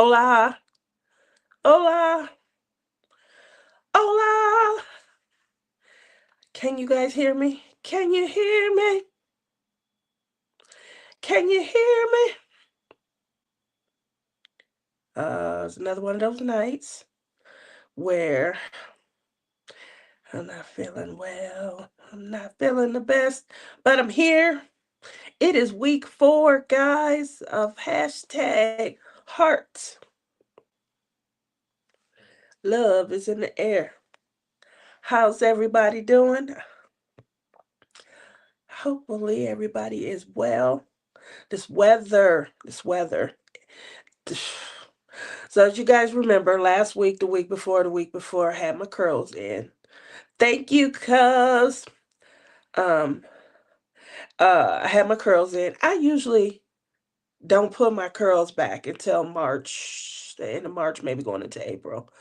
Hola, hola, hola. Can you guys hear me? Can you hear me? Can you hear me? It's another one of those nights where I'm not feeling well. I'm not feeling the best, but I'm here. It is week 4, guys, of hashtag hearts. Love is in the air. How's everybody doing? Hopefully everybody is well. This weather. So as you guys remember, last week, the week before, I had my curls in. Thank you, cuz. Um, I had my curls in. I usually don't put my curls back until March, the end of March, maybe going into April.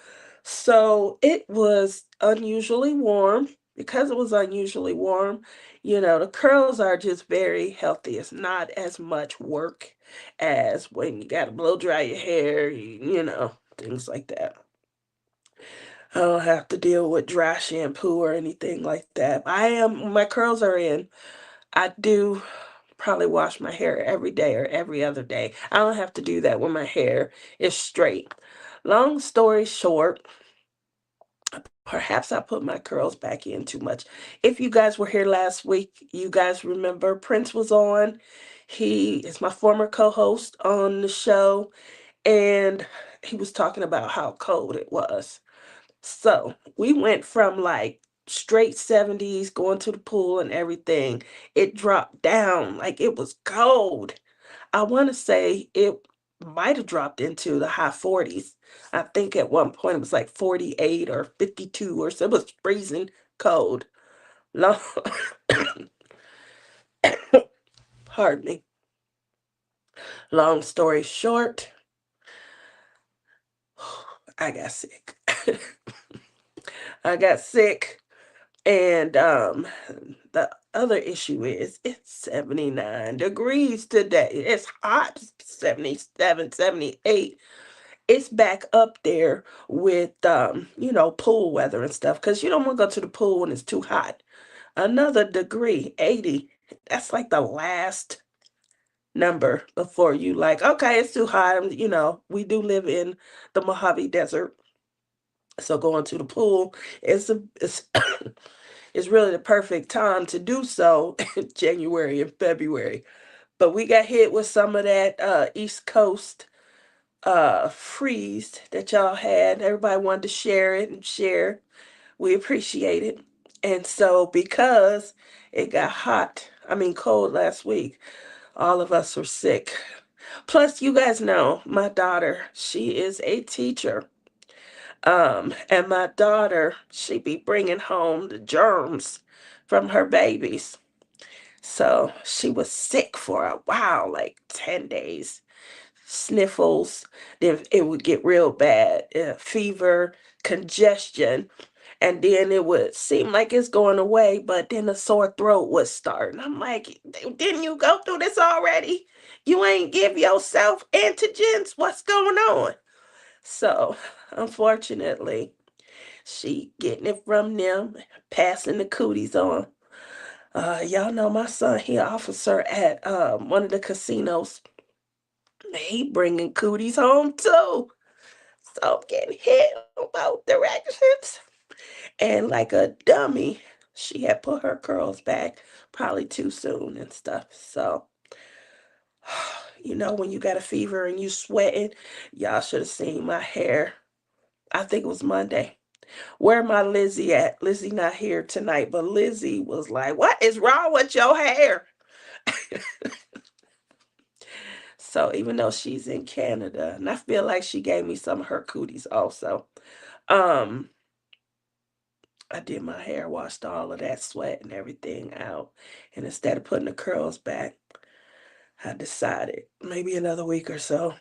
So it was unusually warm. Because it was unusually warm, the curls are just very healthy. It's not as much work as when you got to blow dry your hair, things like that. I don't have to deal with dry shampoo or anything like that. My curls are in. I do probably wash my hair every day or every other day. I don't have to do that when my hair is straight. Long story short, perhaps I put my curls back in too much. If you guys were here last week, you guys remember Prince was on. He is my former co-host on the show, and he was talking about how cold it was. So we went from like straight 70s going to the pool and everything. It dropped down like it was cold. I want to say it might have dropped into the high 40s. I think at one point it was like 48 or 52 or so. It was freezing cold. Long, pardon me. Long story short, I got sick. I got sick. And the other issue is it's 79 degrees today. It's hot, 77, 78. It's back up there with pool weather and stuff because you don't want to go to the pool when it's too hot. Another degree, 80. That's like the last number before you like, okay, it's too hot. We do live in the Mojave Desert. So going to the pool it's it's really the perfect time to do so in January and February. But we got hit with some of that East Coast freeze that y'all had. Everybody wanted to share it and share. We appreciate it. And so because it got cold last week, all of us were sick. Plus, you guys know my daughter, she is a teacher. And my daughter, she be bringing home the germs from her babies. So she was sick for a while, like 10 days. Sniffles, then it would get real bad, fever, congestion, and then it would seem like it's going away, but then a sore throat would start. And I'm like, didn't you go through this already? You ain't give yourself antigens? What's going on? So, unfortunately, she getting it from them, passing the cooties on. Y'all know my son, he an officer at one of the casinos. He bringing cooties home too. So I'm getting hit in both directions. And like a dummy, she had put her curls back probably too soon and stuff. So, when you got a fever and you sweating, y'all should have seen my hair. I think it was Monday. Where my Lizzie at? Lizzie not here tonight, but Lizzie was like, "What is wrong with your hair?" So even though she's in Canada, and I feel like she gave me some of her cooties also. Um, I did my hair, washed all of that sweat and everything out. And instead of putting the curls back, I decided maybe another week or so.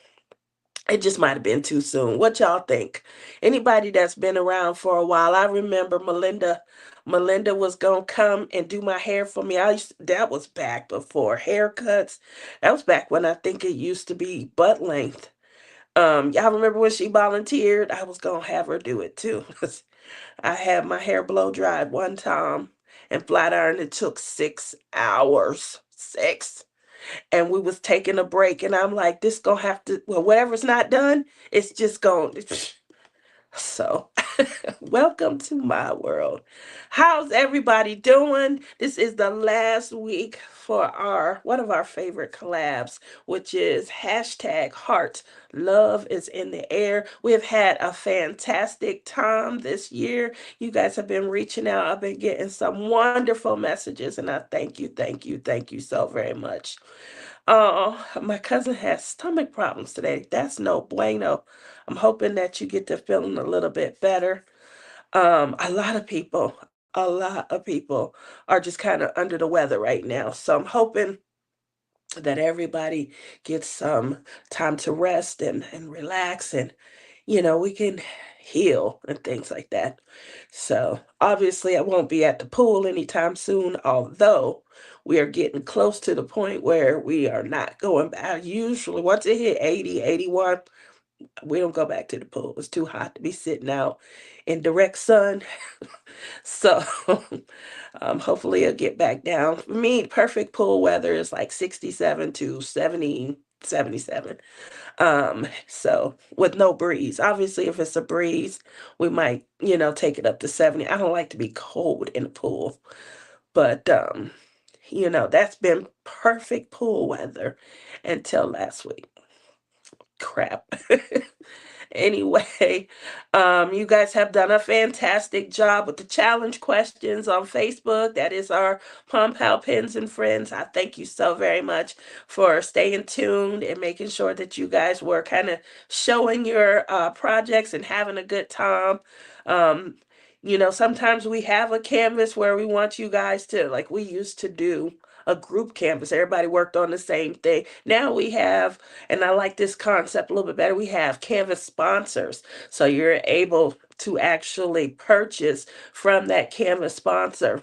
It just might have been too soon. What y'all think? Anybody that's been around for a while, I remember Melinda. Melinda was gonna come and do my hair for me. That was back before haircuts. That was back when I think it used to be butt length. Y'all remember when she volunteered? I was gonna have her do it too. I had my hair blow dried one time and flat iron. It took 6 hours. Six. And we was taking a break, and I'm like, this gonna have to, well, whatever's not done, it's just going. So, welcome to my world. How's everybody doing? This is the last week for our one of our favorite collabs, which is hashtag heart. Love is in the air. We have had a fantastic time this year. You guys have been reaching out. I've been getting some wonderful messages, and I thank you, thank you, thank you so very much. Oh, my cousin has stomach problems today. That's no bueno. I'm hoping that you get to feeling a little bit better. A lot of people are just kind of under the weather right now. So I'm hoping that everybody gets some time to rest and relax, and we can heal and things like that. So obviously I won't be at the pool anytime soon, although we are getting close to the point where we are not going back. Usually once it hit 80, 81, we don't go back to the pool. It's too hot to be sitting out in direct sun. So hopefully it'll get back down. For me, perfect pool weather is like 67 to 70, 77. So with no breeze. Obviously, if it's a breeze, we might, take it up to 70. I don't like to be cold in the pool, but that's been perfect pool weather until last week. Crap. Anyway, you guys have done a fantastic job with the challenge questions on Facebook. That is our Pump How Pins and Friends. I thank you so very much for staying tuned and making sure that you guys were kind of showing your projects and having a good time. Um, sometimes we have a canvas where we want you guys to, like we used to do a group canvas. Everybody worked on the same thing. Now we have, and I like this concept a little bit better, we have canvas sponsors. So you're able to actually purchase from that canvas sponsor.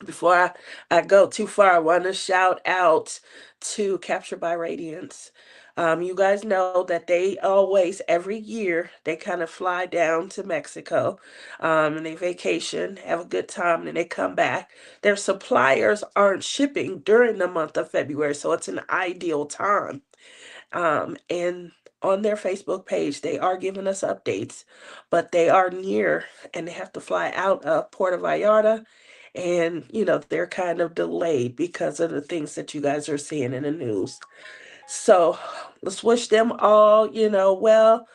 Before I go too far, I want to shout out to Capture by Radiance. You guys know that they always, every year, they kind of fly down to Mexico, and they vacation, have a good time, and they come back. Their suppliers aren't shipping during the month of February, so it's an ideal time. And on their Facebook page, they are giving us updates, but they are near and they have to fly out of Puerto Vallarta. And, they're kind of delayed because of the things that you guys are seeing in the news. So let's wish them all, well.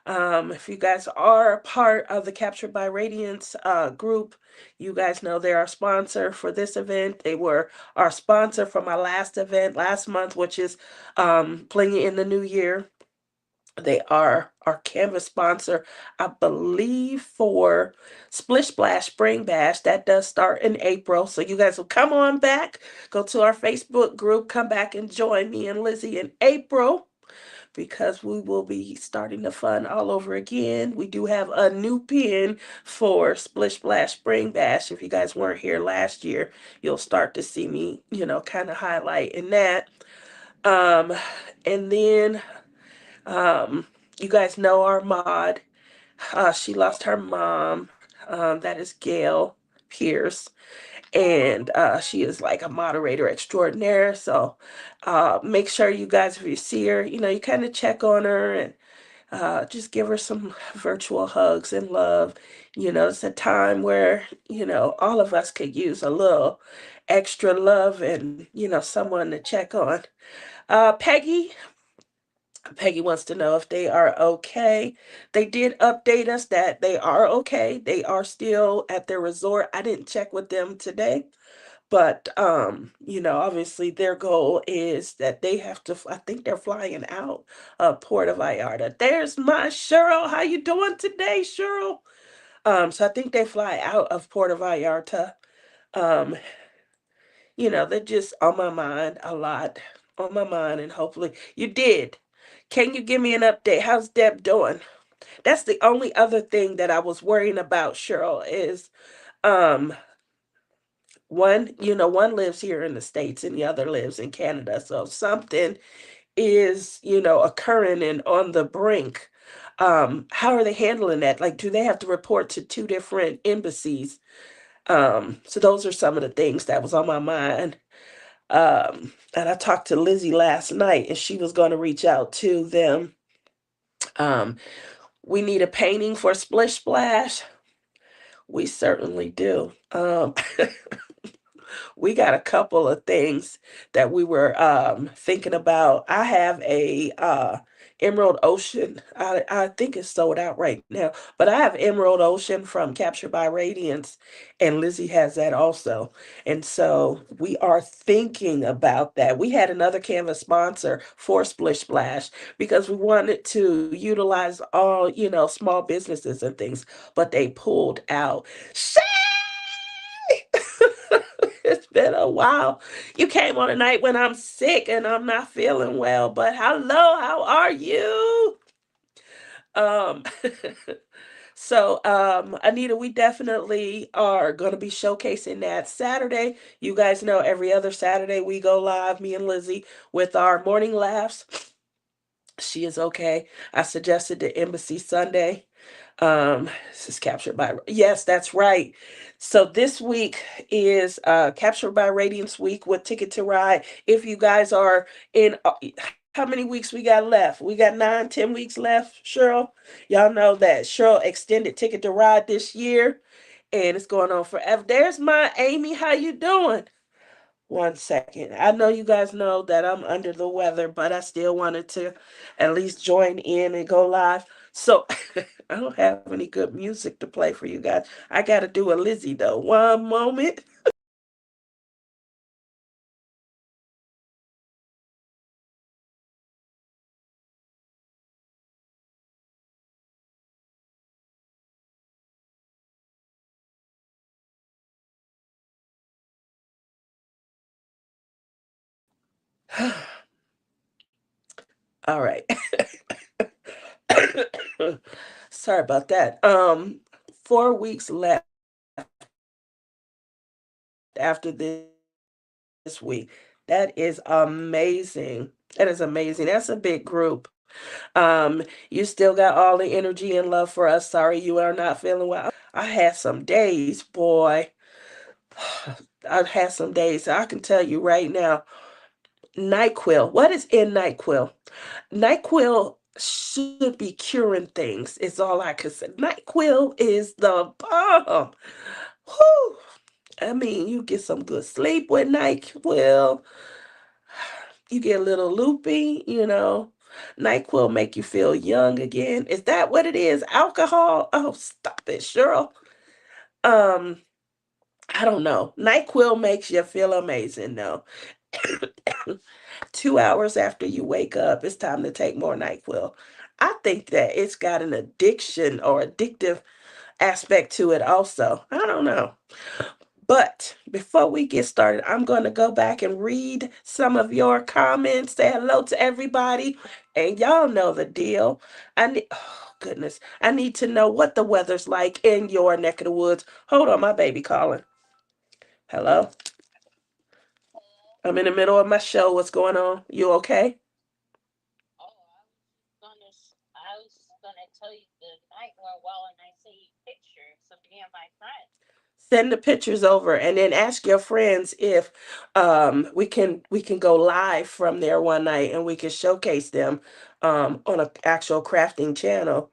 If you guys are a part of the Captured by Radiance group, you guys know they're our sponsor for this event. They were our sponsor for my last event last month, which is Playing in the New Year. They are our canvas sponsor, I believe, for Splish Splash Spring Bash. That does start in April. So you guys will come on back, go to our Facebook group, come back and join me and Lizzie in April, because we will be starting the fun all over again. We do have a new pin for Splish Splash Spring Bash. If you guys weren't here last year, you'll start to see me, kind of highlight in that. Um, and then you guys know our mod. She lost her mom. That is Gail Pierce. And she is like a moderator extraordinaire. So make sure you guys, if you see her, you kind of check on her and just give her some virtual hugs and love. It's a time where, all of us could use a little extra love and, someone to check on. Peggy wants to know if they are okay. They did update us that they are okay. They are still at their resort. I didn't check with them today, but obviously their goal is that they have to, I think they're flying out of Puerto Vallarta. There's my Cheryl. How you doing today, Cheryl? So I think they fly out of Puerto Vallarta. Um, they're just on my mind a lot. On my mind, and hopefully you did. Can you give me an update? How's Deb doing? That's the only other thing that I was worrying about, Cheryl, is um one lives here in the States and the other lives in Canada. So if something is, occurring and on the brink, how are they handling that? Like, do they have to report to two different embassies? So those are some of the things that was on my mind. And I talked to Lizzie last night, and she was going to reach out to them. Um, we need a painting for Splish Splash. We certainly do. We got a couple of things that we were thinking about. I have a Emerald Ocean. I think it's sold out right now, but I have Emerald Ocean from Captured by Radiance, and Lizzie has that also. And so we are thinking about that. We had another canvas sponsor for Splish Splash because we wanted to utilize all, small businesses and things, but they pulled out. It's been a while. You came on a night when I'm sick and I'm not feeling well, but hello, how are you? Um, Anita, we definitely are going to be showcasing that Saturday. You guys know every other Saturday we go live, me and Lizzie, with our morning laughs. She is okay. I suggested the Embassy Sunday. This is Captured by, yes, that's right. So this week is Captured by Radiance week with Ticket to Ride. If you guys are in, how many weeks we got left? We got 9, 10 weeks left, Cheryl. Y'all know that Cheryl extended Ticket to Ride this year, and it's going on forever. There's my Amy. How you doing? One second. I know you guys know that I'm under the weather, but I still wanted to at least join in and go live. So I don't have any good music to play for you guys. I got to do a Lizzie though. One moment. All right. Sorry about that. 4 weeks left after this week. That is amazing. That is amazing. That's a big group. You still got all the energy and love for us. Sorry you are not feeling well. I had some days, boy. I've had some days. I can tell you right now. NyQuil. What is in NyQuil? NyQuil should be curing things. Is all I can say. NyQuil is the bomb. Whew. I mean, you get some good sleep with NyQuil. You get a little loopy, NyQuil make you feel young again. Is that what it is? Alcohol? Oh, stop it, Cheryl. Um, I don't know. NyQuil makes you feel amazing, though. 2 hours after you wake up, it's time to take more NyQuil. I think that it's got an addiction or addictive aspect to it also. I don't know. But before we get started, I'm going to go back and read some of your comments, say hello to everybody, and y'all know the deal. Oh goodness, I need to know what the weather's like in your neck of the woods. Hold on, my baby calling. Hello? I'm in the middle of my show. What's going on? You okay? Send the pictures over and then ask your friends if we can go live from there one night and we can showcase them on an actual crafting channel,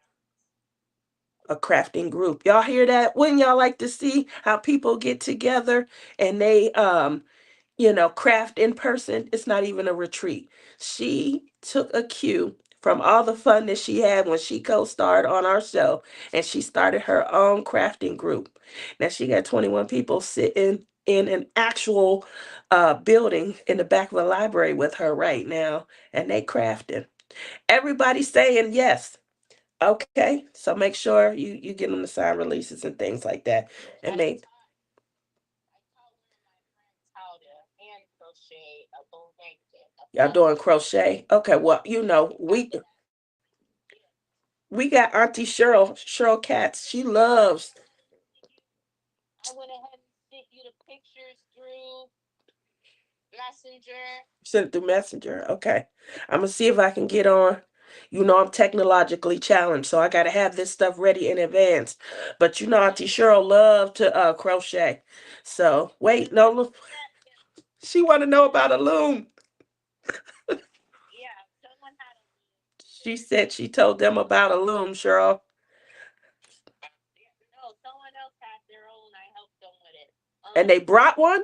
a crafting group. Y'all hear that? Wouldn't y'all like to see how people get together and they craft in person? It's not even a retreat. She took a cue from all the fun that she had when she co-starred on our show, and she started her own crafting group. Now she got 21 people sitting in an actual building in the back of a library with her right now, and they crafting. Everybody's saying yes. Okay, so make sure you get them to sign releases and things like that, and make y'all doing crochet. Okay, well, we got Auntie Cheryl Katz. She loves. Messenger. Sent it through Messenger. Okay. I'm gonna see if I can get on. You know I'm technologically challenged, so I gotta have this stuff ready in advance. But you know Auntie Cheryl love to crochet. So wait, no, look, she wanna know about a loom. Yeah, someone had a She said she told them about a loom, Cheryl. no, someone else had their own. I helped them with it. And they brought one?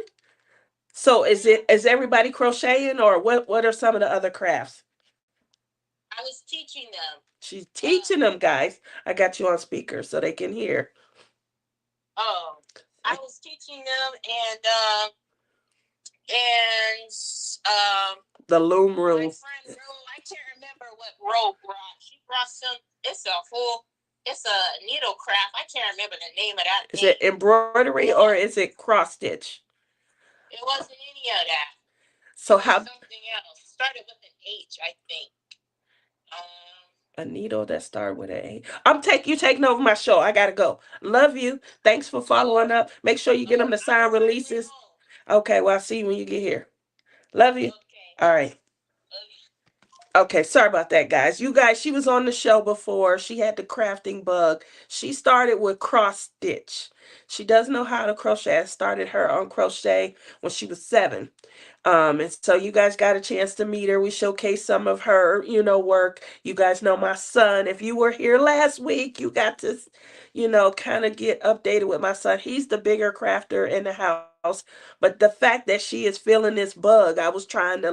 So Yeah, is everybody crocheting or what are some of the other crafts? I was teaching them. She's Um, teaching them guys. I got you on speaker so they can hear. oh, I I, was teaching them, and the loom my room. friend Ro, I can't remember what Ro brought. She brought some. It's a whole. It's a needle craft. I can't remember the name of that Is it thing. embroidery or But is it cross stitch? it wasn't any of that. So It was how something else. Started with an H, I think. Um, a needle that start with an A. You taking over my show. I gotta go. Love you. Thanks for following oh, up. Make sure you get them to I'm sign on my way releases. home. Okay, well I'll see you when you get here. Love you. Okay. All right. Okay. Okay, sorry about that, guys. You guys, she was on the show before. She had the crafting bug. She started with cross stitch. She does know how to crochet. I started her on crochet when she was 7. And so you guys got a chance to meet her. We showcased some of her, work. You guys know my son. If you were here last week, you got to, kind of get updated with my son. He's the bigger crafter in the house. But the fact that she is feeling this bug, I was trying to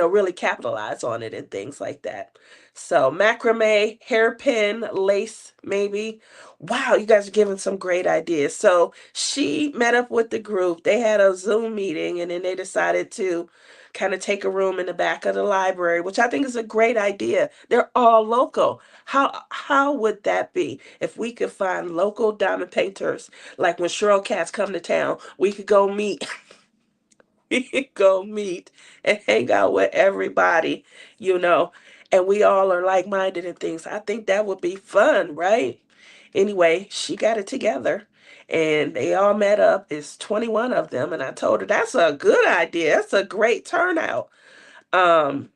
really capitalize on it and things like that. So macrame, hairpin, lace, maybe. Wow, you guys are giving some great ideas. So she met up with the group. They had a Zoom meeting and then they decided to kind of take a room in the back of the library, which I think is a great idea. They're all local. How would that be if we could find local diamond painters? Like when Cheryl Cats come to town, we could go meet go meet and hang out with everybody, you know, and we all are like minded and things. I think that would be fun, right? Anyway, she got it together and they all met up. It's 21 of them. And I told her that's a good idea. That's a great turnout.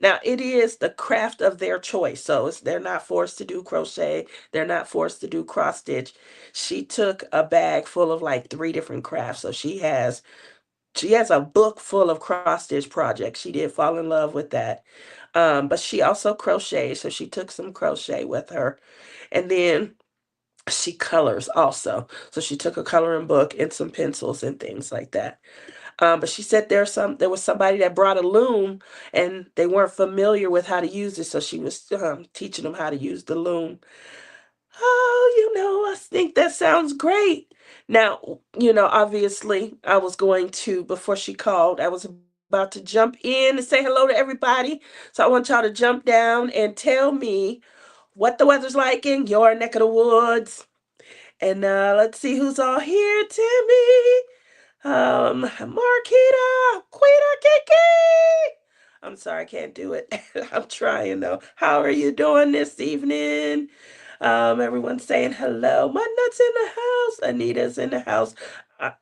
Now it is the craft of their choice. So they're not forced to do crochet. They're not forced to do cross stitch. She took a bag full of like 3 different crafts. So she has a book full of cross stitch projects. She did fall in love with that. But she also crochets, so she took some crochet with her. And then she colors also. So she took a coloring book and some pencils and things like that. But she said there was somebody that brought a loom and they weren't familiar with how to use it, so she was teaching them how to use the loom. Oh, I think that sounds great. Now, obviously, I was going to, before she called, I was about to jump in and say hello to everybody. So I want y'all to jump down and tell me what the weather's like in your neck of the woods. And let's see who's all here. Timmy, Marquita, Quita, Kiki. I'm sorry, I can't do it. I'm trying though. How are you doing this evening? Everyone's saying hello. My nut's in the house. Anita's in the house. I,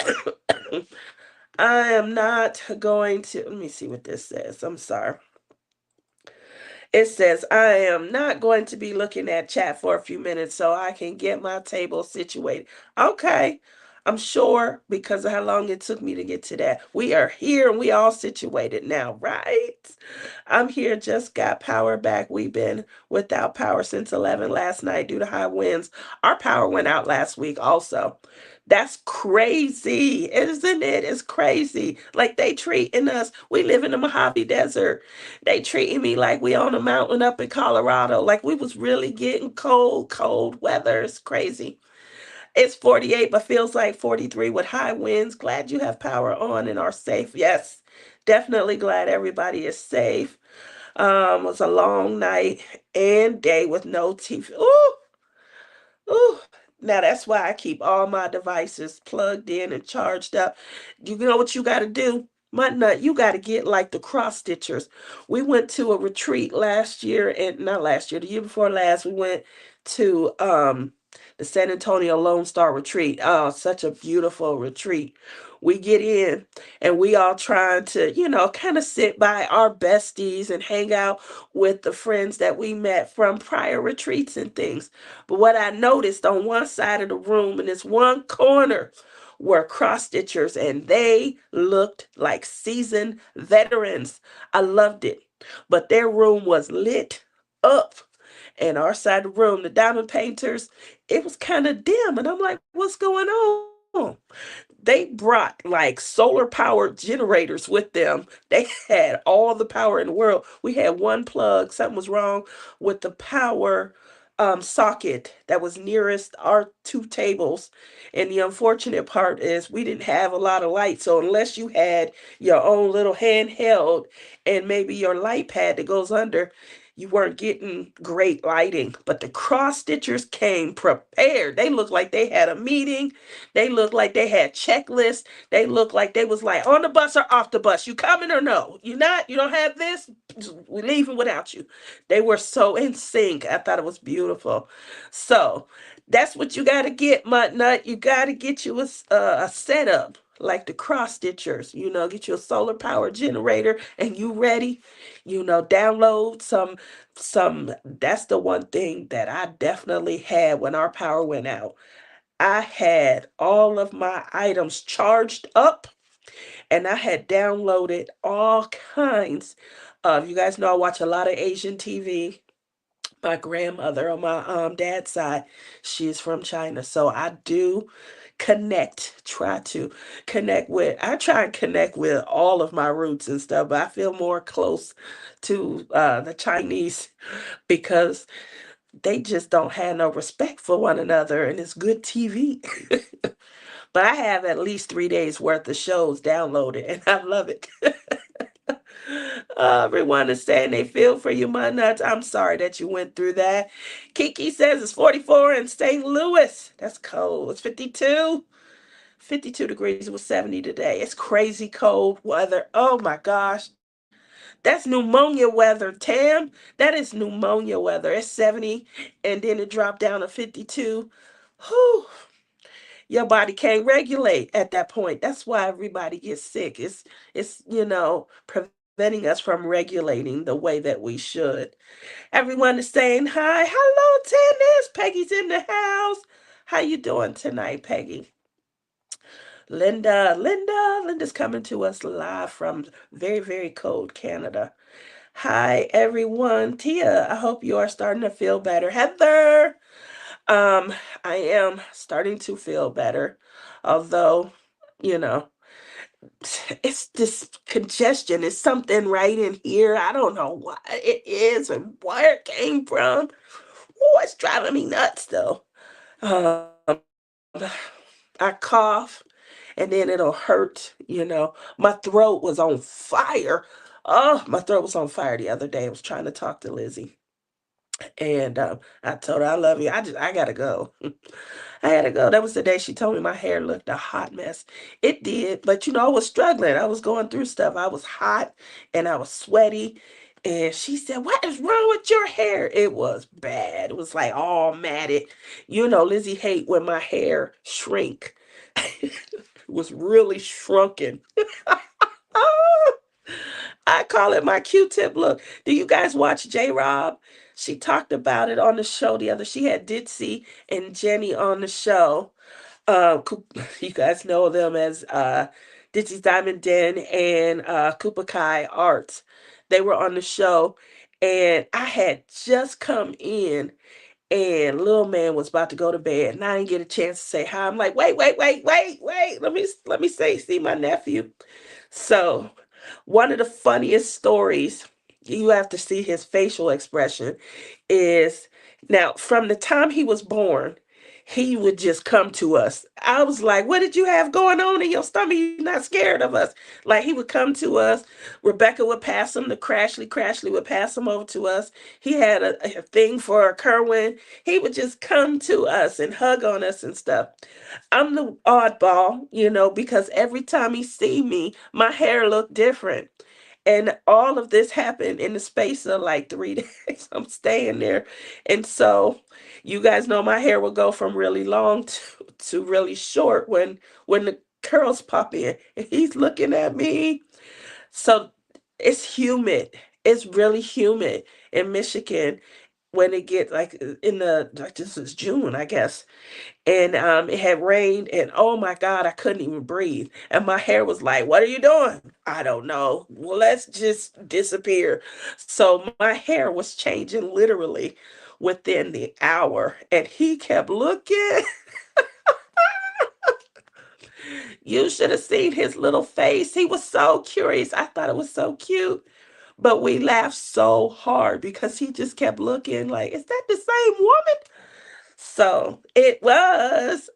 I am not going to. Let me see what this says. I'm sorry. It says, I am not going to be looking at chat for a few minutes so I can get my table situated. Okay. I'm sure because of how long it took me to get to that. We are here and we all situated now, right? I'm here, just got power back. We've been without power since 11 last night due to high winds. Our power went out last week also. That's crazy, isn't it? It's crazy. Like they treating us. We live in the Mojave Desert. They treating me like we on a mountain up in Colorado. Like we was really getting cold, cold weather. It's crazy. It's 48, but feels like 43 with high winds. Glad you have power on and are safe. Yes, definitely glad everybody is safe. It was a long night and day with no TV. Ooh, ooh. Now that's why I keep all my devices plugged in and charged up. You know what you got to do? My nut, you got to get like the cross stitchers. We went to a retreat last year, and not last year, the year before last, we went to the San Antonio Lone Star Retreat. Oh, such a beautiful retreat. We get in and we all trying to, kind of sit by our besties and hang out with the friends that we met from prior retreats and things. But what I noticed on one side of the room in this one corner were cross stitchers, and they looked like seasoned veterans. I loved it. But their room was lit up, and our side of the room, the diamond painters, it was kind of dim. And I'm like, what's going on? They brought like solar powered generators with them. They had all the power in the world. We had one plug, something was wrong with the power socket that was nearest our two tables. And the unfortunate part is we didn't have a lot of light. So unless you had your own little handheld and maybe your light pad that goes under, you weren't getting great lighting. But the cross stitchers came prepared. They looked like they had a meeting. They looked like they had checklists. They looked like they was like, on the bus or off the bus. You coming or no? You not? You don't have this? We're leaving without you. They were so in sync. I thought it was beautiful. So that's what you got to get, Mutt Nut. You got to get you a setup like the cross stitchers. Get you a solar power generator, and you ready. Download some. That's the one thing that I definitely had when our power went out. I had all of my items charged up, and I had downloaded all kinds of, you guys know I watch a lot of Asian TV. My grandmother on my dad's side, she is from China. So I do try to I try and connect with all of my roots and stuff, but I feel more close to the Chinese because they just don't have no respect for one another, and it's good TV. But I have at least 3 days worth of shows downloaded, and I love it. Everyone is saying they feel for you, my nuts. I'm sorry that you went through that. Kiki says it's 44 in St. Louis. That's cold. It's 52. 52 degrees. It was 70 today. It's crazy cold weather. Oh my gosh. That's pneumonia weather, Tam. That is pneumonia weather. It's 70 and then it dropped down to 52. Whew. Your body can't regulate at that point. That's why everybody gets sick. It's preventing us from regulating the way that we should. Everyone is saying hi. Hello, Tennis. Peggy's in the house. How you doing tonight, Peggy? Linda's coming to us live from very, very cold Canada. Hi, everyone. Tia, I hope you are starting to feel better. Heather, um, I am starting to feel better, although, you know, it's this congestion. It's something right in here. I don't know what it is and where it came from. Oh, it's driving me nuts, though. Um, I cough and then it'll hurt. My throat was on fire. Oh, my throat was on fire the other day. I was trying to talk to Lizzie. And I told her I love you. I gotta go. I had to go. That was the day she told me my hair looked a hot mess. It did, but I was struggling. I was going through stuff. I was hot and I was sweaty. And she said, "What is wrong with your hair?" It was bad. It was like all matted. Lizzie hate when my hair shrink. It was really shrunken. I call it my Q-tip look. Do you guys watch J Rob? She talked about it on the show the other. She had Ditsy and Jenny on the show. You guys know them as Ditsy's Diamond Den and Koopa Kai Arts. They were on the show, and I had just come in, and little man was about to go to bed, and I didn't get a chance to say hi. I'm like, wait, wait, wait, wait, wait. Let me see my nephew. So one of the funniest stories, you have to see his facial expression, is now from the time he was born, he would just come to us. I was like, what did you have going on in your stomach? You're not scared of us. Like, he would come to us. Rebecca would pass him to Crashly. Crashly would pass him over to us. He had a thing for Kerwin. He would just come to us and hug on us and stuff. I'm the oddball, because every time he see me, my hair looked different. And all of this happened in the space of like 3 days. I'm staying there. And so you guys know my hair will go from really long to really short when the curls pop in. And he's looking at me. So it's humid. It's really humid in Michigan when it gets like in the like this is June, I guess. And it had rained, and oh my God, I couldn't even breathe. And my hair was like, "What are you doing?" I don't know. Well, let's just disappear. So my hair was changing literally within the hour, and he kept looking. You should have seen his little face. He was so curious. I thought it was so cute. But we laughed so hard because he just kept looking like, is that the same woman? So it was.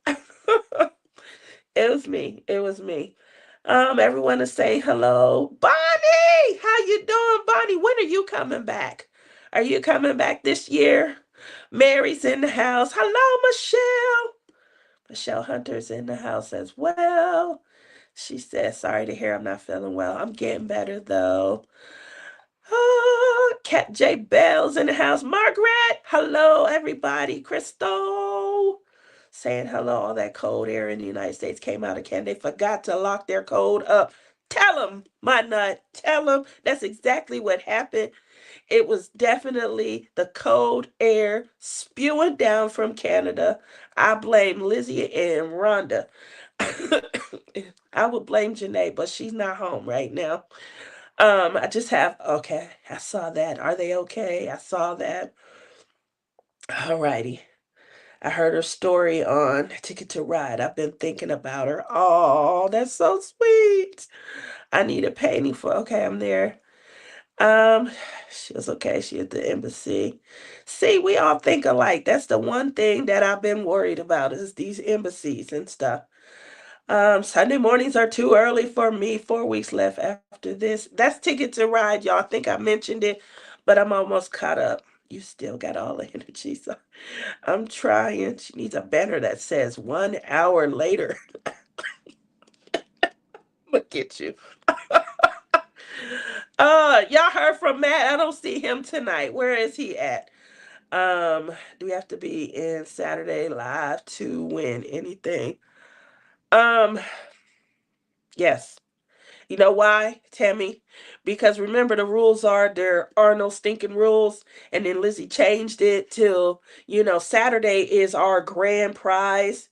It was me. It was me. Everyone is saying hello. Bonnie! How you doing, Bonnie? When are you coming back? Are you coming back this year? Mary's in the house. Hello, Michelle. Michelle Hunter's in the house as well. She says, sorry to hear I'm not feeling well. I'm getting better though. Cat J Bell's in the house. Margaret, hello everybody. Crystal, saying hello. All that cold air in the United States came out of Canada. They forgot to lock their cold up. Tell them, my nut. Tell them that's exactly what happened. It was definitely the cold air spewing down from Canada. I blame Lizzie and Rhonda. I would blame Janae, but she's not home right now. I just have okay. I saw that. Are they okay? I saw that. Alrighty. I heard her story on Ticket to Ride. I've been thinking about her. Oh, that's so sweet. I need a painting for okay, I'm there. Um, she was okay. She at the embassy. See, we all think alike. That's the one thing that I've been worried about is these embassies and stuff. Sunday mornings are too early for me. 4 weeks left after this. That's Ticket to Ride, y'all. I think I mentioned it, but I'm almost caught up. You still got all the energy, so I'm trying. She needs a banner that says 1 hour later. Look at you. Y'all heard from Matt. I don't see him tonight. Where is he at? Do we have to be in Saturday live to win anything? Um, yes. You know why, Tammy? Because remember the rules are there are no stinking rules, and then Lizzie changed it till Saturday is our grand prize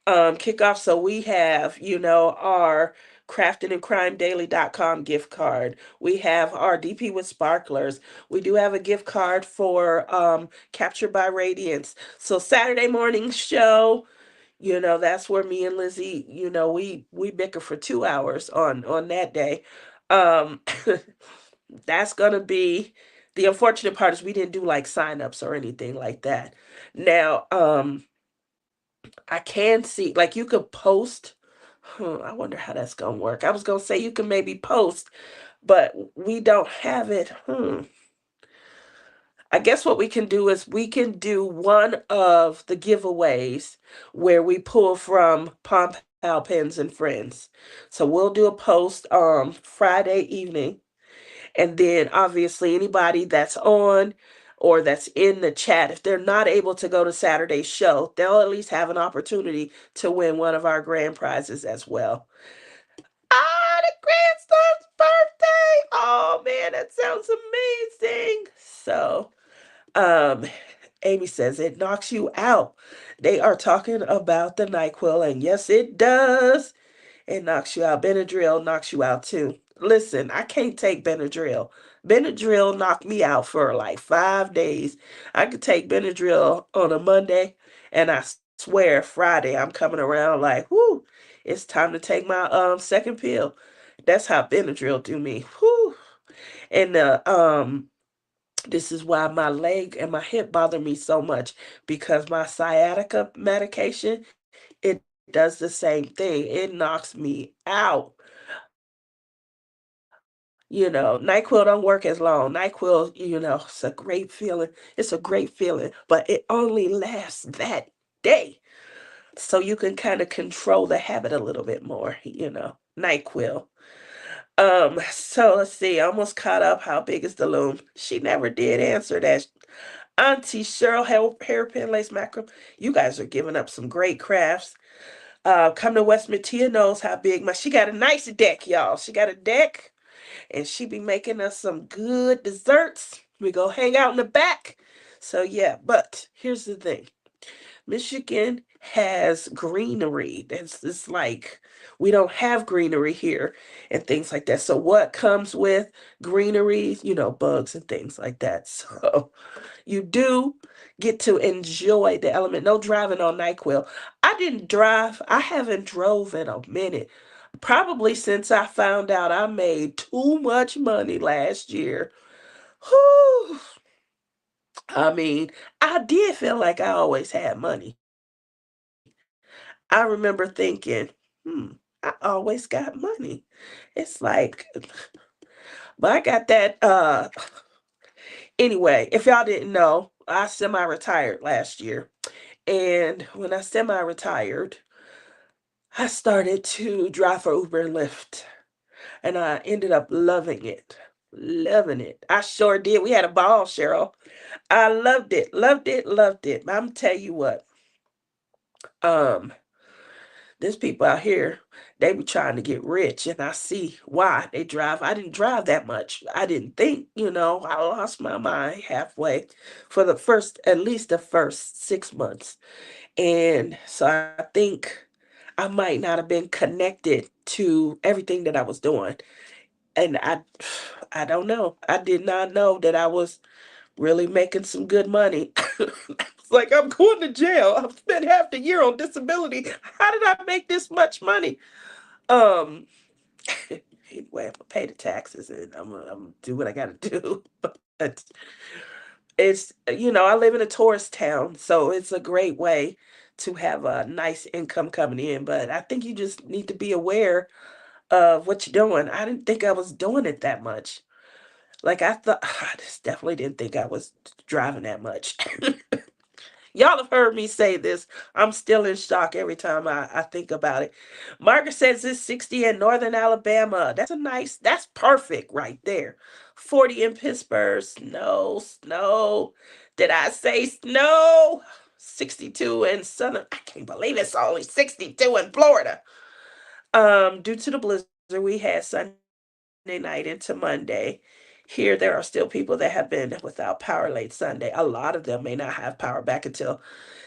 kickoff. So we have our craftingandcrimedaily.com gift card. We have our DP with sparklers. We do have a gift card for Captured by Radiance. So Saturday morning show, that's where me and Lizzie, we bicker for 2 hours on that day. Um that's gonna be the unfortunate part is we didn't do like signups or anything like that. Now, I can see like you could post. I wonder how that's gonna work. I was gonna say you can maybe post, but we don't have it. I guess what we can do is we can do one of the giveaways where we pull from Palm Pal Pens and Friends. So we'll do a post Friday evening, and then obviously anybody that's on or that's in the chat, if they're not able to go to Saturday's show, they'll at least have an opportunity to win one of our grand prizes as well. Ah, the grandson's birthday! Oh man, that sounds amazing. So um, Amy says it knocks you out. They are talking about the NyQuil, and yes, it does. It knocks you out. Benadryl knocks you out too. Listen, I can't take Benadryl. Benadryl knocked me out for like 5 days. I could take Benadryl on a Monday, and I swear Friday I'm coming around like, whoo, it's time to take my second pill. That's how Benadryl do me. Whoo. And this is why my leg and my hip bother me so much because my sciatica medication, it does the same thing. It knocks me out. NyQuil don't work as long. NyQuil, it's a great feeling. It's a great feeling, but it only lasts that day. So you can kind of control the habit a little bit more. NyQuil. So let's see. I almost caught up. How big is the loom? She never did answer that. Auntie Cheryl hairpin lace macram. You guys are giving up some great crafts. Come to West Matia knows how big my. She got a nice deck, y'all. She got a deck, and she be making us some good desserts. We go hang out in the back. So yeah, but here's the thing. Michigan has greenery. It's like we don't have greenery here and things like that. So what comes with greenery? Bugs and things like that. So you do get to enjoy the element. No driving on NyQuil. I didn't drive. I haven't drove in a minute. Probably since I found out I made too much money last year. Whew. I mean, I did feel like I always had money. I remember thinking, hmm, I always got money. It's like, but I got that. Anyway, if y'all didn't know, I semi-retired last year. And when I semi-retired, I started to drive for Uber and Lyft. And I ended up loving it. Loving it. I sure did. We had a ball, Cheryl. I loved it. Loved it. Loved it. I'm gonna tell you what. Um, There's people out here, they be trying to get rich, and I see why they drive. I didn't drive that much. I didn't think, I lost my mind halfway for at least the first 6 months. And so I think I might not have been connected to everything that I was doing. And I don't know. I did not know that I was really making some good money. It's like I'm going to jail. I've spent half the year on disability. How did I make this much money? Um, anyway, I'm gonna pay the taxes and I'm gonna do what I gotta do. But I live in a tourist town, so it's a great way to have a nice income coming in. But I think you just need to be aware of what you're doing. I didn't think I was doing it that much. Like I thought, I just definitely didn't think I was driving that much. Y'all have heard me say this. I'm still in shock every time I think about it. Margaret says it's 60 in northern Alabama. That's perfect right there. 40 in Pittsburgh. Snow, snow. Did I say snow? 62 in southern. I can't believe it's only 62 in Florida. Due to the blizzard we had Sunday night into Monday. Here, there are still people that have been without power late Sunday. A lot of them may not have power back until.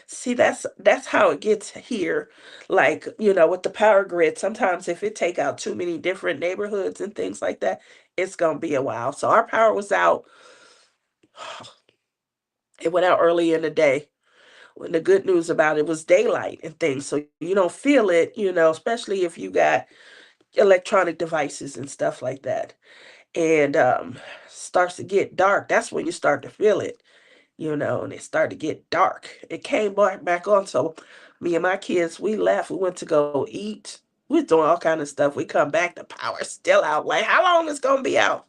See, that's how it gets here. Like, with the power grid, sometimes if it take out too many different neighborhoods and things like that, it's gonna be a while. So our power was out. It went out early in the day. When the good news about it was daylight and things, so you don't feel it, especially if you got electronic devices and stuff like that. And starts to get dark. That's when you start to feel it, and it started to get dark. It came back on. So me and my kids, we left. We went to go eat. We was doing all kind of stuff. We come back, the power's still out. Like, how long is gonna be out?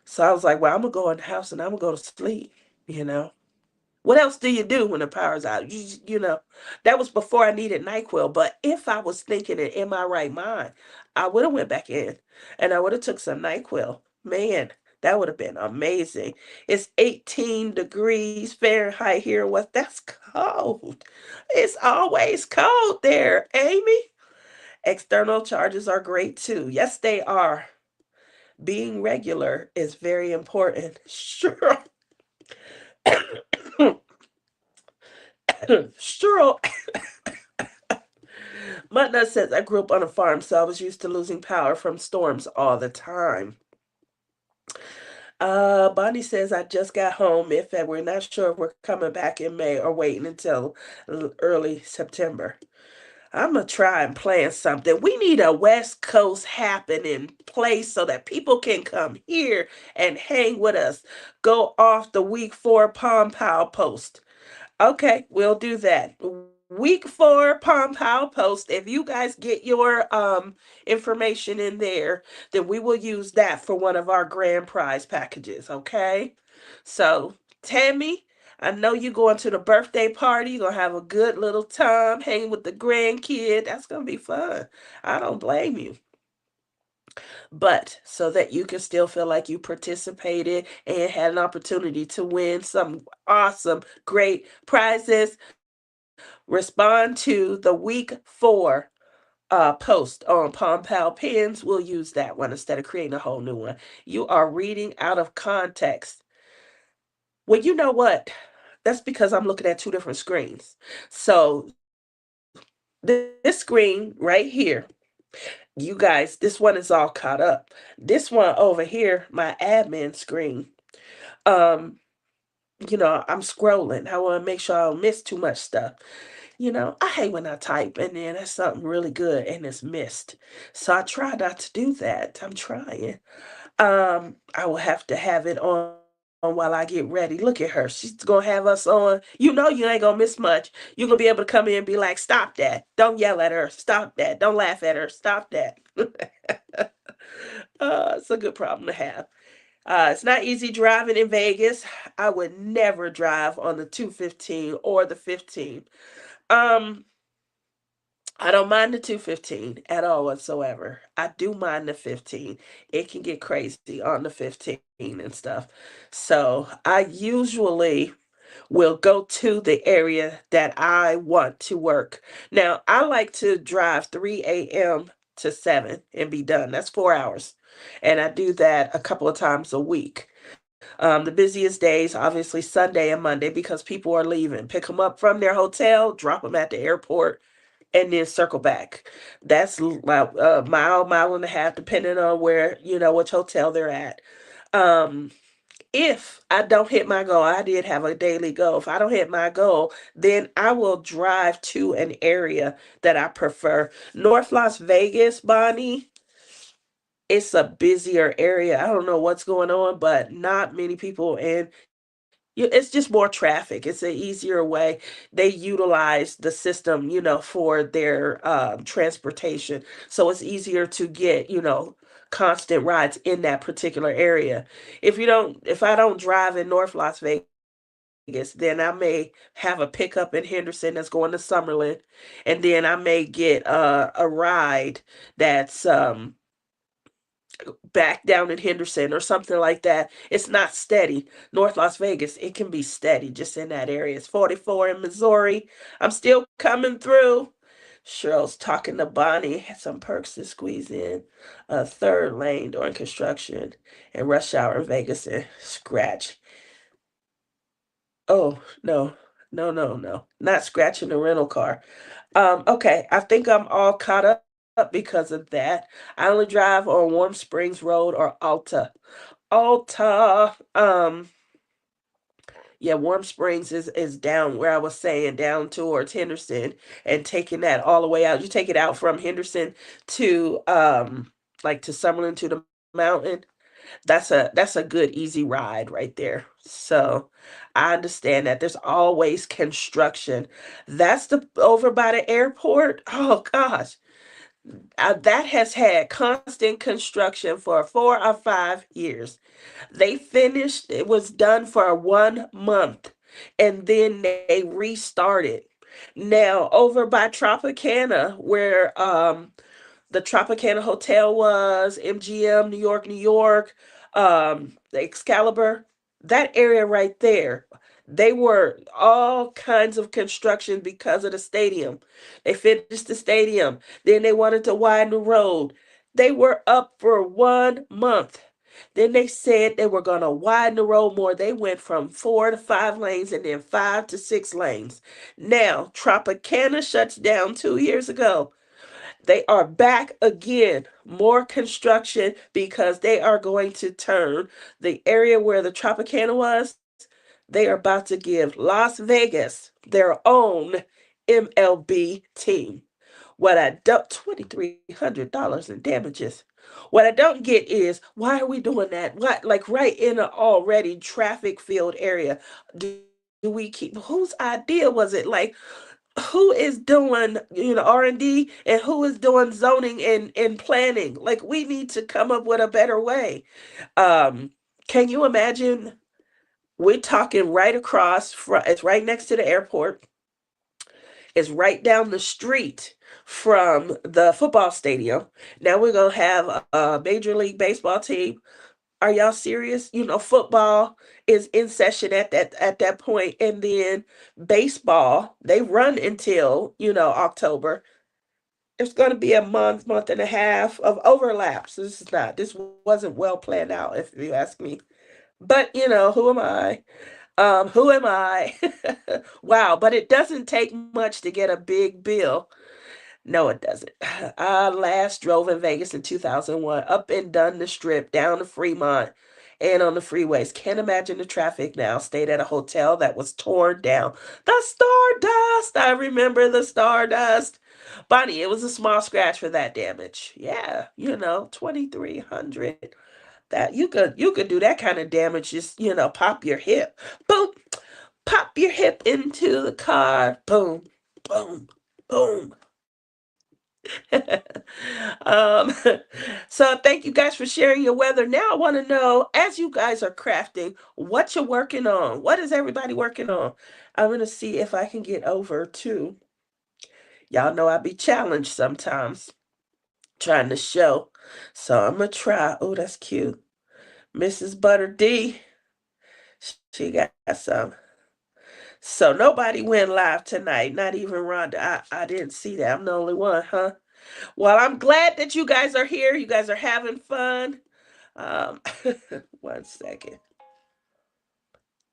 So I was like, well, I'm gonna go in the house and I'm gonna go to sleep. You know. What else do you do when the power's out? That was before I needed NyQuil. But if I was thinking it in my right mind, I would have went back in and I would have took some NyQuil. Man, that would have been amazing. It's 18 degrees Fahrenheit here. That's cold. It's always cold there, Amy. External charges are great too. Yes, they are. Being regular is very important. Sure. Sure. Mutna says, I grew up on a farm, so I was used to losing power from storms all the time. Bonnie says, I just got home. If we're not sure if we're coming back in May or waiting until early September. I'm going to try and plan something. We need a West Coast happening place so that people can come here and hang with us. Go off the week 4 Palm Pile post. Okay, we'll do that. Week 4 Palm Pile post. If you guys get your information in there, then we will use that for one of our grand prize packages. Okay. So Tammy, I know you're going to the birthday party. You're gonna have a good little time hanging with the grandkid. That's gonna be fun. I don't blame you. But so that you can still feel like you participated and had an opportunity to win some awesome, great prizes, respond to the week 4 post on Palm Pal Pins. We'll use that one instead of creating a whole new one. You are reading out of context. Well, you know what? That's because I'm looking at two different screens. So this screen right here, you guys, this one is all caught up. This one over here, my admin screen, um, I'm scrolling. I want to make sure I don't miss too much stuff. I hate when I type and then that's something really good and it's missed. So I try not to do that. I'm trying. I will have to have it on while I get ready. Look at her. She's gonna have us on. You ain't gonna miss much. You're gonna be able to come in and be like, stop that. Don't yell at her. Stop that. Don't laugh at her. Stop that. It's a good problem to have. It's not easy driving in Vegas. I would never drive on the 215 or the 15. Um, I don't mind the 215 at all whatsoever. I do mind the 15. It can get crazy on the 15 and stuff. So I usually will go to the area that I want to work. Now, I like to drive 3 a.m. to 7 and be done. That's 4 hours. And I do that a couple of times a week. The busiest days, obviously Sunday and Monday, because people are leaving. Pick them up from their hotel, drop them at the airport, and then circle back. That's a mile, mile and a half, depending on where, which hotel they're at. Um, if I don't hit my goal, I did have a daily goal. If I don't hit my goal, then I will drive to an area that I prefer. North Las Vegas, Bonnie, it's a busier area. I don't know what's going on, but not many people. And it's just more traffic. It's an easier way. They utilize the system, for their transportation. So it's easier to get, constant rides in that particular area. If I don't drive in North Las Vegas, then I may have a pickup in Henderson that's going to Summerlin, and then I may get a ride that's back down in Henderson or something like that. It's not steady. North Las Vegas, it can be steady just in that area. It's 44 in Missouri. I'm still coming through. Cheryl's talking to Bonnie. Had some perks to squeeze in a third lane during construction and rush hour in Vegas and scratch. Oh, no. No, no, no. Not scratching the rental car. Okay, I think I'm all caught up because of that. I only drive on Warm Springs Road or Alta. Alta. Yeah, Warm Springs is down where I was saying, down towards Henderson, and taking that all the way out. You take it out from Henderson to like to Summerlin to the mountain. That's a good easy ride right there. So I understand that there's always construction. That's the over by the airport. Oh gosh, that has had constant construction for 4 or 5 years. They finished, it was done for 1 month, and then they restarted. Now, over by Tropicana, where the Tropicana Hotel was, MGM, New York, the Excalibur, that area right there. They were all kinds of construction because of the stadium. They finished the stadium. Then they wanted to widen the road. They were up for 1 month. Then they said they were going to widen the road more. They went from 4 to 5 lanes and then 5 to 6 lanes. Now, Tropicana shuts down 2 years ago. They are back again. More construction because they are going to turn the area where the Tropicana was. They are about to give Las Vegas their own MLB team. What I don't $2,300 in damages. What I don't get is why are we doing that? What, like right in an already traffic filled area? Do we keep whose idea was it? Like who is doing R&D and who is doing zoning and planning? Like we need to come up with a better way. um can you imagine? We're talking right across from, it's right next to the airport. It's right down the street from the football stadium. Now we're gonna have a Major League Baseball team. Are y'all serious? Football is in session at that point, and then baseball, they run until, October. It's going to be a month and a half of overlaps. This wasn't well planned out, if you ask me. But who am I? Who am I? Wow, but it doesn't take much to get a big bill. No, it doesn't. I last drove in Vegas in 2001, up and down the strip, down to Fremont, and on the freeways. Can't imagine the traffic now. Stayed at a hotel that was torn down. The Stardust! I remember the Stardust. Bonnie, it was a small scratch for that damage. Yeah, 2,300. That you could do that kind of damage, just, pop your hip. Boom! Pop your hip into the car. Boom, boom, boom. um, so thank you guys for sharing your weather. Now I want to know, as you guys are crafting, what you're working on. What is everybody working on? I'm gonna see if I can get over to. Y'all know I be challenged sometimes, trying to show. So I'm gonna try. Oh, that's cute. Mrs. Butter D. She got some. So nobody went live tonight, not even Rhonda. I didn't see that. I'm the only one, huh? Well, I'm glad that you guys are here. You guys are having fun. Um, 1 second.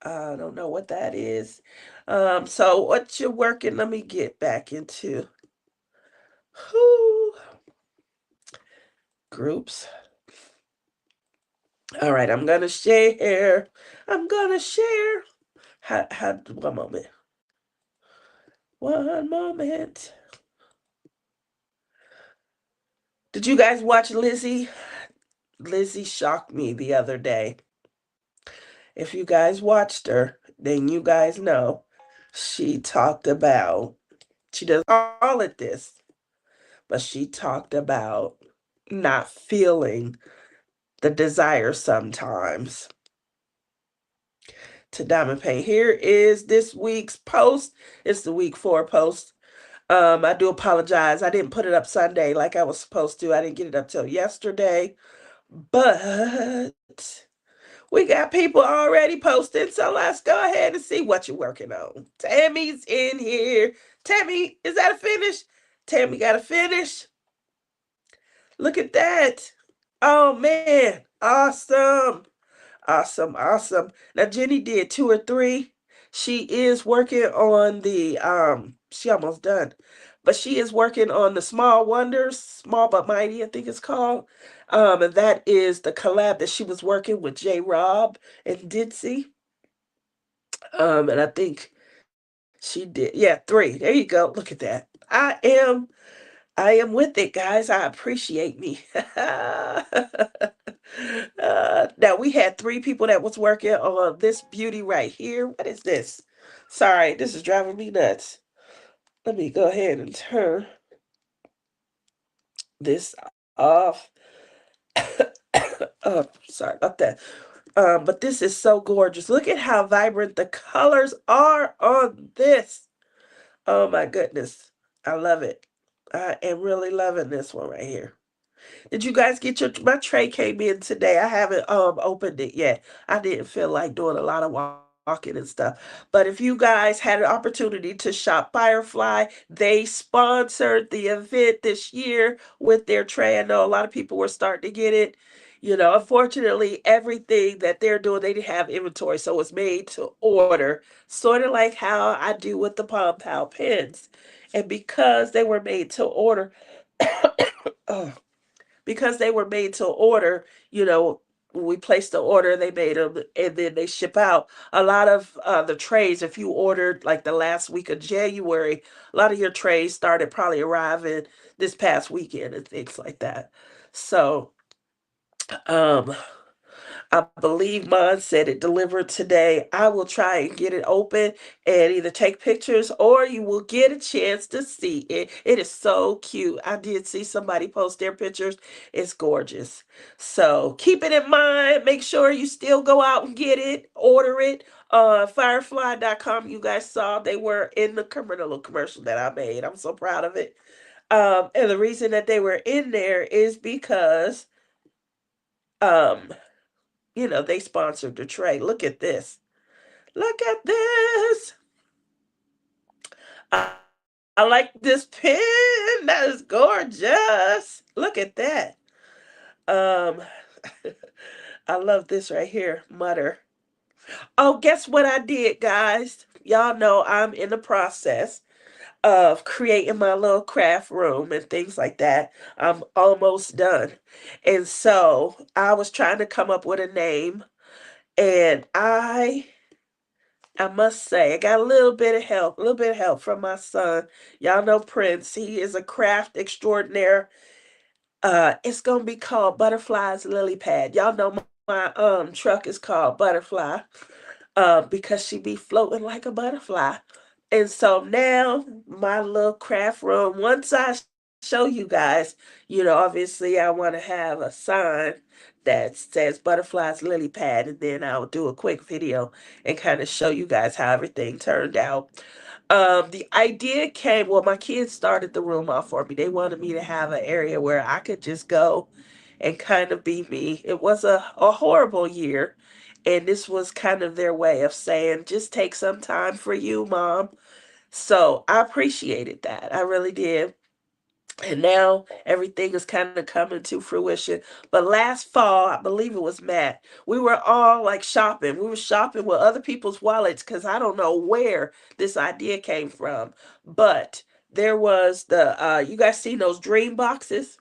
I don't know what that is. So what you're working, let me get back into who groups. All right, I'm gonna share. I'm gonna share. How 1 moment. 1 moment. Did you guys watch Lizzie? Lizzie shocked me the other day. If you guys watched her, then you guys know she talked about, she does all of this, but she talked about not feeling the desire sometimes to diamond paint. Here is this week's post. It's the week 4 post. I do apologize. I didn't put it up Sunday like I was supposed to. I didn't get it up till yesterday. But we got people already posting, so let's go ahead and see what you're working on. Tammy's in here. Tammy, is that a finish? Tammy got a finish. Look at that. Oh man. Awesome. Awesome. Awesome. Now Jenny did 2 or 3. She is working on the she almost done. But she is working on the Small Wonders, Small but Mighty, I think it's called. And that is the collab that she was working with J Rob and Ditzy. And I think she did, yeah, 3. There you go. Look at that. I am with it, guys. I appreciate me. Now we had 3 people that was working on this beauty right here. What is this? Sorry, this is driving me nuts. Let me go ahead and turn this off. Oh, sorry about that. But this is so gorgeous. Look at how vibrant the colors are on this. Oh my goodness. I love it. I am really loving this one right here. Did you guys get my tray came in today? I haven't opened it yet. I didn't feel like doing a lot of walking and stuff. But if you guys had an opportunity to shop Firefly, they sponsored the event this year with their tray. I know a lot of people were starting to get it. Unfortunately, everything that they're doing, they didn't have inventory, so it's made to order, sort of like how I do with the Palm Pow pens. And oh, because they were made to order, when we placed the order, they made them and then they ship out. A lot of the trays, if you ordered like the last week of January, a lot of your trays started probably arriving this past weekend and things like that. So, um, I believe mine said it delivered today. I will try and get it open and either take pictures or you will get a chance to see it. It is so cute. I did see somebody post their pictures. It's gorgeous. So keep it in mind. Make sure you still go out and get it, order it. Firefly.com, you guys saw they were in the commercial that I made. I'm so proud of it. And the reason that they were in there is because, um, they sponsored the tray. Look at this. Look at this. I like this pin. That is gorgeous. Look at that. Um, I love this right here. Mutter. Oh, guess what I did, guys? Y'all know I'm in the process of creating my little craft room and things like that. I'm almost done. And so I was trying to come up with a name, and I must say, I got a little bit of help from my son. Y'all know Prince. He is a craft extraordinaire. It's gonna be called Butterfly's Lily Pad. Y'all know my truck is called Butterfly, because she be floating like a butterfly. And so now my little craft room, once I show you guys, obviously I want to have a sign that says Butterfly's Lily Pad, and then I'll do a quick video and kind of show you guys how everything turned out. The idea came, well, my kids started the room off for me. They wanted me to have an area where I could just go and kind of be me. It was a horrible year, and this was kind of their way of saying, just take some time for you, mom. So I appreciated that. I really did. And now everything is kind of coming to fruition. But last fall, I believe it was Matt, we were all like shopping. We were shopping with other people's wallets because I don't know where this idea came from. But there was you guys seen those dream boxes?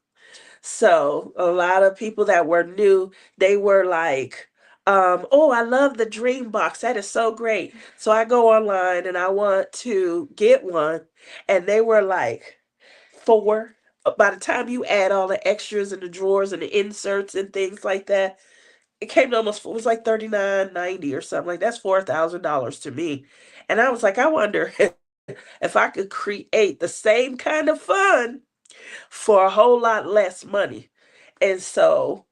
So a lot of people that were new, they were like, oh, I love the dream box. That is so great. So I go online and I want to get one. And they were like, four. By the time you add all the extras and the drawers and the inserts and things like that, it came to almost, it was like 39.90 or something. Like that's $4,000 to me. And I was like, I wonder if I could create the same kind of fun for a whole lot less money. And so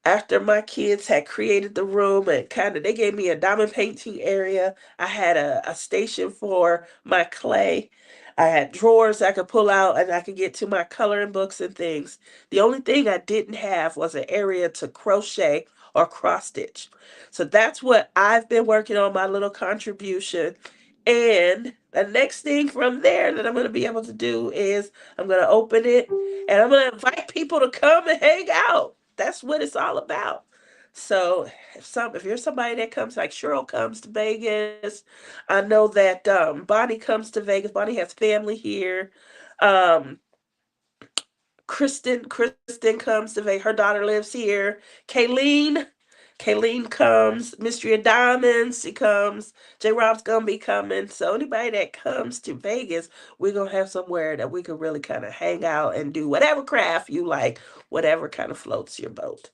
after my kids had created the room and kind of they gave me a diamond painting area, I had a station for my clay. I had drawers I could pull out and I could get to my coloring books and things. The only thing I didn't have was an area to crochet or cross stitch. So that's what I've been working on, my little contribution. And the next thing from there that I'm going to be able to do is I'm going to open it and I'm going to invite people to come and hang out. That's what it's all about. So if you're somebody that comes, like Cheryl comes to Vegas, I know that Bonnie comes to Vegas. Bonnie has family here. Um, Kristen comes to Vegas. Her daughter lives here. Kayleen, Kayleen comes. Mystery of Diamonds, she comes. J Rob's gonna be coming. So anybody that comes to Vegas, we're gonna have somewhere that we can really kind of hang out and do whatever craft you like, whatever kind of floats your boat.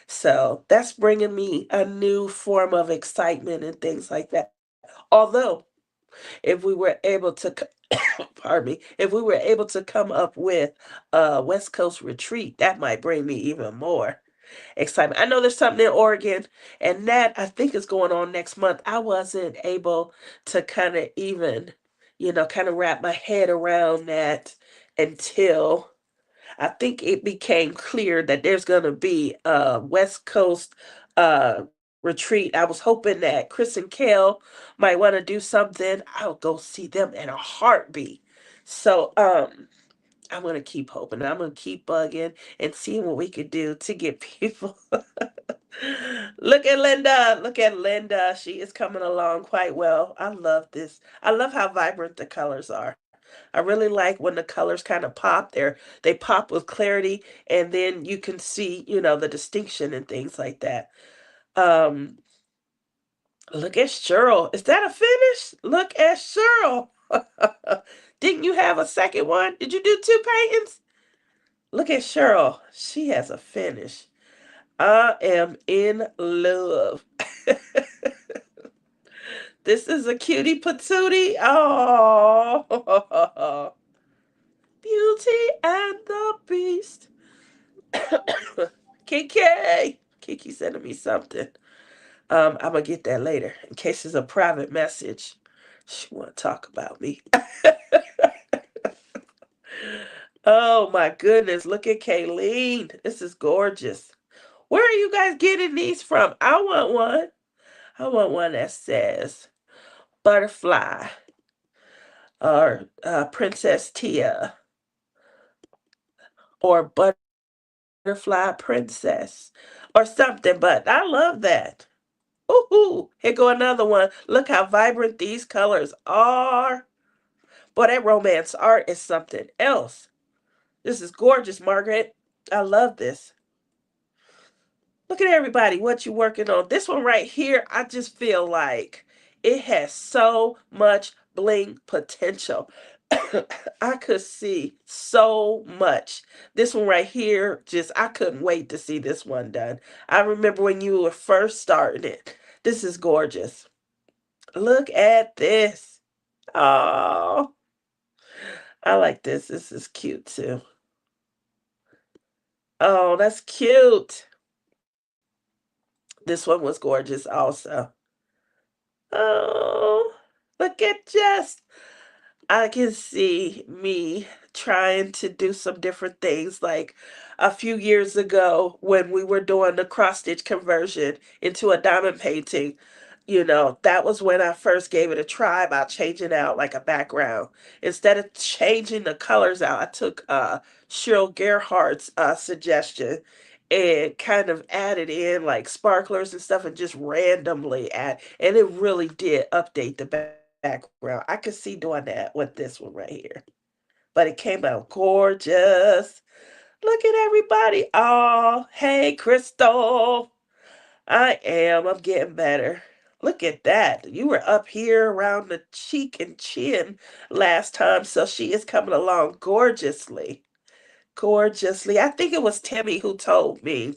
So that's bringing me a new form of excitement and things like that. Although, if we were able to, pardon me, if we were able to come up with a West Coast retreat, that might bring me even more excitement. I know there's something in Oregon, and that I think is going on next month. I wasn't able to kind of even, kind of wrap my head around that until I think it became clear that there's going to be a West Coast retreat. I was hoping that Chris and Kale might want to do something. I'll go see them in a heartbeat. So, I'm gonna keep hoping. I'm gonna keep bugging and seeing what we could do to get people. Look at Linda. Look at Linda. She is coming along quite well. I love this. I love how vibrant the colors are. I really like when the colors kind of pop. They pop with clarity, and then you can see, the distinction and things like that. Um, Look at Cheryl. Is that a finish? Look at Cheryl. Didn't you have a second one? Did you do two paintings? Look at Cheryl. She has a finish. I am in love. This is a cutie patootie. Oh, Beauty and the Beast. Kiki. Kiki sending me something. I'm gonna get that later in case it's a private message. She wanna talk about me. Oh my goodness, look at Kayleen. This is gorgeous. Where are you guys getting these from? I want one. I want one that says butterfly or Princess Tia or butterfly princess or something, but I love that. Ooh, here go another one. Look how vibrant these colors are. Boy, that romance art is something else. This is gorgeous, Margaret. I love this. Look at everybody, what you working on. This one right here, I just feel like it has so much bling potential. I could see so much. This one right here, just I couldn't wait to see this one done. I remember when you were first starting it. This is gorgeous. Look at this. Oh, I like this. This is cute too. Oh, that's cute. This one was gorgeous also. Oh, look at Jess. I can see me trying to do some different things. Like a few years ago, when we were doing the cross stitch conversion into a diamond painting, that was when I first gave it a try about changing out like a background. Instead of changing the colors out, I took Cheryl Gerhardt's suggestion and kind of added in like sparklers and stuff and just randomly and it really did update the background. I could see doing that with this one right here. But it came out gorgeous. Look at everybody. Oh, hey, Crystal. I'm getting better. Look at that. You were up here around the cheek and chin last time, so she is coming along gorgeously. Gorgeously. I think it was Tammy who told me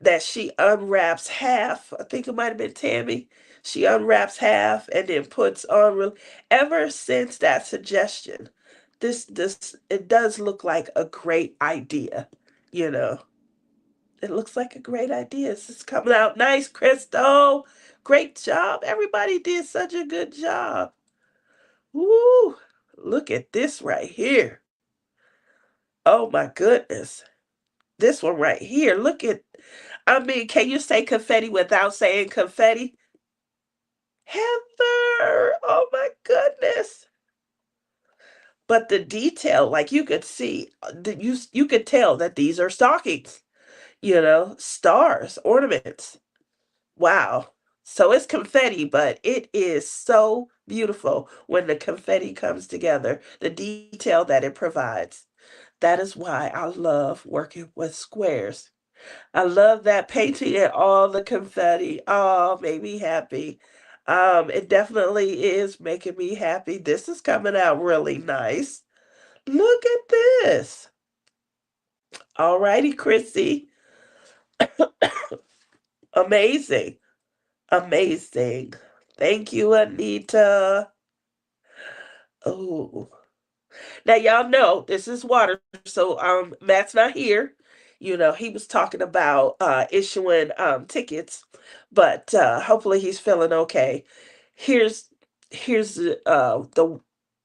that she unwraps half. I think it might have been Tammy. She unwraps half and then puts on ever since that suggestion. This it does look like a great idea, you know. It looks like a great idea. This is coming out nice, Crystal. Great job. Everybody did such a good job. Woo! Look at this right here. Oh my goodness. This one right here. Look at, I mean, can you say confetti without saying confetti? Heather! Oh my goodness. But the detail, like you could see, you could tell that these are stockings, stars, ornaments. Wow. So it's confetti, but it is so beautiful when the confetti comes together, the detail that it provides. That is why I love working with squares. I love that painting and all the confetti. Oh, made me happy. It definitely is making me happy. This is coming out really nice. Look at this. Alrighty, Chrissy. Amazing. Amazing. Thank you, Anita. Oh. Now y'all know this is water, so Matt's not here. He was talking about issuing tickets, but hopefully he's feeling okay. Here's here's the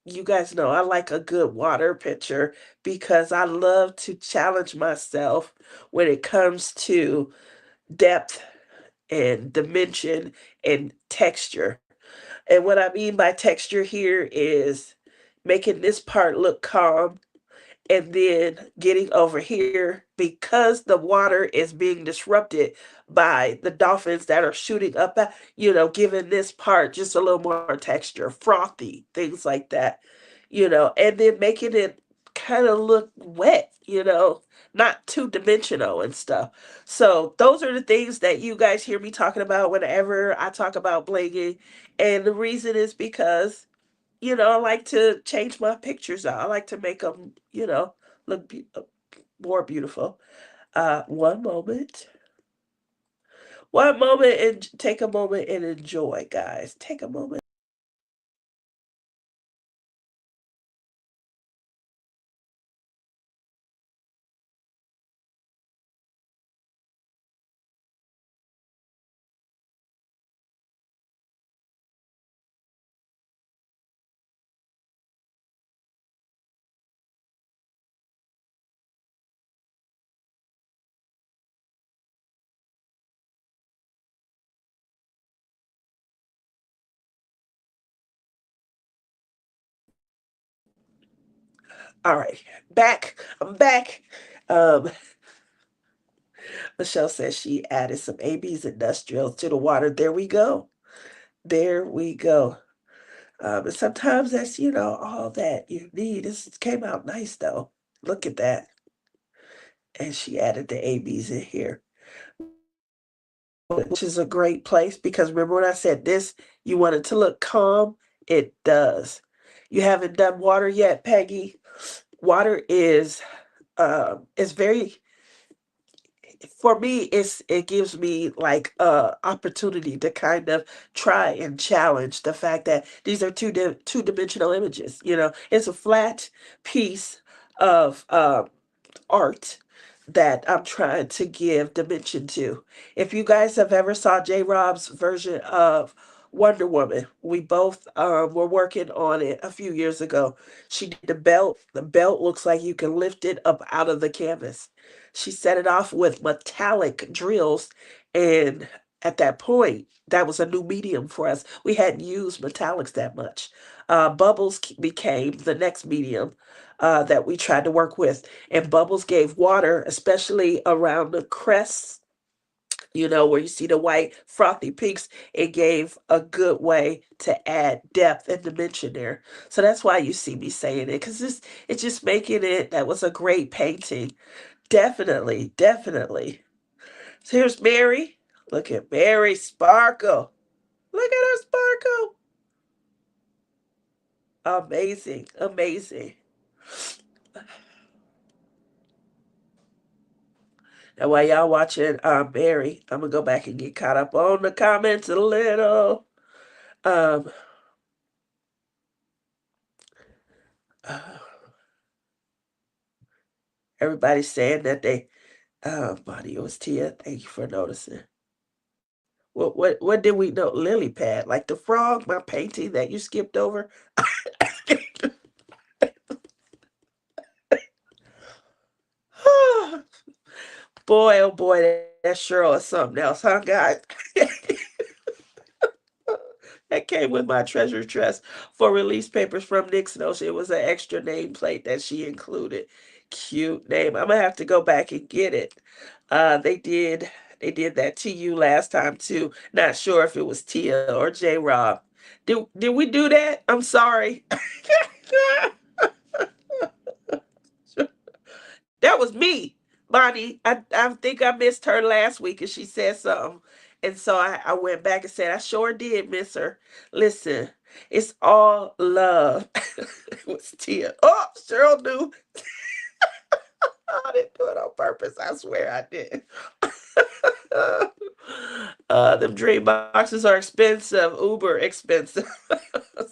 you guys know I like a good water picture because I love to challenge myself when it comes to depth and dimension and texture. And what I mean by texture here is making this part look calm and then getting over here because the water is being disrupted by the dolphins that are shooting up at, giving this part just a little more texture, frothy, things like that, and then making it kind of look wet, not two dimensional and stuff. So those are the things that you guys hear me talking about whenever I talk about blinging. And the reason is because I like to change my pictures out. I like to make them, look more beautiful. One moment. One moment and take a moment and enjoy, guys. Take a moment. All right, back. I'm back. Um, Michelle says she added some AB's industrials to the water. There we go. There we go. And sometimes that's, all that you need. This came out nice though. Look at that. And she added the ABs in here, which is a great place because remember when I said this, you want it to look calm? It does. You haven't done water yet, Peggy? Water is very, for me, it gives me like opportunity to kind of try and challenge the fact that these are two-dimensional images. It's a flat piece of art that I'm trying to give dimension to. If you guys have ever saw J. Rob's version of Wonder Woman, we both were working on it a few years ago. She did the belt. The belt looks like you can lift it up out of the canvas. She set it off with metallic drills, and at that point, that was a new medium for us. We hadn't used metallics that much. Bubbles became the next medium that we tried to work with, and bubbles gave water, especially around the crests, where you see the white frothy peaks. It gave a good way to add depth and dimension there. So that's why you see me saying it, because it's just making it. That was a great painting. Definitely, definitely. So here's Mary. Look at Mary sparkle. Look at her sparkle. Amazing, amazing. Now, while y'all watching Mary, I'm gonna go back and get caught up on the comments a little. Um, uh, Everybody's saying that they. Body, it was Tia. Thank you for noticing. What did we know? Lily pad, like the frog, my painting that you skipped over. Boy, oh boy, that sure is something else, huh, guys? That came with my treasure chest for release papers from Nixon Ocean. It was an extra nameplate that she included. Cute name. I'm gonna have to go back and get it. They did that to you last time too. Not sure if it was Tia or J Rob. Did we do that? I'm sorry. That was me, Bonnie. I think I missed her last week and she said something. And so I went back and said, I sure did miss her. Listen, it's all love. It was Tia. Oh, Cheryl knew. I didn't do it on purpose. I swear I did. Them dream boxes are expensive, uber expensive.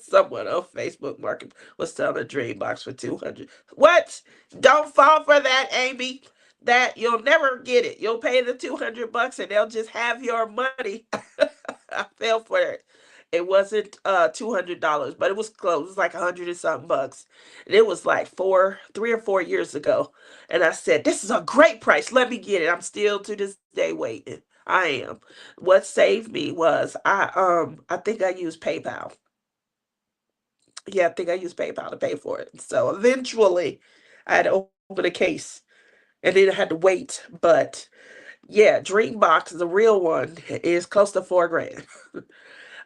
Someone on Facebook Market was selling a dream box for 200. What? Don't fall for that, Amy. That you'll never get it. You'll pay the 200 bucks and they'll just have your money. I fell for it. It wasn't $200, but it was close. It was like 100 and something bucks. And it was like 3 or 4 years ago. And I said, this is a great price. Let me get it. I'm still to this day waiting. I am. What saved me was I think I used PayPal. Yeah, I think I used PayPal to pay for it. So eventually I had to open a case and then I had to wait. But yeah, Dreambox, the real one, is close to 4 grand.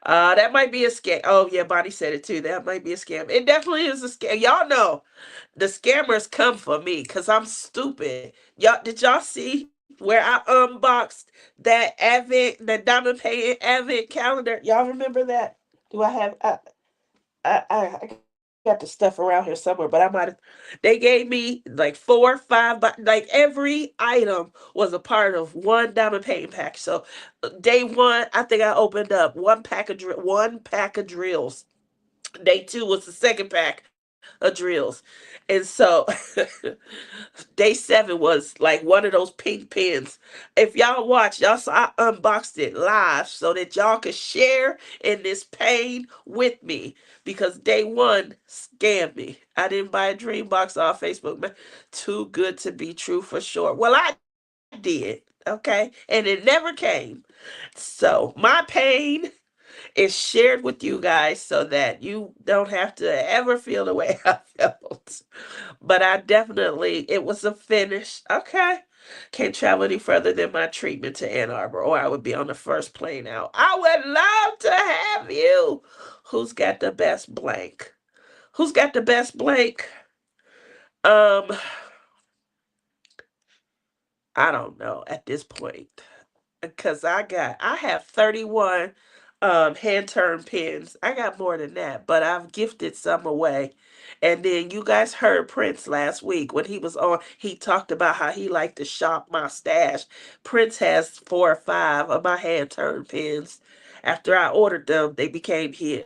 That might be a scam. Oh yeah, Bonnie said it too. That might be a scam. It definitely is a scam. Y'all know the scammers come for me because I'm stupid. Did y'all see where I unboxed that Advent, the Diamond Pay Advent calendar? Y'all remember that? Do I have? I got the stuff around here somewhere, but I might have. They gave me like 4 or 5, but like every item was a part of one diamond painting pack. So day one, I think I opened up one pack of drills. Day two was the second pack of drills, and so day seven was like one of those pink pins. If y'all watch, y'all saw I unboxed it live so that y'all could share in this pain with me because day one scammed me. I didn't buy a dream box off Facebook, man. Too good to be true for sure. Well, I did, okay, and it never came. So my pain It's shared with you guys so that you don't have to ever feel the way I felt. But I definitely, it was a finish. Okay. Can't travel any further than my treatment to Ann Arbor, or I would be on the first plane out. I would love to have you. Who's got the best blank? Who's got the best blank? Um, I don't know at this point. Because I have 31 hand turned pens. I got more than that, but I've gifted some away. And then you guys heard Prince last week when he was on, he talked about how he liked to shop my stash. Prince has 4 or 5 of my hand turned pens. After I ordered them, they became his.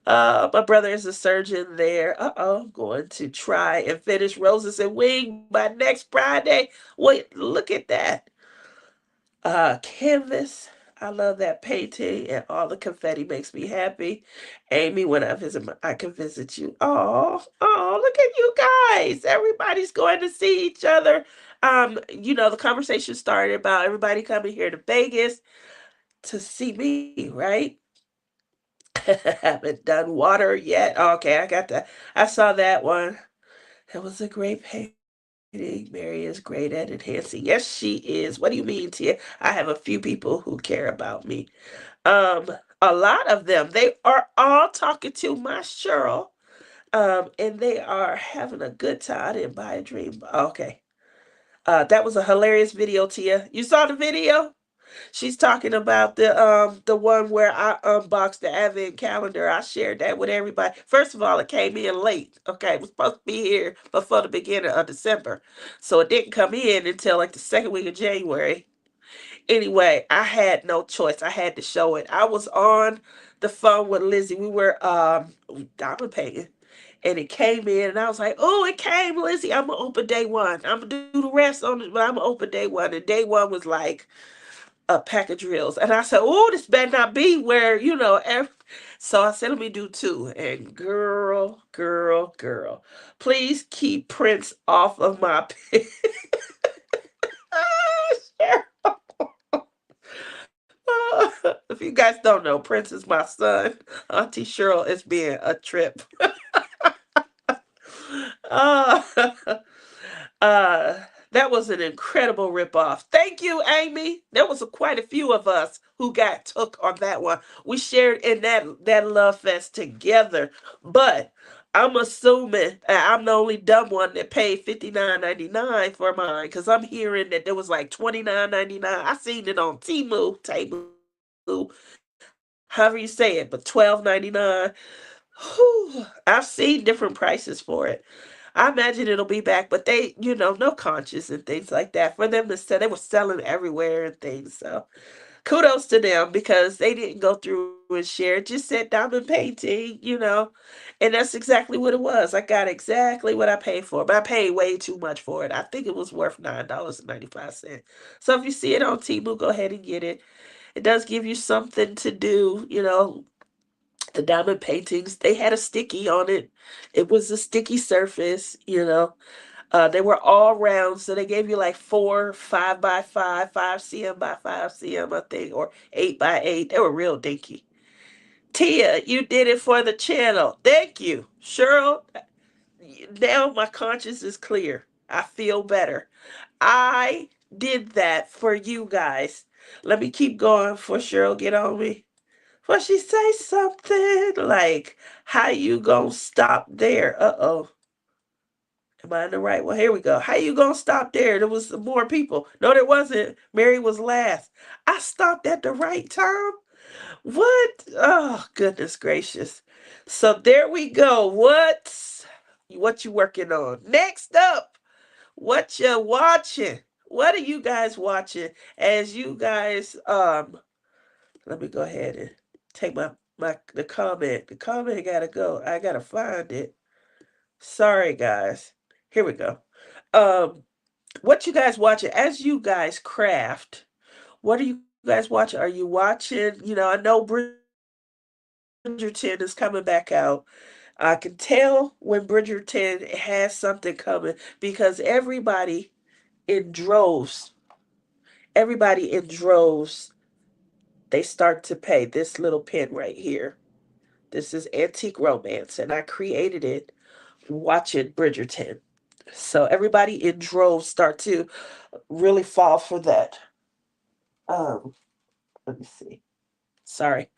My brother is a surgeon there. I'm going to try and finish Roses and Wing by next Friday. Wait, look at that. Canvas. I love that painting, and all the confetti makes me happy. Amy, when I visit, I can visit you. Oh, look at you guys! Everybody's going to see each other. The conversation started about everybody coming here to Vegas to see me, right? Haven't done water yet. Okay, I got that. I saw that one. It was a great painting. Mary is great at enhancing. Yes, she is. What do you mean, Tia? I have a few people who care about me. Um, a lot of them. They are all talking to my Cheryl. And they are having a good time. I didn't buy a dream. Okay. That was a hilarious video, Tia. You saw the video? She's talking about the one where I unboxed the advent calendar. I shared that with everybody. First of all, it came in late. Okay, it was supposed to be here before the beginning of December, so it didn't come in until like the second week of January. Anyway, I had no choice. I had to show it. I was on the phone with Lizzie. We were diamond painting, and it came in, and I was like, "Oh, it came, Lizzie. I'm gonna open day one. I'm gonna do the rest on it, but I'm gonna open day one." And day one was like a pack of drills. And I said, "Oh, this better not be where, So I said, let me do two. And girl, girl, girl, please keep Prince off of my page. If you guys don't know, Prince is my son. Auntie Cheryl is being a trip. uh, Uh, that was an incredible ripoff. Thank you, Amy. There was quite a few of us who got took on that one. We shared in that love fest together. But I'm assuming I'm the only dumb one that paid $59.99 for mine because I'm hearing that there was like $29.99. I seen it on however you say it, but $12.99. Whew, I've seen different prices for it. I imagine it'll be back, but they, no conscience and things like that. For them to sell, they were selling everywhere and things. So kudos to them because they didn't go through and share. It just said diamond painting. And that's exactly what it was. I got exactly what I paid for, but I paid way too much for it. I think it was worth $9.95. So if you see it on Temu, go ahead and get it. It does give you something to do. The diamond paintings, they had a sticky on it. It was a sticky surface. They were all round, so they gave you like 4 5 by 5, 5 cm by 5 cm, I think, or 8 by 8. They were real dinky. Tia, you did it for the channel. Thank you. Cheryl, now my conscience is clear. I feel better. I did that for you guys. Let me keep going before Cheryl get on me. Well, she say something like, "How you gonna stop there?" Uh-oh. Am I in the right one? Here we go. How you gonna stop there? There was some more people. No, there wasn't. Mary was last. I stopped at the right time. What? Oh, goodness gracious. So there we go. What you working on? Next up, what you watching? What are you guys watching? As you guys let me go ahead and take the comment. The comment gotta go. I gotta find it. Sorry guys. Here we go. Um what you guys watching as you guys craft? What are you guys watching? Are you watching, I know Bridgerton is coming back out. I can tell when Bridgerton has something coming because in droves, everybody in droves they start to pay. This little pen right here. This is Antique Romance, and I created it watching Bridgerton. So everybody in droves start to really fall for that. Um, let me see. Sorry.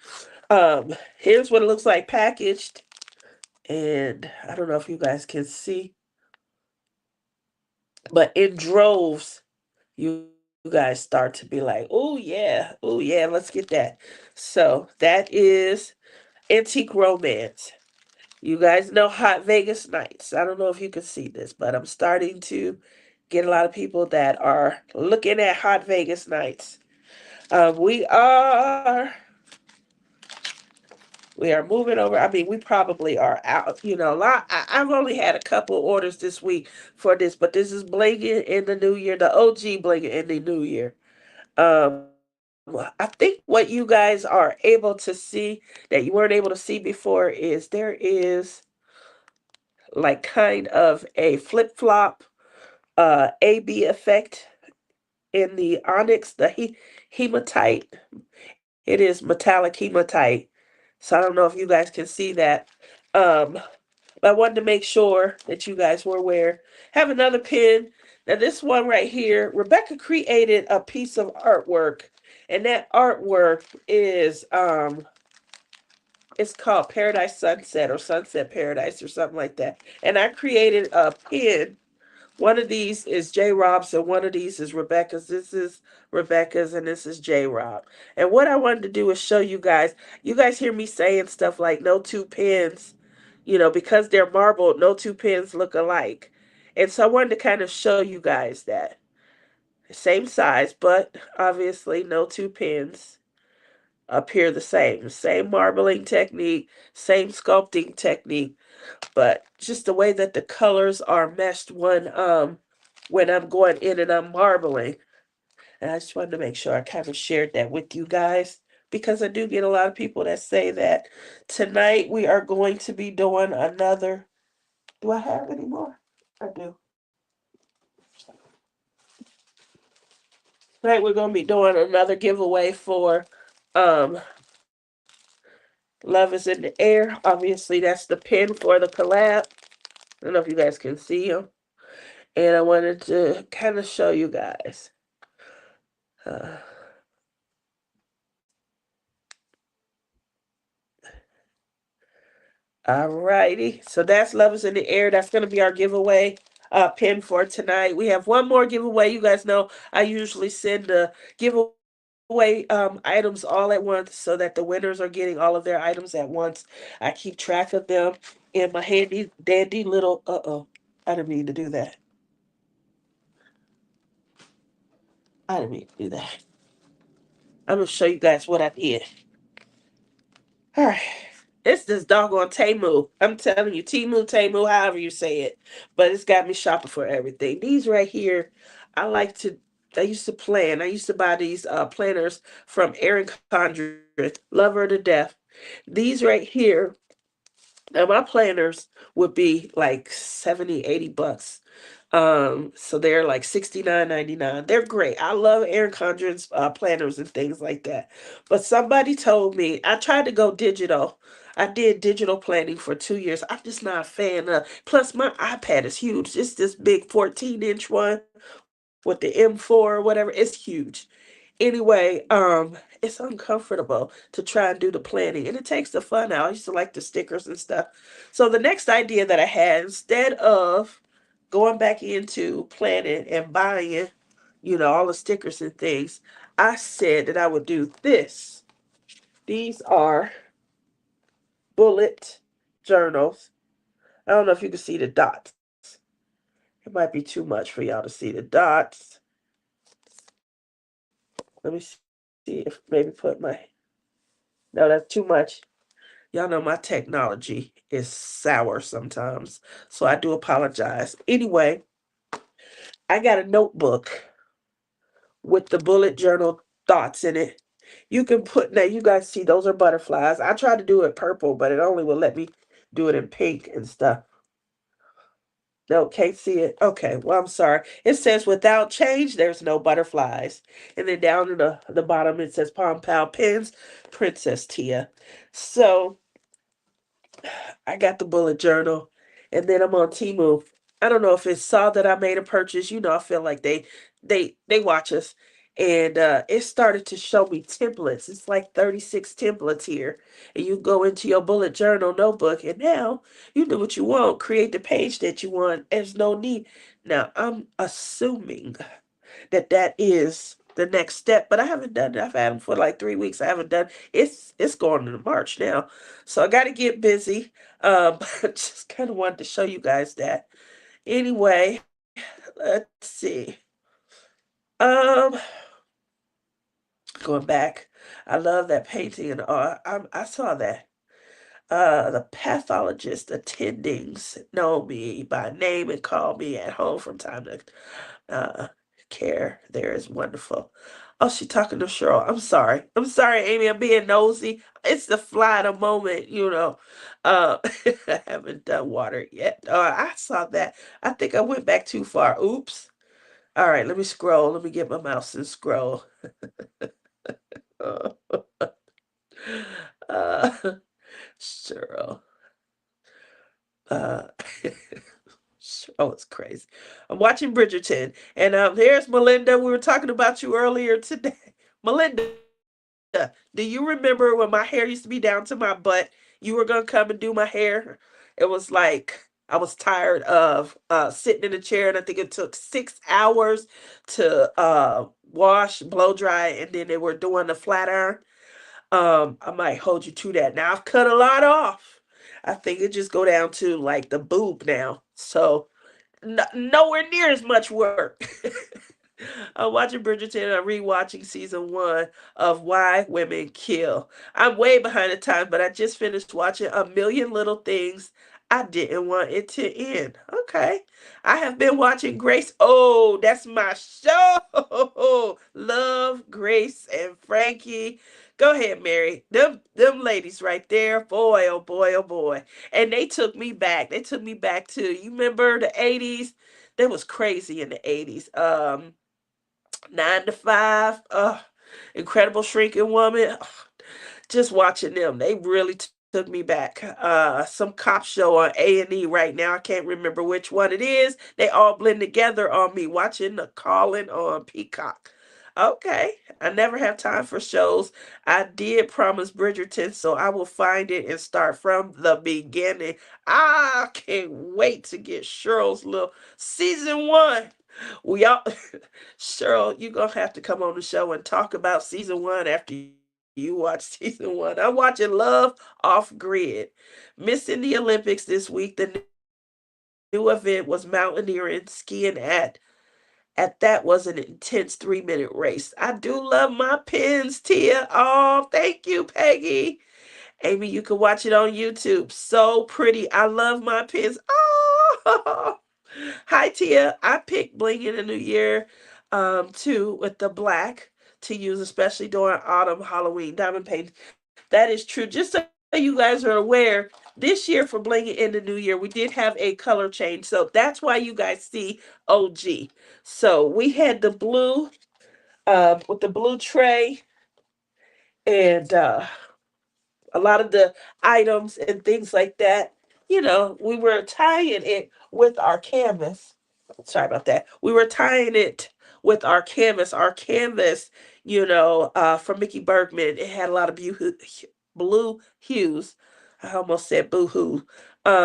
Here's what it looks like packaged, and I don't know if you guys can see, but in droves, you guys start to be like, oh yeah, let's get that. So that is Antique Romance. You guys know Hot Vegas Nights. I don't know if you can see this, but I'm starting to get a lot of people that are looking at Hot Vegas Nights. We are moving over. I mean, we probably are out. You know, a lot. I've only had a couple orders this week for this, but this is blinging in the new year. The OG blinging in the new year. I think what you guys are able to see that you weren't able to see before is there is like kind of a flip flop AB effect in the onyx, the hematite. It is metallic hematite. So I don't know if you guys can see that. Um, but I wanted to make sure that you guys were aware. Have another pin. Now this one right here, Rebecca created a piece of artwork, and that artwork is it's called Paradise Sunset or Sunset Paradise or something like that. And I created a pin. One of these is J Rob's and one of these is Rebecca's. This is Rebecca's and this is J Rob. And what I wanted to do is show you guys. You guys hear me saying stuff like no two pins, because they're marbled, no two pins look alike. And so I wanted to kind of show you guys that. Same size, but obviously no two pins appear the same. Same marbling technique, same sculpting technique, but just the way that the colors are meshed when I'm going in and I'm marbling. And I just wanted to make sure I kind of shared that with you guys because I do get a lot of people that say that. Tonight we are going to be doing another. Do I have any more? I do. Tonight we're going to be doing another giveaway for um Love is in the Air. Obviously that's the pin for the collab. I don't know if you guys can see them. And I wanted to kind of show you guys. Uh, Alrighty. So that's Love is in the Air. That's going to be our giveaway pin for tonight. We have one more giveaway. You guys know I usually send the giveaway items all at once so that the winners are getting all of their items at once. I keep track of them in my handy dandy little I didn't mean to do that. I didn't mean to do that. I'm gonna show you guys what I did. All right. It's this doggone Temu. I'm telling you, Temu, however you say it. But it's got me shopping for everything. These right here, I like to, I used to plan. I used to buy these planners from Erin Condren. Love her to death. These right here, now my planners would be like 70, $80. So they're like 69.99. They're great. I love Erin Condren's planners and things like that. But somebody told me I tried to go digital. I did digital planning for 2 years. I'm just not a fan of. Plus, my iPad is huge. It's this big 14-inch one with the M4 or whatever. It's huge. Anyway, it's uncomfortable to try and do the planning, and it takes the fun out. I used to like the stickers and stuff. So the next idea that I had, instead of going back into planning and buying, all the stickers and things, I said that I would do this. These are bullet journals. I don't know if you can see the dots. It might be too much for y'all to see the dots. Let me see if maybe put my. No, that's too much. Y'all know my technology is sour sometimes, so I do apologize. Anyway, I got a notebook with the bullet journal thoughts in it. You can put now. You guys see those are butterflies. I tried to do it purple, but it only will let me do it in pink and stuff. No, can't see it. Okay, well, I'm sorry. It says without change, there's no butterflies. And then down in the bottom, it says Palm Pal Pins, Princess Tia. So I got the bullet journal, and then I'm on Temu. I don't know if it saw that I made a purchase. You know, I feel like they watch us, and it started to show me templates. It's like 36 templates here, and you go into your bullet journal notebook, and now you do what you want. Create the page that you want. There's no need. Now I'm assuming that that is the next step. But I haven't done it. I've had them for like 3 weeks. I haven't done. It's going into March now, so I got to get busy. But just kind of wanted to show you guys that. Anyway, let's see. Um, going back, I love that painting and all. I saw that. The pathologist attendings know me by name and call me at home from time to uh, care there is wonderful. Oh, she talking to Cheryl. I'm sorry. I'm sorry, Amy. I'm being nosy. It's the fly of the moment, you know. I haven't done water yet. I saw that. I think I went back too far. Oops. All right, let me scroll. Let me get my mouse and scroll. Uh, uh, Cheryl. Uh, oh, it's crazy. I'm watching Bridgerton, and here's Melinda. We were talking about you earlier today. Melinda, do you remember when my hair used to be down to my butt? You were gonna come and do my hair. It was like I was tired of sitting in a chair, and I think it took 6 hours to wash, blow dry, and then they were doing the flat iron. I might hold you to that. Now I've cut a lot off. I think it just go down to like the boob now. So nowhere near as much work. I'm watching Bridgerton. I'm rewatching season one of Why Women Kill. I'm way behind the times, but I just finished watching A Million Little Things. I didn't want it to end. Okay. I have been watching Grace. Oh, that's my show. Love, Grace, and Frankie. Go ahead, Mary. Them ladies right there. Boy, oh boy, oh boy. And they took me back. They took me back to, you remember the 80s? That was crazy in the 80s. 9 to 5, Incredible Shrinking Woman. Just watching them, they really took me back. Some cop show on A&E right now. I can't remember which one it is. They all blend together on me. Watching the Calling on Peacock. Okay, I never have time for shows. I did promise Bridgerton, so I will find it and start from the beginning. I can't wait to get Cheryl's little season one. We all, Cheryl, you're gonna have to come on the show and talk about season one after you watch season one. I'm watching Love Off Grid. Missing the Olympics this week. The new event was mountaineering, skiing at that was an intense 3-minute race. I do love my pins, Tia. Oh, thank you, Peggy. Amy, you can watch it on YouTube. So pretty. I love my pins. Oh, hi, Tia. I picked bling in the new year too with the black to use, especially during autumn, Halloween, diamond paint. That is true. Just so you guys are aware, this year for blinging in the new year, we did have a color change. So that's why you guys see OG. So we had the blue with the blue tray and a lot of the items and things like that. You know, we were tying it with our canvas. Sorry about that. We were tying it with our canvas. Our canvas, from Mickey Bergman, it had a lot of blue hues. I almost said boo hoo.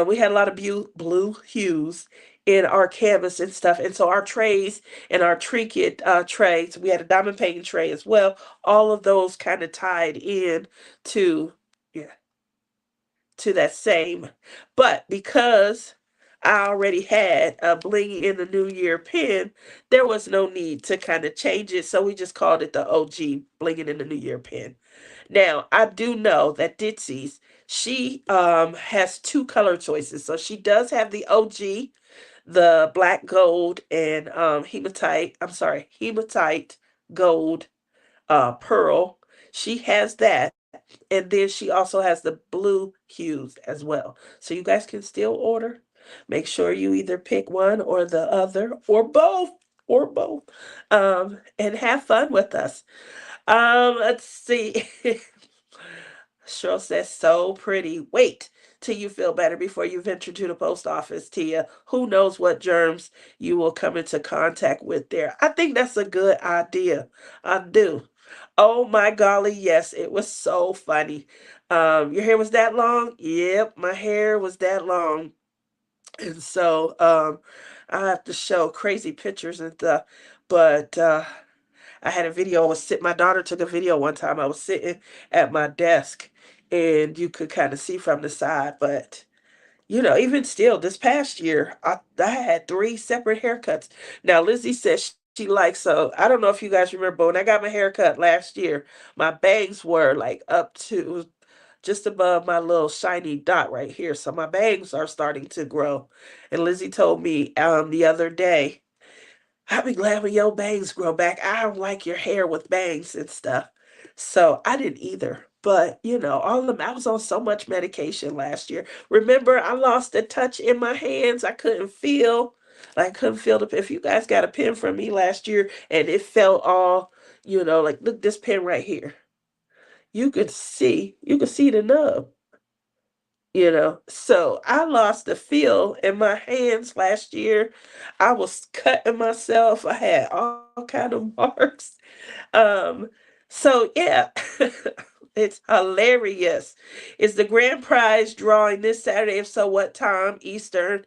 We had a lot of blue hues in our canvas and stuff. And so our trays and our trinket trays, we had a diamond painting tray as well. All of those kind of tied in to, yeah, to that same. But because I already had a bling in the New Year pin, there was no need to kind of change it. So we just called it the OG blinging in the New Year pin. Now, I do know that Ditsy's, she has two color choices. So she does have the OG, the black gold and hematite gold pearl. She has that. And then she also has the blue hues as well. So you guys can still order. Make sure you either pick one or the other or both, and have fun with us. Let's see. Cheryl says, so pretty. Wait till you feel better before you venture to the post office, Tia. Who knows what germs you will come into contact with there? I think that's a good idea. I do. Oh my golly, yes, it was so funny. Your hair was that long? Yep, my hair was that long. And so I have to show crazy pictures and stuff. But I had a video. I was sit. My daughter took a video one time. I was sitting at my desk, and you could kind of see from the side. But even still, this past year, I had three separate haircuts. Now Lizzie says she likes. So I don't know if you guys remember, but when I got my haircut last year, my bangs were like up to just above my little shiny dot right here. So my bangs are starting to grow. And Lizzie told me the other day, I'll be glad when your bangs grow back. I don't like your hair with bangs and stuff. So I didn't either. But, all of them, I was on so much medication last year. Remember, I lost the touch in my hands. I couldn't feel. I couldn't feel the. If you guys got a pen from me last year and it felt all, like, look, this pen right here. You could see the nub. So I lost the feel in my hands last year. I was cutting myself. I had all kind of marks. um so yeah. It's hilarious. Is the grand prize drawing this Saturday? If so, what time Eastern?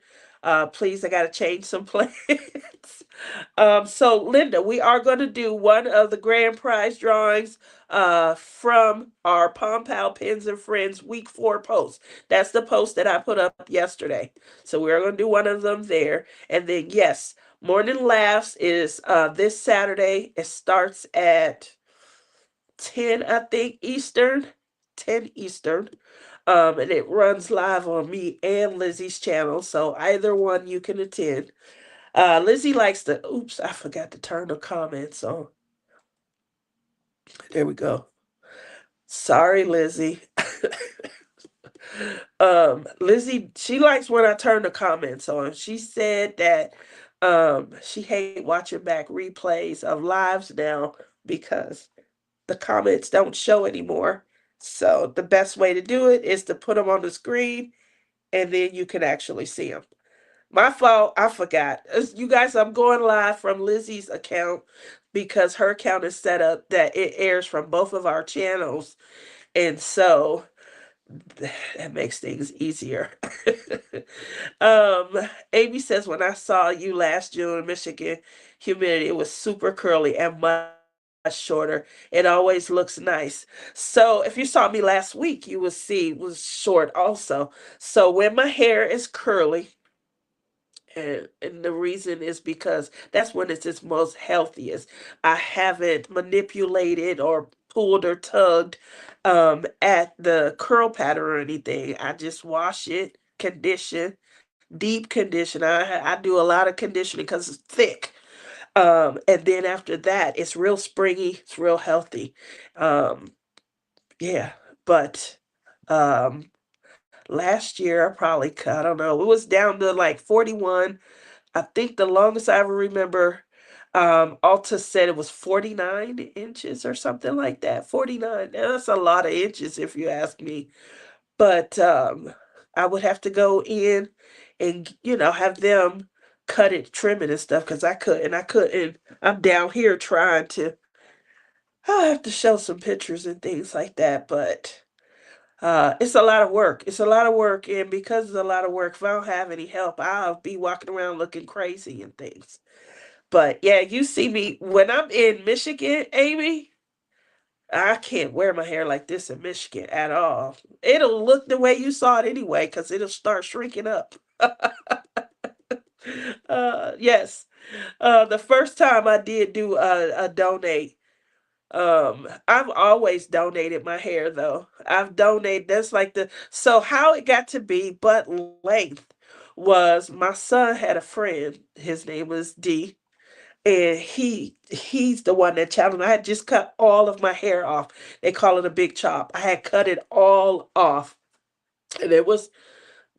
Please, I gotta change some plans. So Linda, we are going to do one of the grand prize drawings from our Palm Pal Pins and Friends week 4 post. That's the post that I put up yesterday. So we're going to do one of them there. And then yes, Morning Laughs is this Saturday. It starts at 10, I think, Eastern. 10 Eastern. And it runs live on me and Lizzie's channel. So either one you can attend. Lizzie likes to. Oops, I forgot to turn the comments on. There we go. Sorry, Lizzie. Lizzie, she likes when I turn the comments on. She said that she hate watching back replays of lives now because the comments don't show anymore. So the best way to do it is to put them on the screen, and then you can actually see them. My fault. I forgot. You guys, I'm going live from Lizzie's account because her account is set up that it airs from both of our channels. And so that makes things easier. um, Amy says, when I saw you last June in Michigan, humidity, it was super curly and much shorter. It always looks nice. So if you saw me last week, you would see it was short also. So when my hair is curly, and the reason is because that's when it's its most healthiest. I haven't manipulated or pulled or tugged at the curl pattern or anything. I just wash it, condition, deep condition. I do a lot of conditioning because it's thick. And then after that, it's real springy. It's real healthy. Um, yeah, but um, last year I probably cut. I don't know. It was down to like 41. I think the longest I ever remember, Alta said it was 49 inches or something like that. 49. Now, that's a lot of inches if you ask me. But I would have to go in and, have them cut it, trim it and stuff because I couldn't. I couldn't. I'm down here trying to. I'll have to show some pictures and things like that. But it's a lot of work. It's a lot of work. And because it's a lot of work, if I don't have any help, I'll be walking around looking crazy and things. But yeah, you see me when I'm in Michigan, Amy. I can't wear my hair like this in Michigan at all. It'll look the way you saw it anyway, because it'll start shrinking up. Yes. The first time I did do a donate, I've always donated my hair though. I've donated. That's like so how it got to be butt length was my son had a friend. His name was D, and he's the one that challenged me. I had just cut all of my hair off. They call it a big chop. I had cut it all off, and it was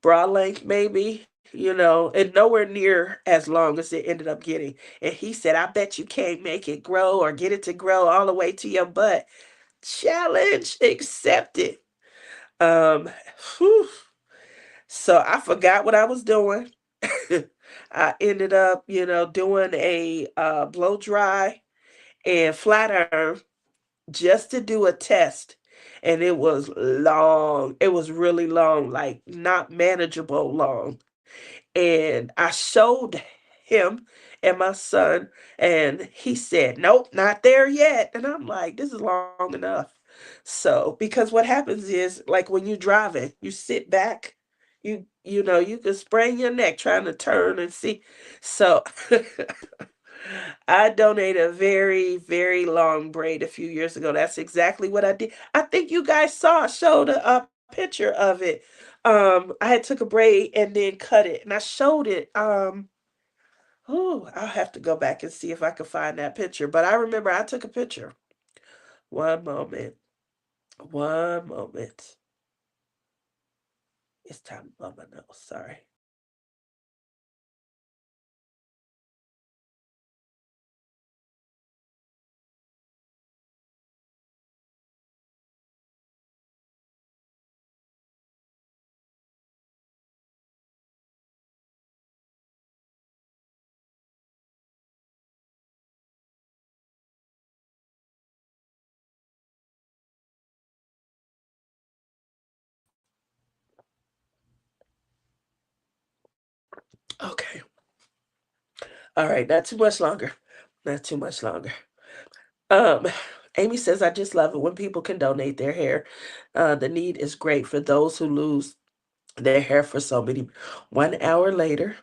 bra length maybe. and nowhere near as long as it ended up getting. And he said, I bet you can't make it grow or get it to grow all the way to your butt. Challenge accepted. Um, whew. So I forgot what I was doing. I ended up, doing a blow dry and flat iron just to do a test. And it was long. It was really long, like not manageable long. And I showed him and my son, and he said, "Nope, not there yet." And I'm like, "This is long enough." So, because what happens is, like when you're driving, you sit back, you can sprain your neck trying to turn and see. So, I donated a very, very long braid a few years ago. That's exactly what I did. I think you guys showed a picture of it. I had took a braid and then cut it, and I showed it. I'll have to go back and see if I can find that picture. But I remember I took a picture. One moment. One moment. It's time to blow my nose. Sorry. Okay. All right. Not too much longer. Not too much longer. Um, Amy says, I just love it when people can donate their hair. The need is great for those who lose their hair for so many. 1 hour later.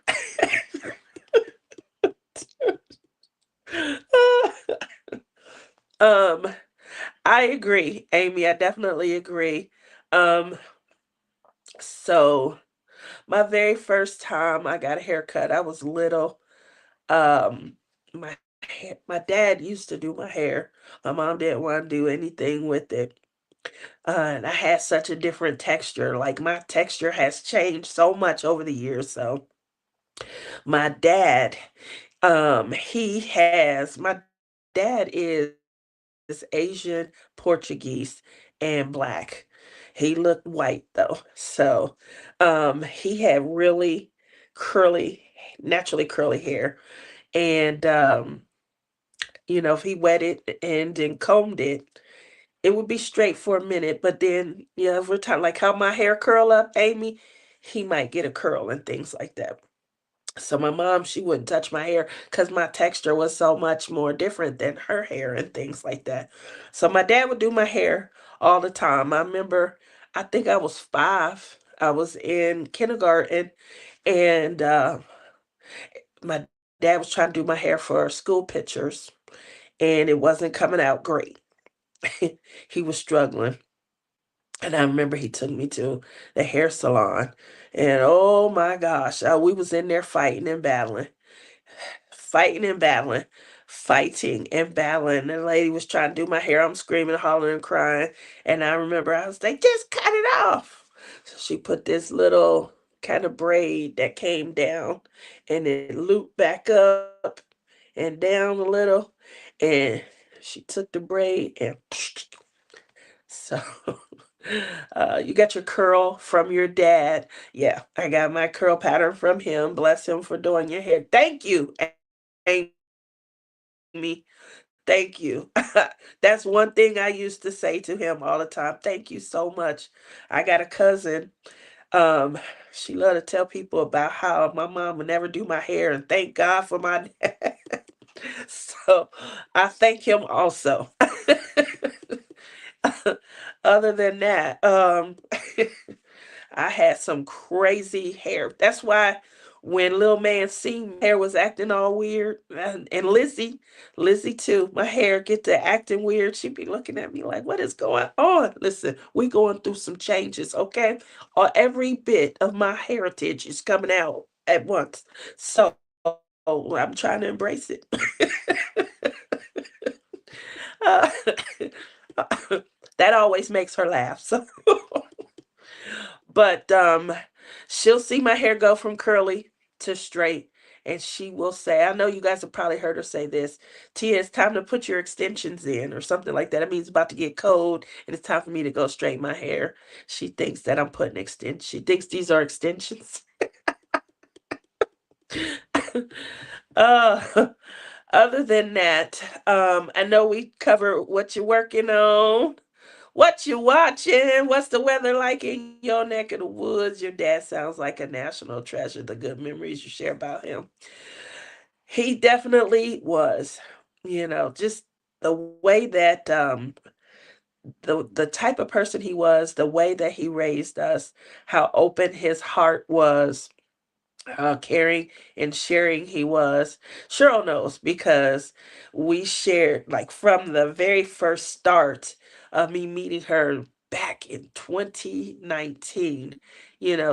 um, I agree, Amy. I definitely agree. Um, so my very first time I got a haircut, I was little. My dad used to do my hair. My mom didn't want to do anything with it. And I had such a different texture. Like my texture has changed so much over the years. So my dad, my dad is Asian, Portuguese, and black. He looked white though. So he had really curly, naturally curly hair. And if he wet it and then combed it would be straight for a minute, but then, over time, like how my hair curl up, Amy, he might get a curl and things like that. So my mom, she wouldn't touch my hair because my texture was so much more different than her hair and things like that. So my dad would do my hair all the time. I remember, I think I was 5. I was in kindergarten, and my dad was trying to do my hair for school pictures, and it wasn't coming out great. He was struggling. And I remember he took me to the hair salon, and oh my gosh, we was in there fighting and battling, fighting and battling, fighting and battling. And the lady was trying to do my hair. I'm screaming, hollering, crying. And I remember I was like, just cut it off. So she put this little kind of braid that came down, and it looped back up and down a little. And she took the braid and so you got your curl from your dad. Yeah, I got my curl pattern from him. Bless him for doing your hair. Thank you, Amy. Thank you. That's one thing I used to say to him all the time. Thank you so much. I got a cousin. Um, she loved to tell people about how my mom would never do my hair, and thank God for my dad. So I thank him also. Other than that, I had some crazy hair. That's why when little man seen my hair was acting all weird, and Lizzie too, my hair get to acting weird. She'd be looking at me like, "What is going on?" Listen, we going through some changes, okay? Or every bit of my heritage is coming out at once. So I'm trying to embrace it. Uh, that always makes her laugh. So, but She'll see my hair go from curly to straight, and she will say, I know you guys have probably heard her say this, Tia, it's time to put your extensions in, or something like that. It means it's about to get cold, and it's time for me to go straighten my hair. She thinks that I'm putting extensions. She thinks these are extensions. uh, Other than that, I know we cover what you're working on, what you watching, what's the weather like in your neck of the woods. Your dad sounds like a national treasure, the good memories you share about him. He definitely was, just the way that the type of person he was, the way that he raised us, how open his heart was, caring and sharing he was. Cheryl knows because we shared like from the very first start of me meeting her back in 2019,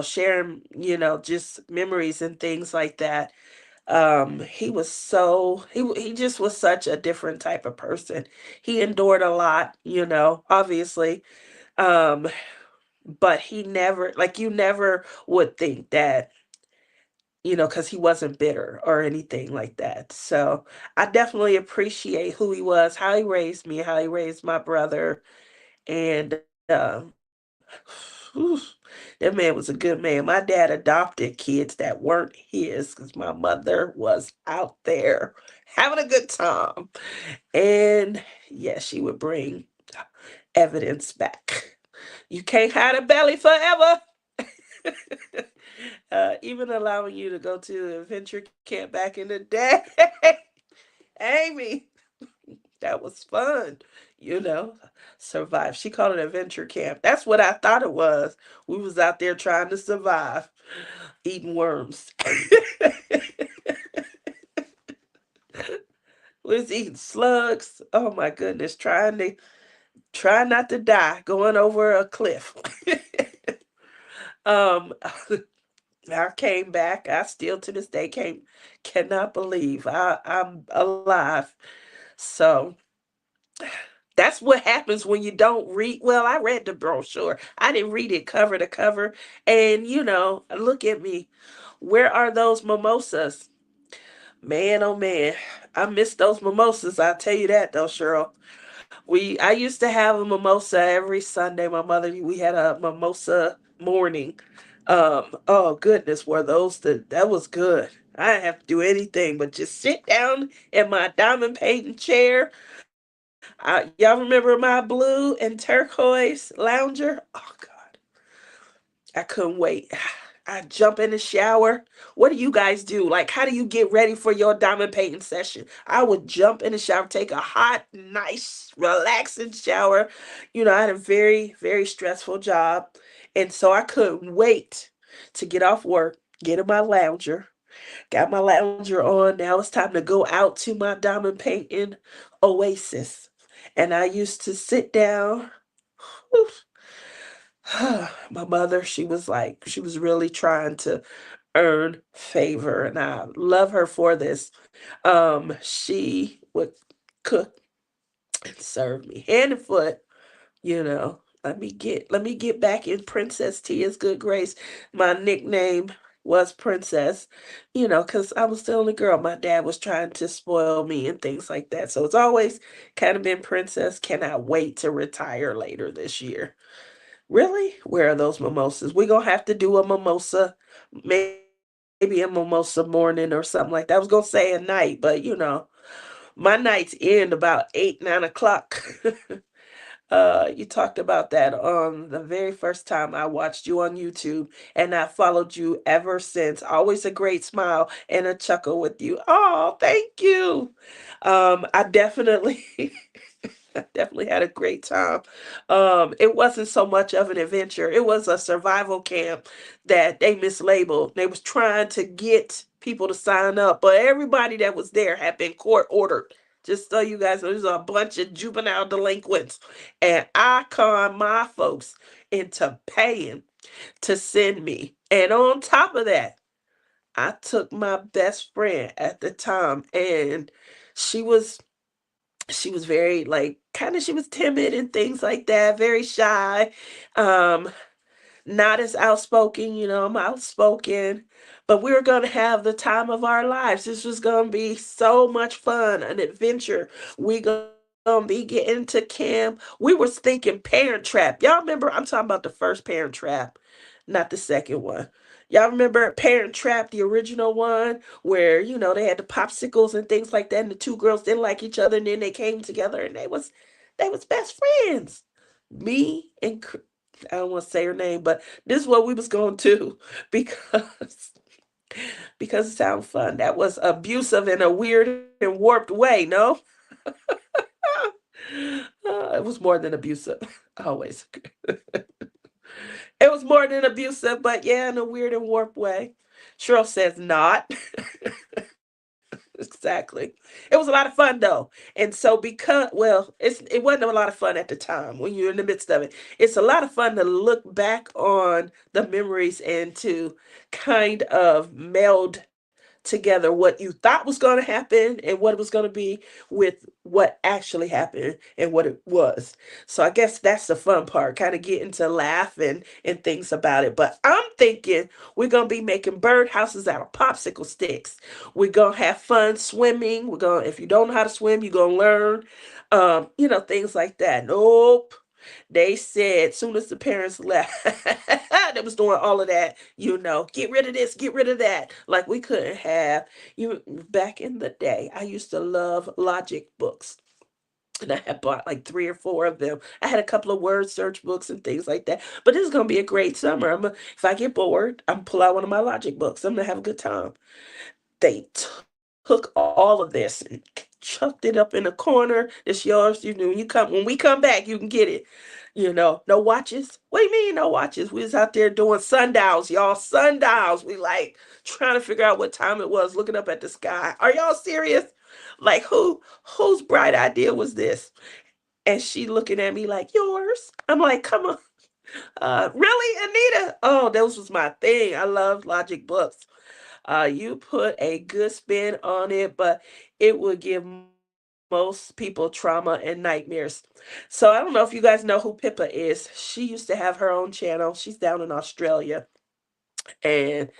sharing, just memories and things like that. He was he just was such a different type of person. He endured a lot, obviously. Um, but he never, like, you never would think that, because he wasn't bitter or anything like that. So I definitely appreciate who he was, how he raised me, how he raised my brother. And whew, that man was a good man. My dad adopted kids that weren't his because my mother was out there having a good time. And yeah, she would bring evidence back. You can't hide a belly forever. Even allowing you to go to the adventure camp back in the day. Amy, that was fun. You know, survive. She called it adventure camp. That's what I thought it was. We was out there trying to survive, eating worms. We was eating slugs. Oh my goodness, try not to die going over a cliff. um I came back. I still to this day can't cannot believe I'm alive. So that's what happens when you don't read. Well, I read the brochure. I didn't read it cover to cover. And look at me. Where are those mimosas? Man, oh man, I miss those mimosas. I'll tell you that though, Cheryl. I used to have a mimosa every Sunday. My mother, we had a mimosa morning. Oh goodness, were those that was good. I didn't have to do anything but just sit down in my diamond painting chair. Y'all remember my blue and turquoise lounger? Oh God, I couldn't wait. I jump in the shower. What do you guys do? Like, how do you get ready for your diamond painting session? I would jump in the shower, take a hot, nice, relaxing shower. I had a very, very stressful job. And so I couldn't wait to get off work, get in my lounger, got my lounger on. Now it's time to go out to my diamond painting oasis. And I used to sit down. My mother, she was really trying to earn favor, and I love her for this. She would cook and serve me hand and foot, let me get back in Princess Tia's good grace. My nickname was Princess, because I was the only girl. My dad was trying to spoil me and things like that. So it's always kind of been Princess. Cannot wait to retire later this year. Really? Where are those mimosas? We're gonna have to do a mimosa, maybe a mimosa morning or something like that. I was gonna say a night, but my nights end about 8, 9 o'clock. You talked about that on the very first time I watched you on YouTube, and I followed you ever since. Always a great smile and a chuckle with you. Oh, thank you. I definitely I definitely had a great time. It wasn't so much of an adventure. It was a survival camp that they mislabeled. They was trying to get people to sign up, but everybody that was there had been court ordered. Just so you guys know, there's a bunch of juvenile delinquents. And I conned my folks into paying to send me. And on top of that, I took my best friend at the time, and she was she was very, like, kind of, she was timid and things like that, very shy. um not as outspoken. I'm outspoken, but we were going to have the time of our lives. This was going to be so much fun, an adventure. We going to be getting to camp. We was thinking Parent Trap. Y'all remember? I'm talking about the first Parent Trap, not the second one. Y'all remember Parent Trap, the original one, where they had the popsicles and things like that, and the two girls didn't like each other, and then they came together, and they was best friends. Me and I don't want to say her name, but this is what we was going to do because because it sounds fun. That was abusive in a weird and warped way. No, it was more than abusive. Always, it was more than abusive, but yeah, in a weird and warped way. Cheryl says not. Exactly. It was a lot of fun though. And so because it wasn't a lot of fun at the time when you're in the midst of it. It's a lot of fun to look back on the memories and to kind of meld together what you thought was going to happen and what it was going to be with what actually happened and what it was. So I guess that's the fun part, kind of getting to laugh and things about it. But I'm thinking we're going to be making birdhouses out of popsicle sticks. We're going to have fun swimming. If you don't know how to swim, you're going to learn, things like that. Nope. They said soon as the parents left, they was doing all of that, get rid of this, get rid of that. Like we couldn't have you back in the day. I used to love logic books. And I had bought like three or four of them. I had a couple of word search books and things like that. But this is gonna be a great summer. If I get bored, I'm gonna pull out one of my logic books. I'm gonna have a good time. They took all of this and chucked it up in the corner. It's yours. When we come back, you can get it. No watches. What do you mean no watches? We was out there doing sundials, y'all. Sundials. We like trying to figure out what time it was, looking up at the sky. Are y'all serious? Like whose bright idea was this? And she looking at me like yours. I'm like, come on. Really, Anita? Oh, those was my thing. I love logic books. You put a good spin on it, but it would give most people trauma and nightmares. So I don't know if you guys know who Pippa is. She used to have her own channel. She's down in Australia. And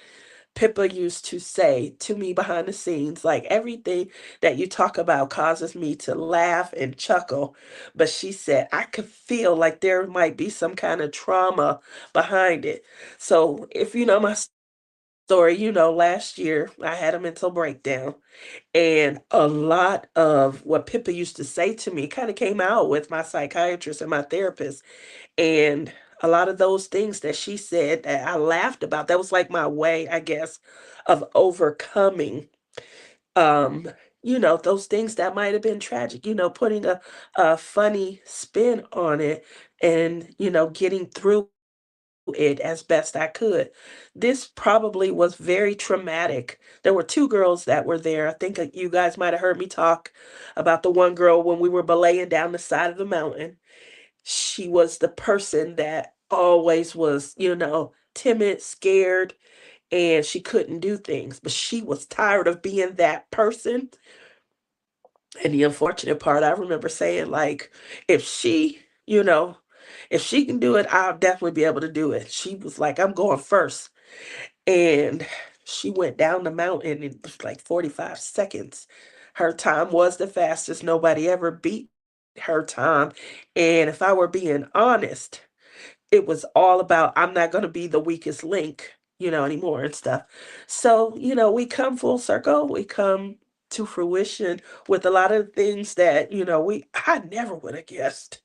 Pippa used to say to me behind the scenes, like everything that you talk about causes me to laugh and chuckle. But she said, I could feel like there might be some kind of trauma behind it. So if you know my story, last year I had a mental breakdown. And a lot of what Pippa used to say to me kind of came out with my psychiatrist and my therapist. And a lot of those things that she said that I laughed about, that was like my way, I guess, of overcoming um those things that might have been tragic, putting a funny spin on it and getting through it as best I could. This probably was very traumatic. There were two girls that were there. I think you guys might have heard me talk about the one girl when we were belaying down the side of the mountain. She was the person that always was, timid, scared, and she couldn't do things. But she was tired of being that person. And the unfortunate part, I remember saying, like, if she, you know, if she can do it, I'll definitely be able to do it. She was like, I'm going first. And she went down the mountain in like 45 seconds. Her time was the fastest. Nobody ever beat her time. And if I were being honest, it was all about I'm not going to be the weakest link, anymore and stuff. So, we come full circle. We come to fruition with a lot of things that, I never would have guessed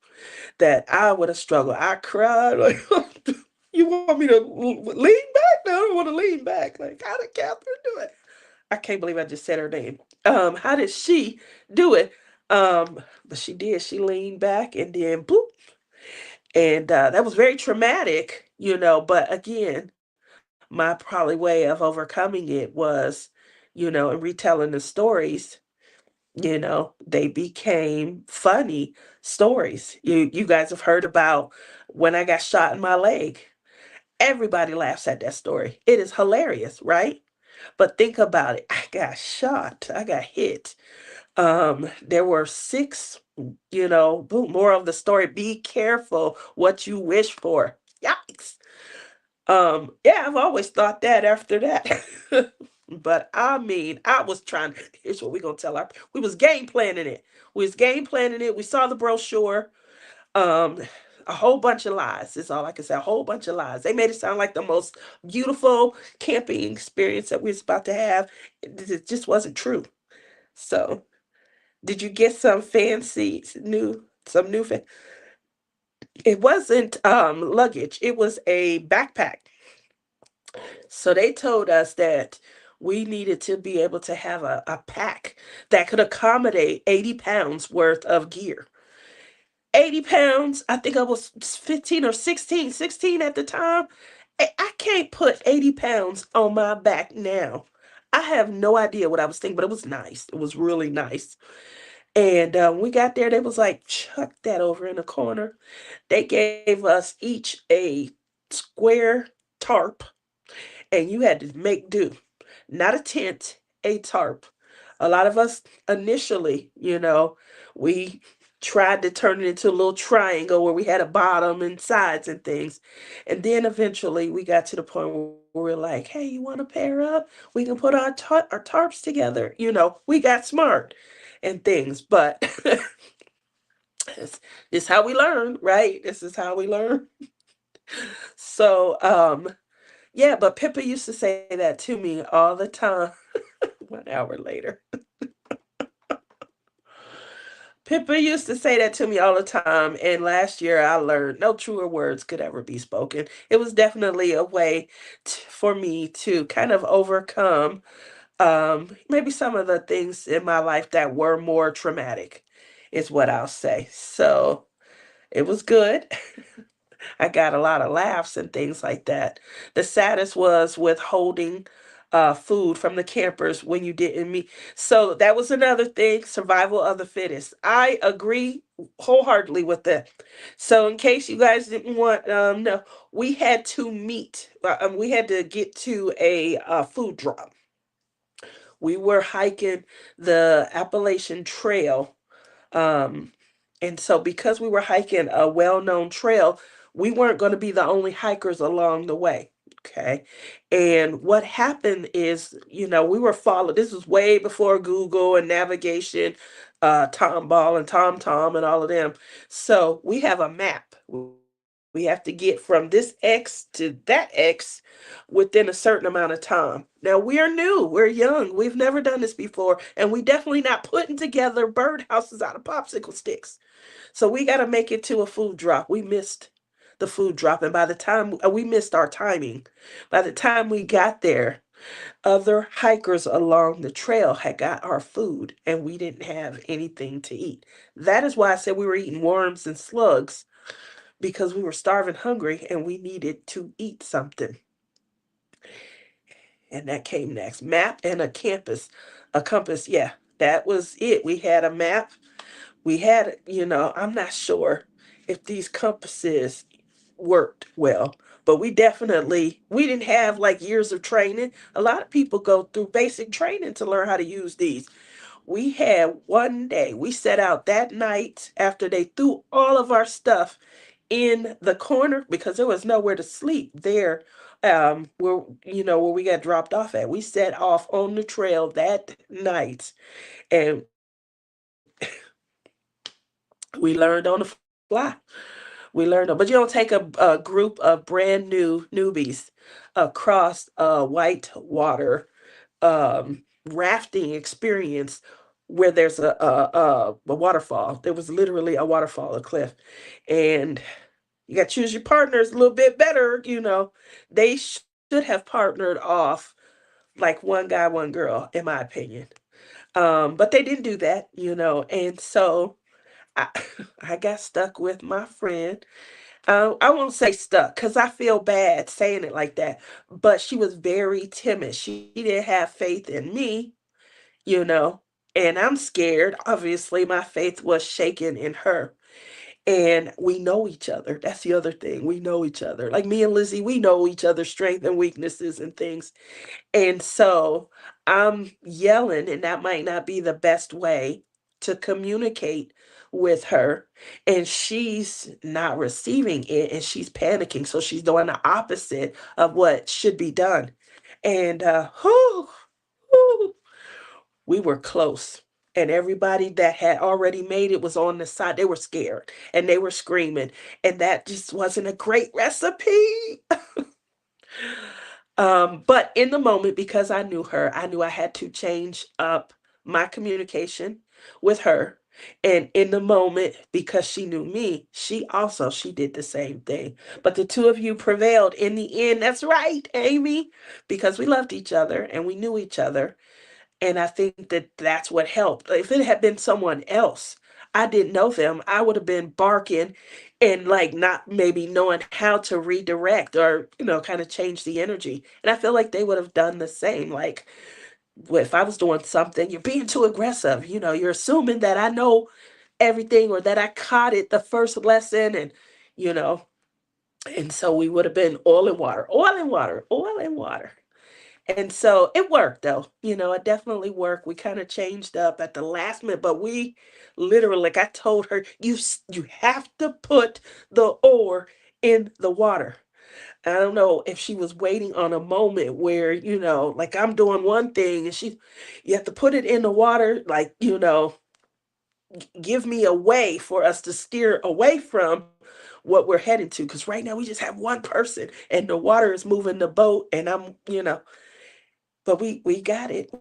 that I would have struggled. I cried like, you want me to lean back? No, I don't want to lean back. Like, how did Catherine do it? I can't believe I just said her name. How did she do it? But she did. She leaned back and then boop. And that was very traumatic, but again, my probably way of overcoming it was, in retelling the stories, they became funny stories. You guys have heard about when I got shot in my leg. Everybody laughs at that story. It is hilarious, right? But think about it. I got shot. I got hit. There were six, boom, more of the story. Be careful what you wish for. Yikes. Yeah, I've always thought that after that. But I mean, I was trying, here's what we're gonna tell our, we was game planning it. We was game planning it. We saw the brochure. Um, a whole bunch of lies is all I can say. A whole bunch of lies. They made it sound like the most beautiful camping experience that we was about to have. It just wasn't true. So, did you get some fancy new some new it wasn't luggage. It was a backpack. So they told us that we needed to be able to have a pack that could accommodate 80 pounds worth of gear. 80 pounds, I think I was 15 or 16, 16 at the time. I can't put 80 pounds on my back now. I have no idea what I was thinking, but it was nice. It was really nice. And we got there, they was like, chuck that over in the corner. They gave us each a square tarp, and you had to make do. Not a tent, a tarp. A lot of us initially, we tried to turn it into a little triangle where we had a bottom and sides and things. And then eventually we got to the point where we're like, hey, you want to pair up? We can put our tarps together. We got smart and things. But this, this is how we learn, right? This is how we learn. So, yeah, but Pippa used to say that to me all the time. 1 hour later. Pippa used to say that to me all the time, and last year I learned no truer words could ever be spoken. It was definitely a way for me to kind of overcome maybe some of the things in my life that were more traumatic, is what I'll say. So it was good. I got a lot of laughs and things like that. The saddest was withholding food from the campers when you didn't meet. So that was another thing, survival of the fittest. I agree wholeheartedly with that. So in case you guys didn't want, no, we had to meet. We had to get to a food drop. We were hiking the Appalachian Trail, um, and so because we were hiking a well-known trail, we weren't going to be the only hikers along the way. Okay. And what happened is, we were followed. This was way before Google and navigation, Tomball and TomTom and all of them. So we have a map. We have to get from this X to that X within a certain amount of time. Now we are new, we're young, we've never done this before, and we definitely not putting together birdhouses out of popsicle sticks. So we got to make it to a food drop. We missed the food drop, and by the time we missed our timing, by the time we got there, other hikers along the trail had got our food, and we didn't have anything to eat. That is why I said we were eating worms and slugs, because we were starving hungry and we needed to eat something. And that came next. Map and a compass. Yeah, that was it. We had a map. We had, I'm not sure if these compasses worked well, but we didn't have like years of training. A lot of people go through basic training to learn how to use these. We had one day, we set out that night after they threw all of our stuff in the corner because there was nowhere to sleep there, where we got dropped off at. We set off on the trail that night, and we learned on the fly. We learned, but you don't take a group of brand new newbies across a white water rafting experience where there's a waterfall. There was literally a waterfall, a cliff, and you got to choose your partners a little bit better. They should have partnered off like one guy, one girl, in my opinion. But they didn't do that, and so I, I got stuck with my friend. I won't say stuck because I feel bad saying it like that, but she was very timid. She didn't have faith in me, you know, and I'm scared. Obviously, my faith was shaken in her. And we know each other. That's the other thing. We know each other. Like me and Lizzie, we know each other's strengths and weaknesses and things. And so I'm yelling, and that might not be the best way to communicate with her, and she's not receiving it, and she's panicking, so she's doing the opposite of what should be done. And whew, we were close. And everybody that had already made it was on the side. They were scared and they were screaming. And that just wasn't a great recipe. But in the moment, because I knew her, I knew I had to change up my communication with her. And in the moment, because she knew me, she did the same thing. But the two of you prevailed in the end. That's right, Amy, because we loved each other and we knew each other. And I think that that's what helped. If it had been someone else, I didn't know them, I would have been barking and like not maybe knowing how to redirect or, kind of change the energy. And I feel like they would have done the same. Like, if I was doing something, you're being too aggressive. You're assuming that I know everything or that I caught it the first lesson. You know, and so we would have been oil and water, oil and water, oil and water. And so it worked though. It definitely worked. We kind of changed up at the last minute, but we literally, like I told her, you have to put the ore in the water. I don't know if she was waiting on a moment where, like I'm doing one thing and you have to put it in the water, like, give me a way for us to steer away from what we're heading to. Because right now we just have one person and the water is moving the boat and but we got it.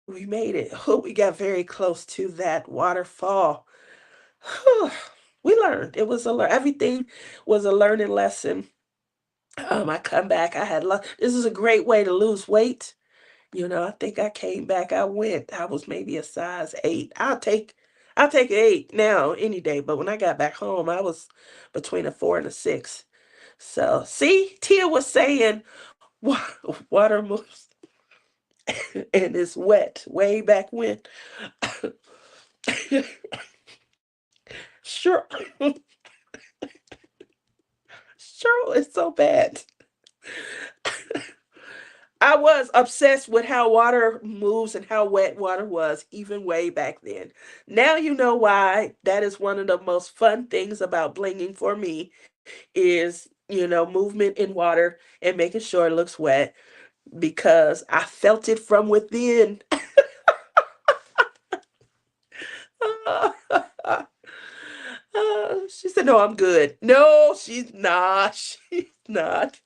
We made it. We got very close to that waterfall. We learned. It was everything was a learning lesson. I come back. This is a great way to lose weight. I think I came back. I was maybe a size 8. I'll take an 8 now any day. But when I got back home, I was between a 4 and a 6. So see, Tia was saying water moves and it's wet way back when. Sure, sure, it's so bad. I was obsessed with how water moves and how wet water was, even way back then. Now you know why that is one of the most fun things about blinging for me is, movement in water and making sure it looks wet because I felt it from within. She said, "No, I'm good." No, she's not. She's not.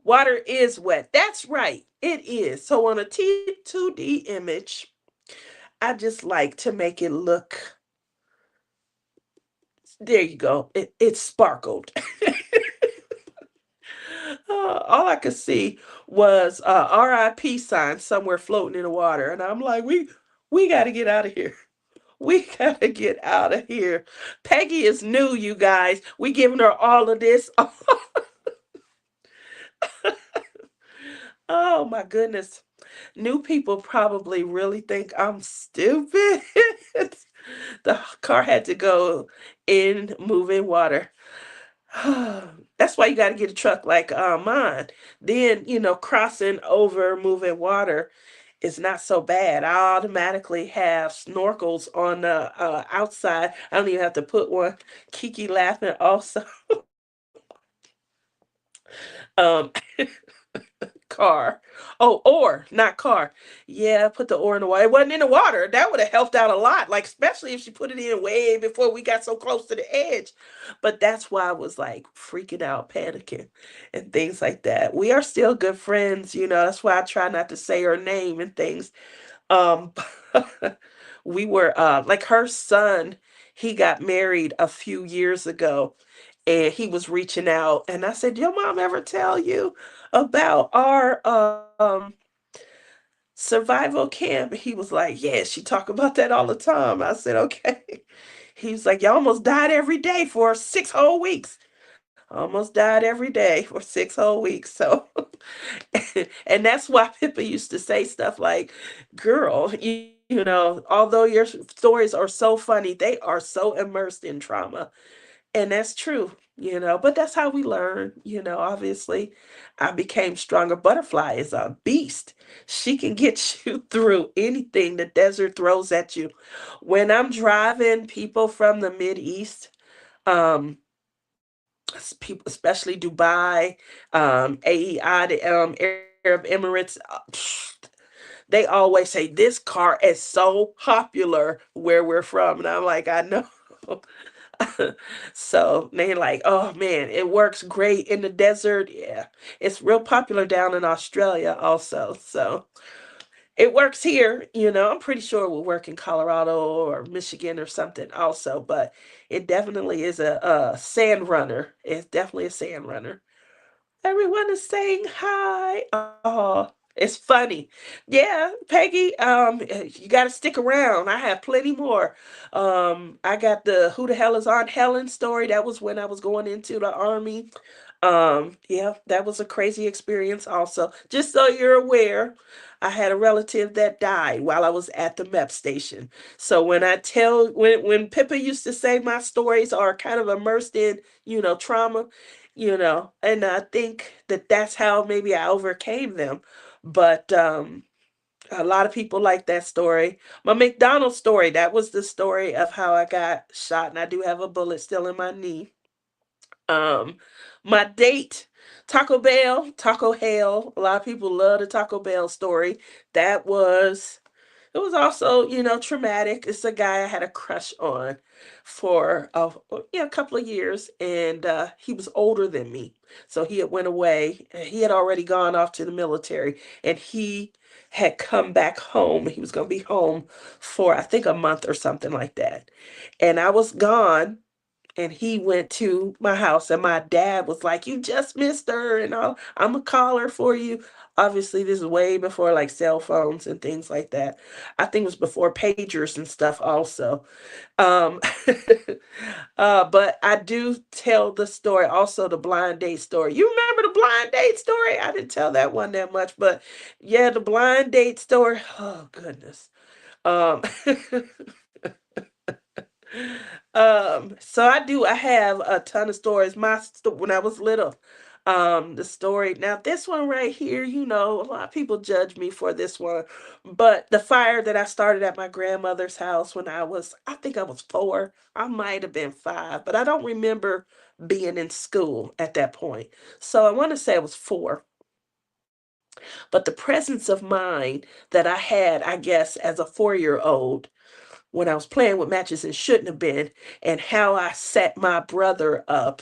Water is wet. That's right. It is. So on a T2D image, I just like to make it look. There you go. It sparkled. All I could see was RIP sign somewhere floating in the water, and I'm like, we got to get out of here. We got to get out of here. Peggy is new, you guys. We giving her all of this. Oh my goodness. New people probably really think I'm stupid. The car had to go in moving water. That's why you got to get a truck like mine. Then, crossing over moving water is not so bad. I automatically have snorkels on the outside. I don't even have to put one. Kiki laughing also. Um, car. Oh, or not car. Yeah, put the ore in the water. It wasn't in the water. That would have helped out a lot. Like especially if she put it in way before we got so close to the edge. But that's why I was like freaking out, panicking, and things like that. We are still good friends. That's why I try not to say her name and things. Um, we were like her son. He got married a few years ago, and he was reaching out, and I said, "Your mom ever tell you about our survival camp?" He was like, "Yeah, she talk about that all the time." I said, "Okay." He was like, "You almost died every day for 6 whole weeks." Almost died every day for 6 whole weeks. So, and that's why Pippa used to say stuff like, "Girl, although your stories are so funny, they are so immersed in trauma." And that's true. But that's how we learn. Obviously, I became stronger. Butterfly is a beast. She can get you through anything the desert throws at you. When I'm driving people from the Mid East, um, people, especially Dubai, AEI, the Arab Emirates, they always say this car is so popular where we're from, and I'm like, I know. So they're like, oh man, it works great in the desert. Yeah, it's real popular down in Australia also. So it works here. I'm pretty sure it will work in Colorado or Michigan or something also, but it definitely is a sand runner. It's definitely a sand runner. Everyone is saying hi. Oh, it's funny. Yeah, Peggy, you got to stick around. I have plenty more. I got the Who the Hell is Aunt Helen story. That was when I was going into the army. Yeah, that was a crazy experience also. Just so you're aware, I had a relative that died while I was at the MEP station. So when Pippa used to say my stories are kind of immersed in, trauma, and I think that that's how maybe I overcame them. But a lot of people like that story. My McDonald's story, that was the story of how I got shot, and I do have a bullet still in my knee. Um, my date, Taco Bell, Taco Hell. A lot of people love the Taco Bell story. That was it was also, traumatic. It's a guy I had a crush on for a couple of years, and he was older than me. So he had went away. And he had already gone off to the military, and he had come back home. He was going to be home for I think a month or something like that. And I was gone, and he went to my house, and my dad was like, you just missed her, and I'm gonna call her for you. Obviously this is way before like cell phones and things like that. I think it was before pagers and stuff also. um but I do tell the story, also the blind date story. You remember the blind date story? I didn't tell that one that much, but yeah, the blind date story. Oh goodness. um so I have a ton of stories. When I was little, the story. Now this one right here, a lot of people judge me for this one, but the fire that I started at my grandmother's house when I think I was 4. I might have been 5, but I don't remember being in school at that point. So I want to say I was 4. But the presence of mind that I had, I guess, as a 4-year old when I was playing with matches and shouldn't have been, and how I set my brother up.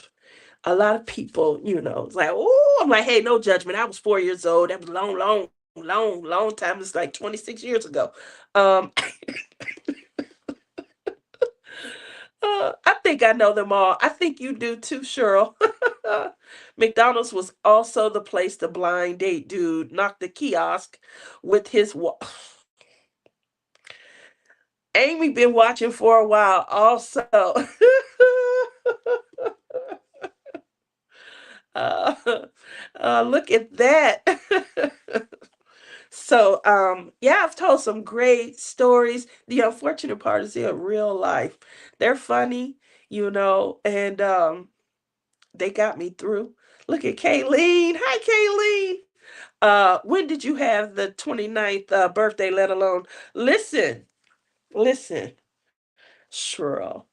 A lot of people, it's like, oh, I'm like, hey, no judgment. I was 4 years old. That was long, long, long, long time. It's like 26 years ago. Um, I think I know them all. I think you do too, Cheryl. McDonald's was also the place the blind date dude knocked the kiosk with his. Amy been watching for a while, also. uh, Look at that. So, yeah, I've told some great stories. The unfortunate part is they're real life. They're funny, and they got me through. Look at Kayleen. Hi, Kayleen. When did you have the 29th birthday, let alone? Listen, listen. Shrill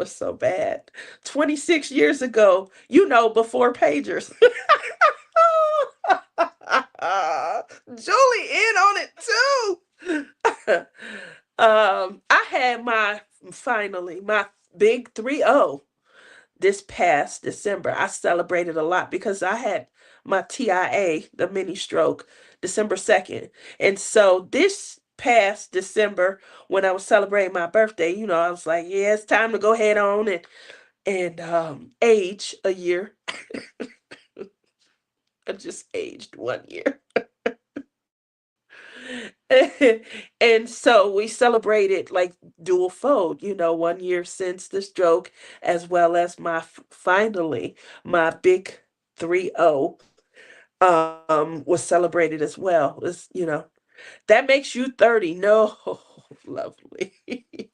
is so bad. 26 years ago, before pagers. Julie in on it too. I had my big 3-0 this past December. I celebrated a lot because I had my TIA, the mini stroke, December 2nd. And so this past December, when I was celebrating my birthday, I was like, yeah, it's time to go head on and age a year. I just aged 1 year. And so we celebrated like dual fold, 1 year since the stroke, as well as finally my big 3-0 was celebrated as well. That makes you 30. No, lovely.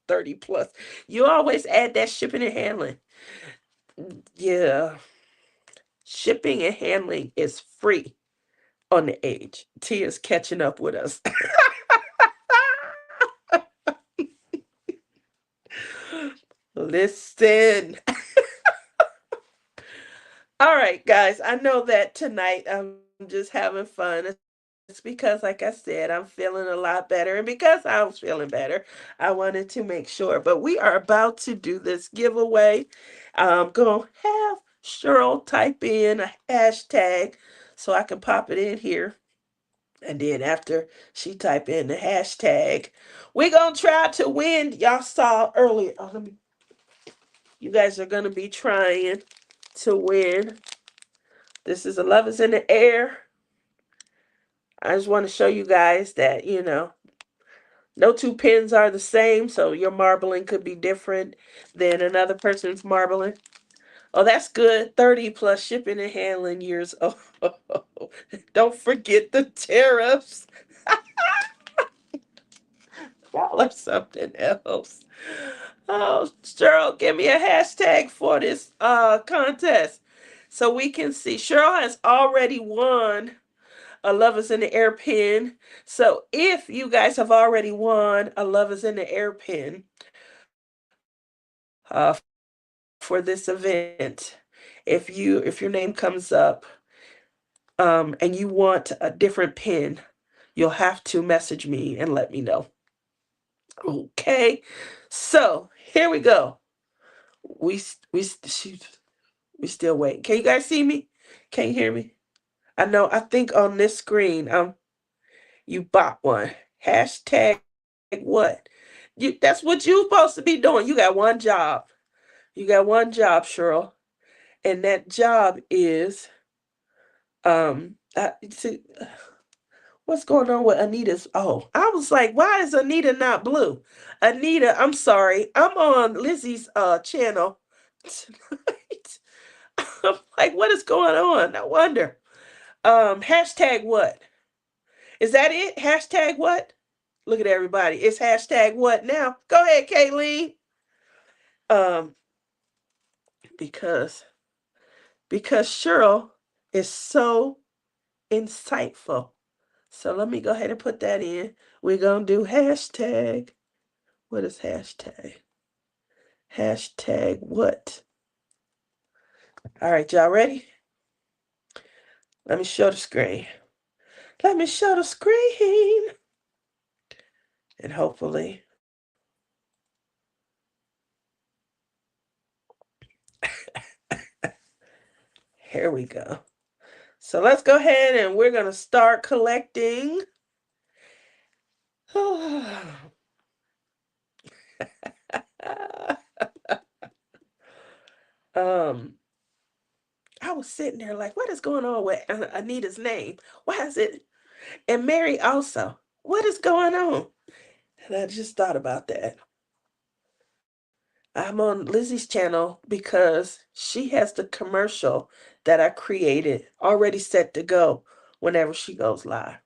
30 plus. You always add that shipping and handling. Yeah, shipping and handling is free on the age. Tia's catching up with us. Listen. All right, guys. I know that tonight I'm just having fun. It's because, like I said, I'm feeling a lot better. And because I was feeling better, I wanted to make sure. But we are about to do this giveaway. I'm going to have Cheryl type in a hashtag so I can pop it in here. And then after she type in the hashtag, we're going to try to win. Y'all saw earlier. Oh, you guys are going to be trying to win. This is a Love is in the Air. I just want to show you guys that, no two pins are the same, so your marbling could be different than another person's marbling. Oh, that's good. 30 plus shipping and handling years. Oh, don't forget the tariffs. Y'all are something else. Oh, Cheryl, give me a hashtag for this contest so we can see. Cheryl has already won a Love is in the Air pin. So if you guys have already won a Love is in the Air pin for this event, if your name comes up and you want a different pin, you'll have to message me and let me know. Okay, so here we go. We we we still waiting. Can you guys see me? Can you hear me? I know. I think on this screen, you bought one. Hashtag what? That's what you supposed to be doing. You got one job. You got one job, Cheryl, and that job is see, what's going on with Anita's? Oh, I was like, why is Anita not blue? Anita, I'm sorry. I'm on Lizzie's channel tonight. I'm like, what is going on? I wonder. Hashtag what? Is that it? Hashtag what? Look at everybody. It's hashtag what now? Go ahead, Kayleen. Um, because Cheryl is so insightful. So let me go ahead and put that in. We're gonna do hashtag. What is hashtag? Hashtag what? All right, y'all ready? Let me show the screen. Let me show the screen. And hopefully here we go. So let's go ahead and we're gonna start collecting. um, I was sitting there like, what is going on with Anita's name? Why is it? And Mary also. What is going on? And I just thought about that. I'm on Lizzie's channel because she has the commercial that I created already set to go whenever she goes live.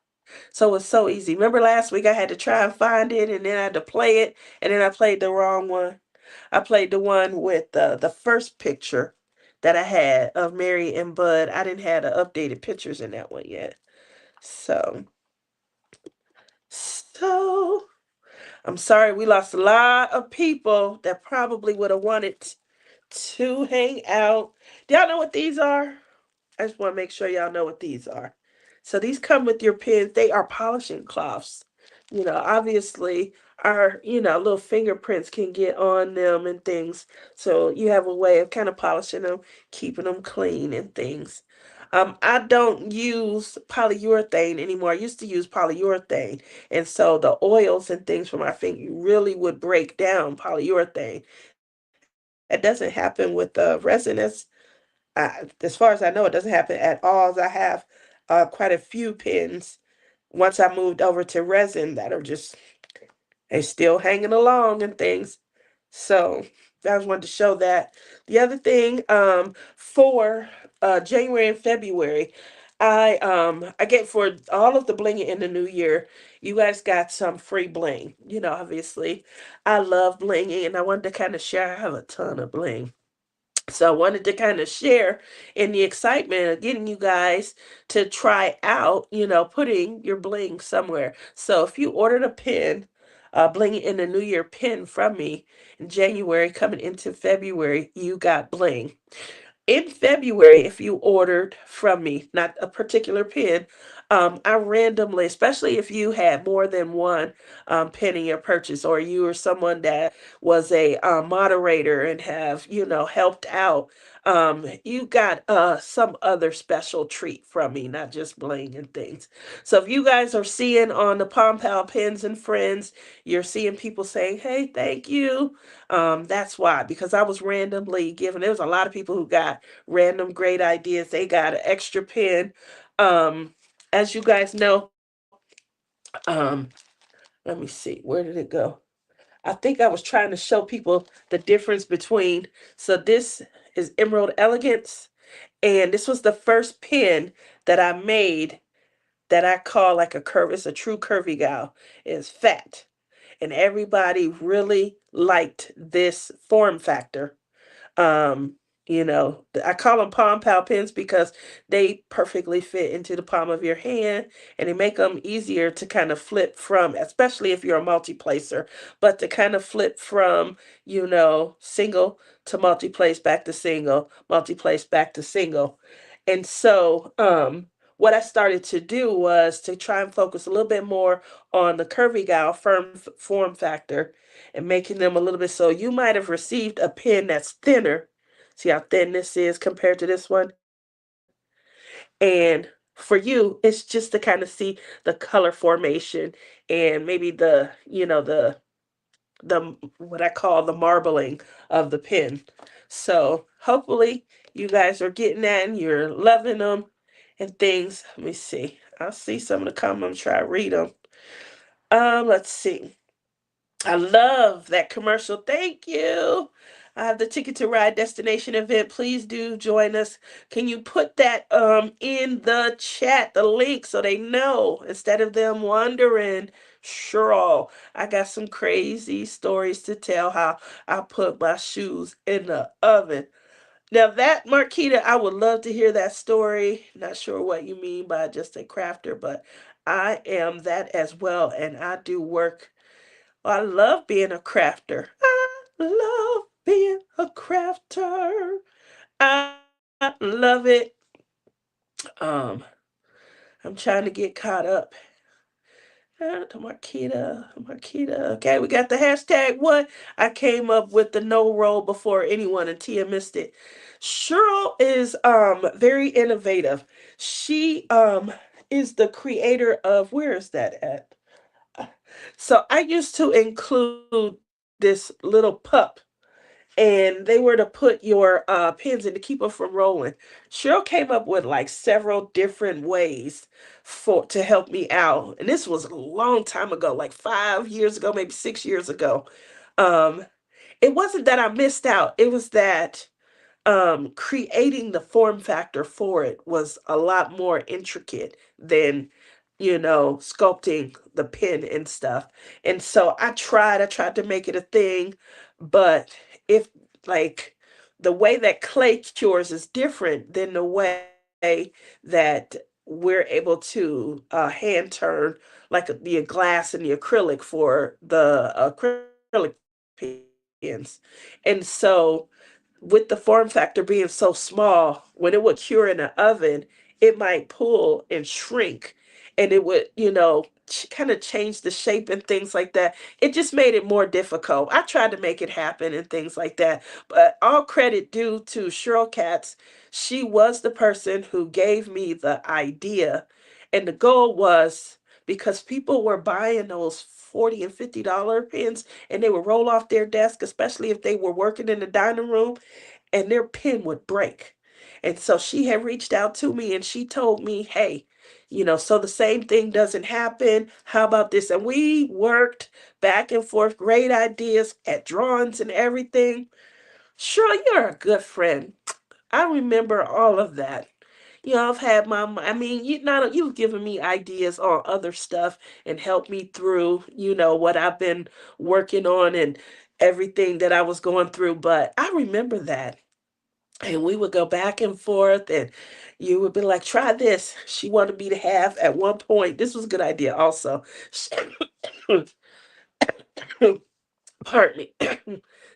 So it's so easy. Remember last week I had to try and find it and then I had to play it and then I played the wrong one. I played the one with the first picture that I had of Mary and Bud. I didn't have the updated pictures in that one yet. So so I'm sorry we lost a lot of people that probably would have wanted to hang out. Do y'all know what these are? I just want to make sure y'all know what these are. So these come with your pins. They are polishing cloths. Obviously our, little fingerprints can get on them and things. So you have a way of kind of polishing them, keeping them clean and things. I don't use polyurethane anymore. I used to use polyurethane. And so the oils and things from my finger really would break down polyurethane. That doesn't happen with resin. As far as I know, it doesn't happen at all. I have quite a few pins once I moved over to resin that are just they still hanging along and things. So I just wanted to show that. The other thing, for January and February, I get for all of the bling in the new year. You guys got some free bling. Obviously, I love blinging, and I wanted to kind of share. I have a ton of bling. So I wanted to kind of share in the excitement of getting you guys to try out, putting your bling somewhere. So if you ordered a pin, bling in the New Year pin from me in January coming into February, you got bling. In February, if you ordered from me, not a particular pin, I randomly, especially if you had more than one pin in your purchase, or you were someone that was a moderator and have, helped out, you got some other special treat from me, not just bling and things. So if you guys are seeing on the Palm Pal Pins and Friends, you're seeing people saying, hey, thank you. That's why, because I was randomly given, there was a lot of people who got random great ideas. They got an extra pin. As you guys know, um, let me see, where did it go? I think I was trying to show people the difference between, so this is Emerald Elegance, and this was the first pin that I made that I call like a curve. It's a true curvy gal. It's fat. And everybody really liked this form factor. Um, I call them palm pal pens because they perfectly fit into the palm of your hand and they make them easier to kind of flip from, especially if you're a multi-placer, but to kind of flip from, single to multi-place back to single, multi-place back to single. And so, what I started to do was to try and focus a little bit more on the curvy gal form factor and making them a little bit, so you might have received a pen that's thinner. See how thin this is compared to this one? And for you, it's just to kind of see the color formation and maybe the what I call the marbling of the pen. So hopefully you guys are getting that and you're loving them and things. Let me see. I'll see some of the comments, try to read them. Let's see. I love that commercial. Thank you. I have the Ticket to Ride destination event. Please do join us. Can you put that in the chat, the link, so they know instead of them wondering? Sure. I got some crazy stories to tell how I put my shoes in the oven. Now that Marquita, I would love to hear that story. Not sure what you mean by just a crafter, but I am that as well, and I do work. I love being a crafter. I love being a crafter. I love it. Um, I'm trying to get caught up. To Marquita. Okay, we got the hashtag what? I came up with the no roll before anyone and Tia missed it. Cheryl is very innovative. She is the creator of, where is that at? So I used to include this little pup and they were to put your pins in to keep them from rolling. Cheryl came up with like several different ways for to help me out, and this was a long time ago, like 5 years ago, maybe 6 years ago. Um, it wasn't that I missed out; it was that creating the form factor for it was a lot more intricate than sculpting the pin and stuff. And so I tried to make it a thing, but if like the way that clay cures is different than the way that we're able to hand turn like the glass and the acrylic for the acrylic pins. And so with the form factor being so small, when it would cure in the oven, it might pull and shrink and it would, kind of change the shape and things like that. It just made it more difficult. I tried to make it happen and things like that. But all credit due to Cheryl Katz. She was the person who gave me the idea. And the goal was because people were buying those $40 and $50 pens and they would roll off their desk, especially if they were working in the dining room, and their pen would break. And so she had reached out to me and she told me, hey, so the same thing doesn't happen. How about this? And we worked back and forth, great ideas at drawings and everything. Sure, you're a good friend. I remember all of that. I've had I mean, you've given me ideas on other stuff and helped me through, what I've been working on and everything that I was going through. But I remember that. and we would go back and forth, and you would be like, try this. She wanted me to have, at one point, this was a good idea also. Pardon me.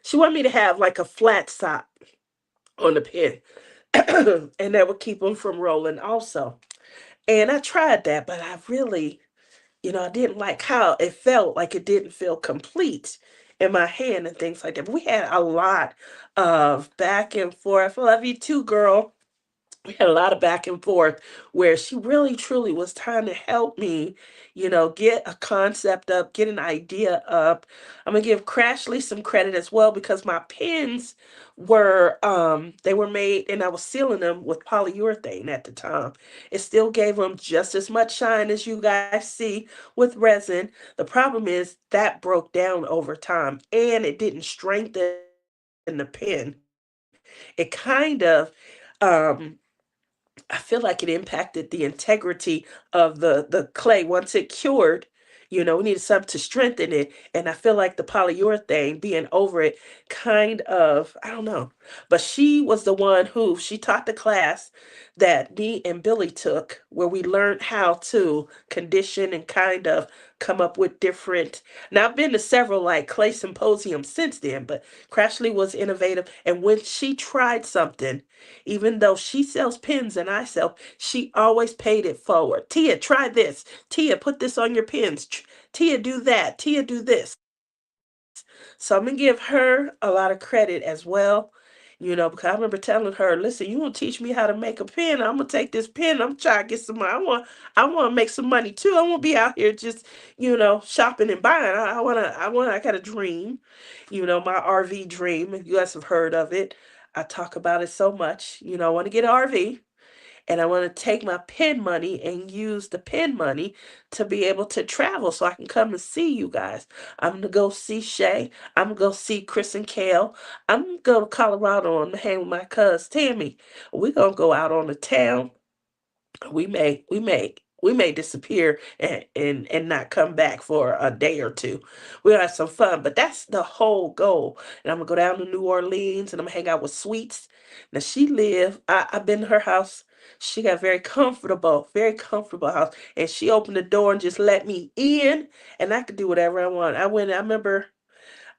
She wanted me to have like a flat stop on the pen, and that would keep them from rolling also. And I tried that, but I really, I didn't like how it felt, like it didn't feel complete in my hand and things like that. But we had a lot of back and forth. I love you too, girl. We had a lot of back and forth where she really truly was trying to help me, get a concept up, get an idea up. I'm gonna give Crashly some credit as well, because my pens were they were made, and I was sealing them with polyurethane at the time. It still gave them just as much shine as you guys see with resin. The problem is that broke down over time, and it didn't strengthen the pen. It kind of um I feel like it impacted the integrity of the clay once it cured. We needed something to strengthen it, and I feel like the polyurethane being over it kind of, I don't know. But she was the one who, she taught the class that me and Billy took, where we learned how to condition and kind of come up with different. Now I've been to several like clay symposiums since then, but Crashly was innovative, and when she tried something, even though she sells pens and I sell, she always paid it forward. Tia, try this. Tia, put this on your pens. Tia, do that. Tia, do this. So I'm gonna give her a lot of credit as well. Because I remember telling her, listen, you gonna teach me how to make a pen? I'm gonna take this pen. I'm trying to get some money. I want to make some money too. I won't be out here just, shopping and buying. I got a dream, my RV dream. You guys have heard of it. I talk about it so much. I want to get an RV, and I want to take my pen money and use the pen money to be able to travel so I can come and see you guys. I'm going to go see Shay. I'm going to go see Chris and Kale. I'm going to go to Colorado and hang with my cousin Tammy. We're going to go out on the town. We may disappear and not come back for a day or two. We'll have some fun, but that's the whole goal. And I'm gonna go down to New Orleans, and I'm gonna hang out with Sweets. Now she live. I've been to her house. She got very comfortable house, and she opened the door and just let me in, and I could do whatever I want. I remember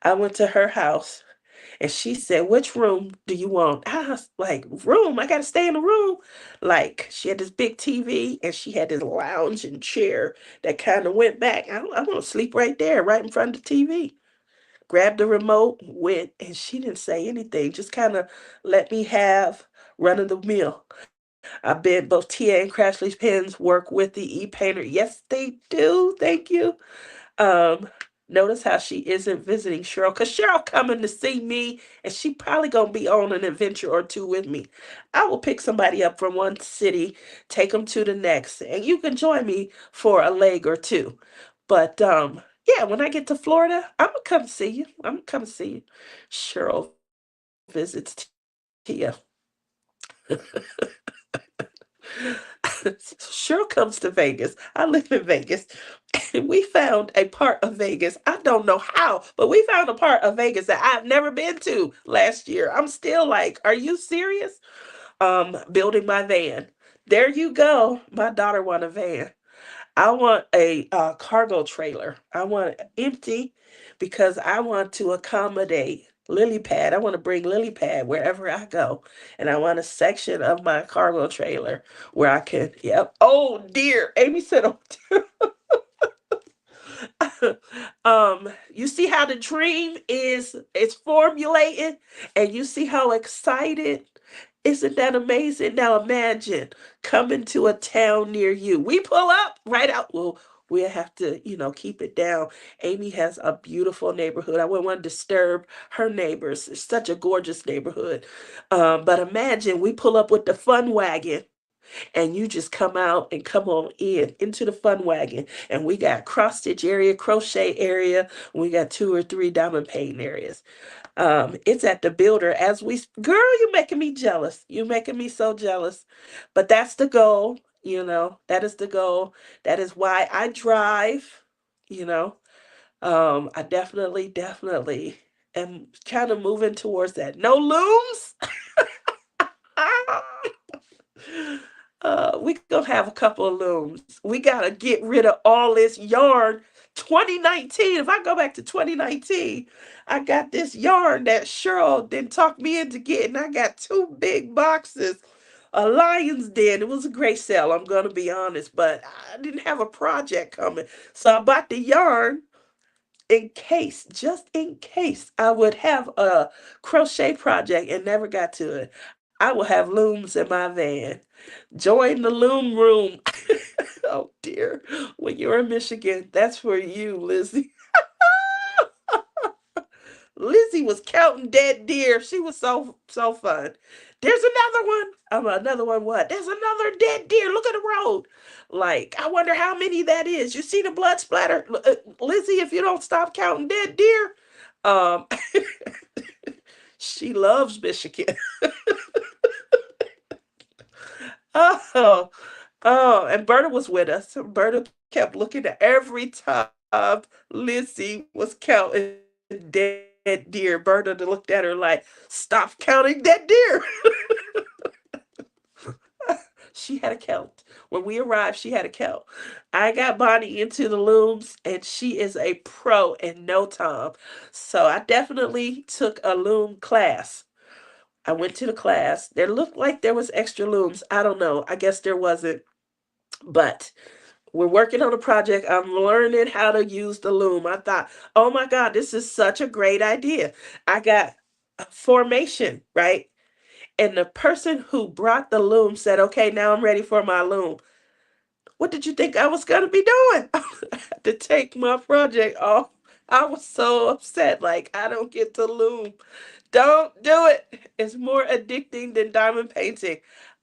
I went to her house, and she said, which room do you want? I was like, room? I got to stay in the room. Like, she had this big TV, and she had this lounge and chair that kind of went back. I want to sleep right there, right in front of the TV. Grabbed the remote, went, and she didn't say anything. Just kind of let me have run of the mill. I bet both Tia and Crashly's pens work with the e-painter. Yes, they do. Thank you. Um, Notice how she isn't visiting Cheryl, because Cheryl coming to see me, and she probably gonna be on an adventure or two with me. I will pick somebody up from one city, take them to the next, and you can join me for a leg or two. But yeah, when I get to Florida, I'm gonna come see you. I'm gonna come see you. Cheryl visits Tia. Cheryl comes to Vegas. I live in Vegas. And we found a part of Vegas. I don't know how, but we found a part of Vegas that I've never been to last year. I'm still like, are you serious? Building my van. There you go. My daughter want a van. I want a cargo trailer. I want it empty because I want to accommodate lily pad. I want to bring lily pad wherever I go. And I want a section of my cargo trailer where I can, yep. Oh dear. Amy said, oh you see how the dream is formulated, and you see how excited. Isn't that amazing? Now imagine coming to a town near you. We pull up right out. Well, we'll have to, keep it down. Amy has a beautiful neighborhood. I wouldn't want to disturb her neighbors. It's such a gorgeous neighborhood. But imagine we pull up with the fun wagon, and you just come out and come on in into the fun wagon, and we got cross stitch area, crochet area, we got two or three diamond painting areas. It's at the builder as girl, you're making me jealous. You're making me so jealous. But that's the goal, that is the goal. That is why I drive, you know. I definitely am kind of moving towards that. No looms. We gonna have a couple of looms. We gotta get rid of all this yarn. 2019. If I go back to 2019, I got this yarn that Cheryl didn't talk me into getting. I got two big boxes. A Lion's Den. It was a great sale, I'm gonna be honest, but I didn't have a project coming. So I bought the yarn in case, just in case I would have a crochet project and never got to it. I will have looms in my van. Join the loom room. Oh dear. When you're in Michigan, that's for you, Lizzie. Lizzie was counting dead deer. She was so fun. There's another one. Another one. What? There's another dead deer. Look at the road. Like, I wonder how many that is. You see the blood splatter, Lizzie? If you don't stop counting dead deer, um, she loves Michigan. Oh, oh, and Berta was with us. Berta kept looking at every time Lizzie was counting dead deer. Berta looked at her like, "Stop counting dead deer." She had a count. When we arrived, she had a count. I got Bonnie into the looms, and she is a pro in no time. So I definitely took a loom class. I went to the class. There looked like there was extra looms. I don't know. I guess there wasn't. But we're working on a project. I'm learning how to use the loom. I thought, oh my God, this is such a great idea. I got a formation, right? And the person who brought the loom said, okay, now I'm ready for my loom. What did you think I was going to be doing? I had to take my project off. I was so upset. Like, I don't get to loom. Don't do it. It's more addicting than diamond painting.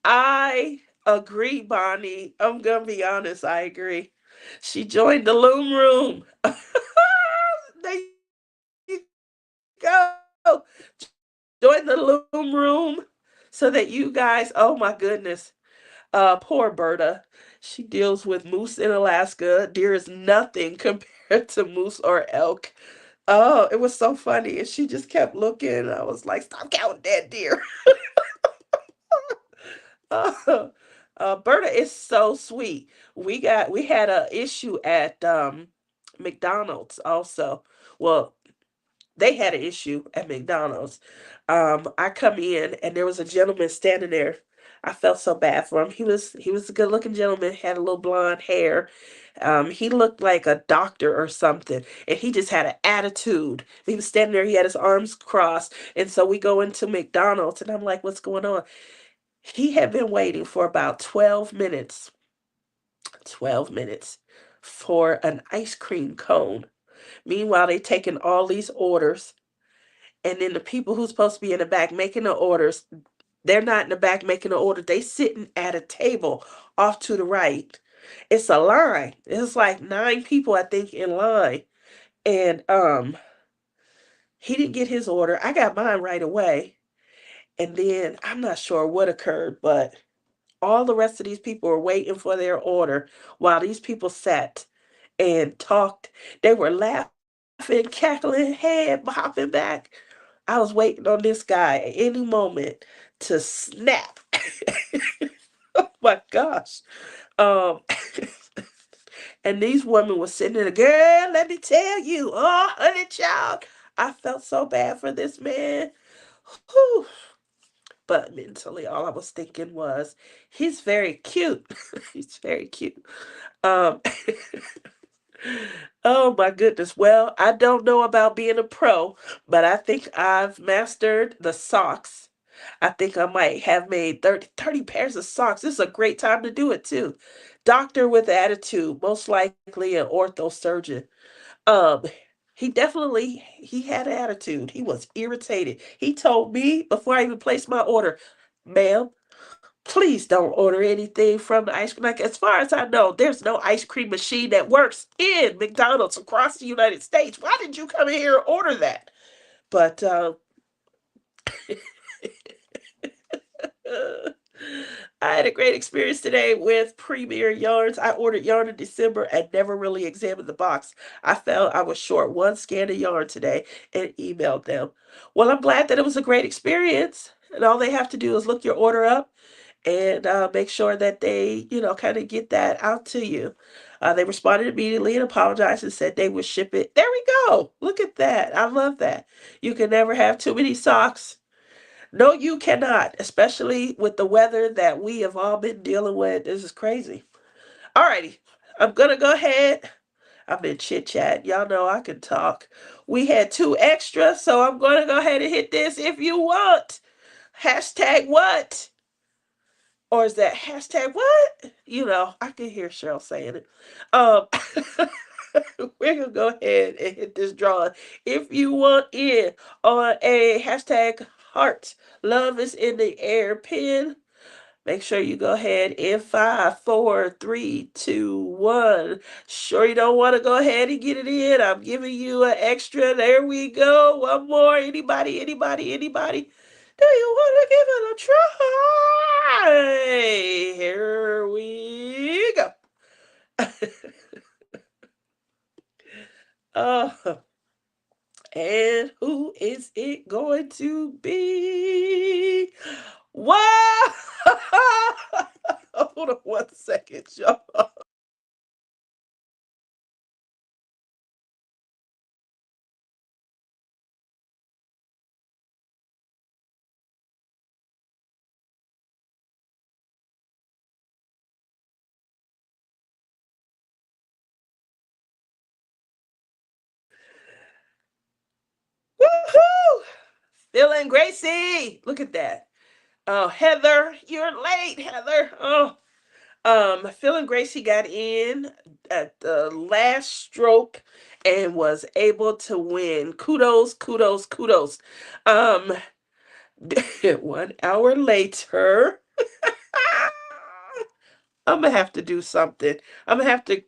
I agree, Bonnie. I'm going to be honest. I agree. She joined the loom room. There you go. Join the loom room so that you guys, oh my goodness. Poor Berta. She deals with moose in Alaska. Deer is nothing compared to moose or elk. Oh, it was so funny. And she just kept looking. I was like, stop counting dead deer. Berta is so sweet. We had a issue at McDonald's also. Well, they had an issue at McDonald's. I come in and there was a gentleman standing there. I felt so bad for him. He was a good looking gentleman, had a little blonde hair. He looked like a doctor or something, and he just had an attitude. He was standing there, he had his arms crossed, and so we go into McDonald's, and I'm like, "What's going on?" He had been waiting for about 12 minutes, 12 minutes for an ice cream cone. Meanwhile, they taking all these orders, and then the people who's supposed to be in the back making the orders, they're not in the back making the order. They sitting at a table off to the right. It's a line. It's like 9 people, I think, in line. And he didn't get his order. I got mine right away. And then I'm not sure what occurred, but all the rest of these people were waiting for their order while these people sat and talked. They were laughing, cackling, head bobbing back. I was waiting on this guy at any moment to snap. Oh my gosh. Um, and these women were sitting there, girl, let me tell you, oh, honey child. I felt so bad for this man. Whew. But mentally, all I was thinking was, he's very cute. He's very cute. Um, oh my goodness. Well, I don't know about being a pro, but I think I've mastered the socks. I think I might have made 30 pairs of socks. This is a great time to do it too. Doctor with attitude, most likely an ortho surgeon. Um, he had an attitude. He was irritated. He told me before I even placed my order, ma'am, please don't order anything from the ice cream. Like, as far as I know, there's no ice cream machine that works in McDonald's across the United States. Why did you come in here and order that? But I had a great experience today with Premier Yarns. I ordered yarn in December and never really examined the box. I felt I was short one scan of yarn today and emailed them. Well, I'm glad that it was a great experience. And all they have to do is look your order up and make sure that they, kind of get that out to you. They responded immediately and apologized and said they would ship it. There we go. Look at that. I love that. You can never have too many socks. No, you cannot, especially with the weather that we have all been dealing with. This is crazy. Alrighty, I'm gonna go ahead. I've been chit chat. Y'all know I can talk. We had two extras, so I'm gonna go ahead and hit this if you want. Hashtag what? Or is that hashtag what? I can hear Cheryl saying it. Um, we're gonna go ahead and hit this drawing. If you want in on a hashtag heart, love is in the air pin. Make sure you go ahead in 5, 4, 3, 2, 1. Sure you don't want to go ahead and get it in. I'm giving you an extra. There we go. One more. Anybody, anybody, anybody? Do you want to give it a try? Here we go. uh, and who is it going to be? Wow! Hold on 1 second, y'all. Woohoo! Feeling Gracie. Look at that. Oh, Heather, you're late, Heather. Oh, Phil and Gracie got in at the last stroke and was able to win. Kudos, kudos, kudos. Um, 1 hour later, I'm gonna have to do something. I'm gonna have to,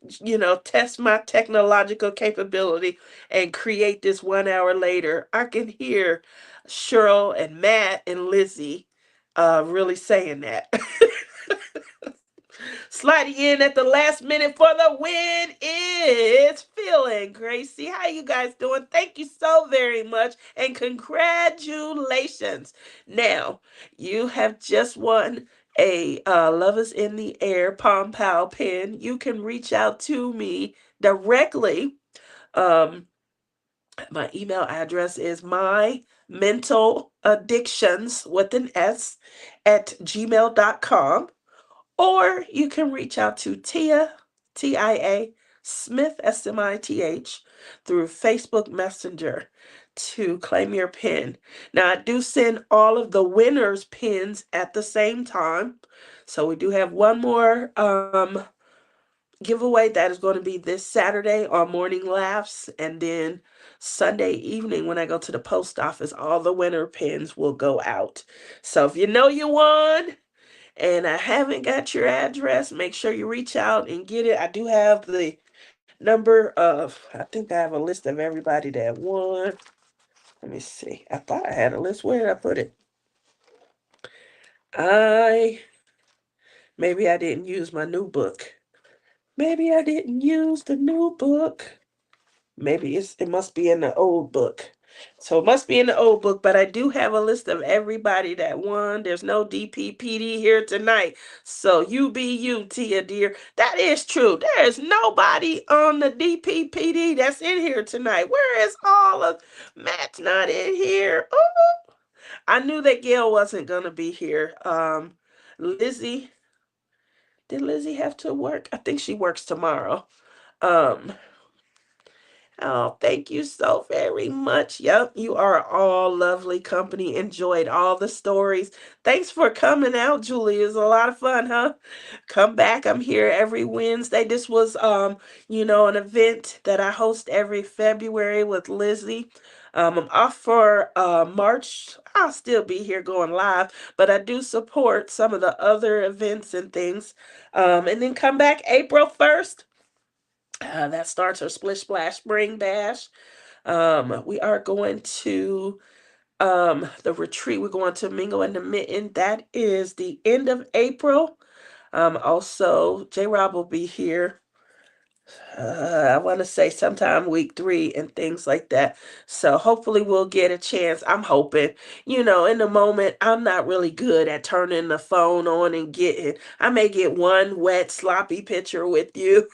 test my technological capability and create this 1 hour later. I can hear Cheryl and Matt and Lizzie really saying that. Sliding in at the last minute for the win is Phil and Gracie. How you guys doing? Thank you so very much and congratulations. Now, you have just won a Love is in the Air Pom Pow pin. You can reach out to me directly. Um, my email address is my mental addictions with an S at gmail.com. Or you can reach out to Tia, Tia Smith, Smith, through Facebook Messenger to claim your pin. Now, I do send all of the winners' pins at the same time. So we do have one more giveaway that is going to be this Saturday on Morning Laughs. And then Sunday evening, when I go to the post office, all the winner pins will go out. So if you know you won, and I haven't got your address, make sure you reach out and get it. I do have the number of, I think I have a list of everybody that won. Let me see. I thought I had a list. Where did I put it? I, maybe I didn't use my new book. Maybe I didn't use the new book. Maybe it must be in the old book. So it must be in the old book, but I do have a list of everybody that won. There's no DPPD here tonight. So you be you, Tia dear. That is true. There is nobody on the DPPD that's in here tonight. Where is all of Matt's not in here? Oh, I knew that Gail wasn't gonna be here. Lizzie, did Lizzie have to work? I think she works tomorrow. Um, Oh, thank you so very much. Yep, you are all lovely company. Enjoyed all the stories. Thanks for coming out, Julie. It was a lot of fun, huh? Come back. I'm here every Wednesday. This was an event that I host every February with Lizzie. I'm off for March. I'll still be here going live, but I do support some of the other events and things. And then come back April 1st. That starts our Splish Splash Spring Bash. We are going to the retreat. We're going to Mingle in the Mitten. That is the end of April. Also, J Rob will be here. I want to say sometime week 3 and things like that. So hopefully we'll get a chance. I'm hoping, in the moment, I'm not really good at turning the phone on and getting, I may get one wet, sloppy picture with you,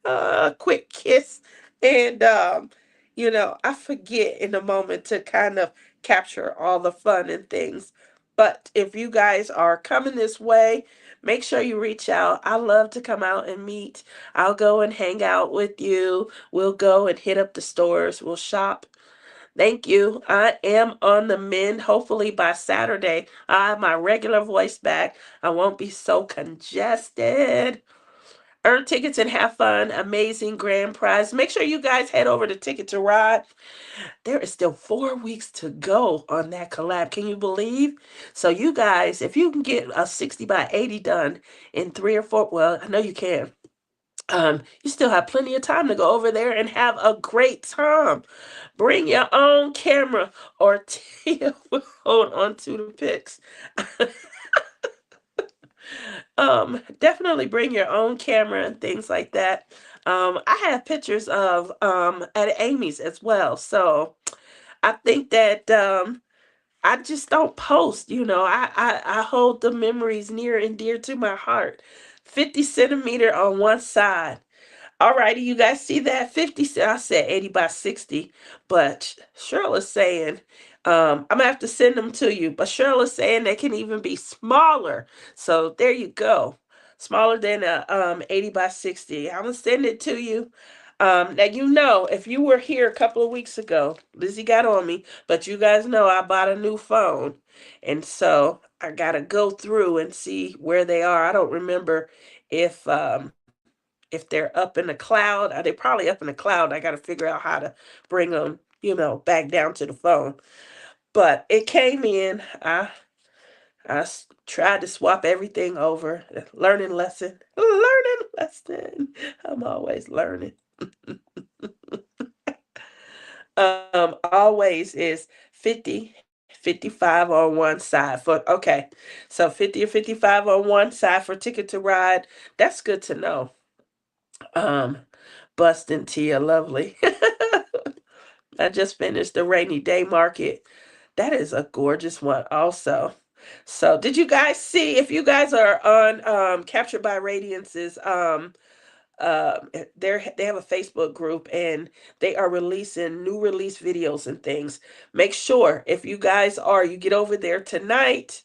a quick kiss. And, I forget in the moment to kind of capture all the fun and things. But if you guys are coming this way, make sure you reach out. I love to come out and meet. I'll go and hang out with you. We'll go and hit up the stores. We'll shop. Thank you. I am on the mend. Hopefully by Saturday, I have my regular voice back. I won't be so congested. Earn tickets and have fun. Amazing grand prize. Make sure you guys head over to Ticket to Ride. There is still 4 weeks to go on that collab. Can you believe? So you guys, if you can get a 60 by 80 done in 3 or 4, well, I know you can. You still have plenty of time to go over there and have a great time. Bring your own camera or Tia will hold on to the pics. Definitely bring your own camera and things like that. I have pictures of at Amy's as well. So I think that I just don't post, I hold the memories near and dear to my heart. 50 centimeter on one side. Alrighty, you guys see that? 50, I said 80 by 60, but Cheryl is saying, I'm gonna have to send them to you, but Cheryl is saying they can even be smaller. So there you go. Smaller than a 80 by 60. I'm gonna send it to you. Now if you were here a couple of weeks ago, Lizzie got on me, but you guys know I bought a new phone. And so I gotta go through and see where they are. I don't remember if if they're up in the cloud. They're probably up in the cloud. I got to figure out how to bring them, back down to the phone. But it came in. I tried to swap everything over. Learning lesson. Learning lesson. I'm always learning. Always is 50, 55 on one side for okay. So 50 or 55 on one side for Ticket to Ride. That's good to know. Um, Bustin' Tia, lovely. I just finished the rainy day market. That is a gorgeous one, also. So, did you guys see? If you guys are on Captured by Radiance's they have a Facebook group and they are releasing new release videos and things. Make sure if you guys are you get over there tonight,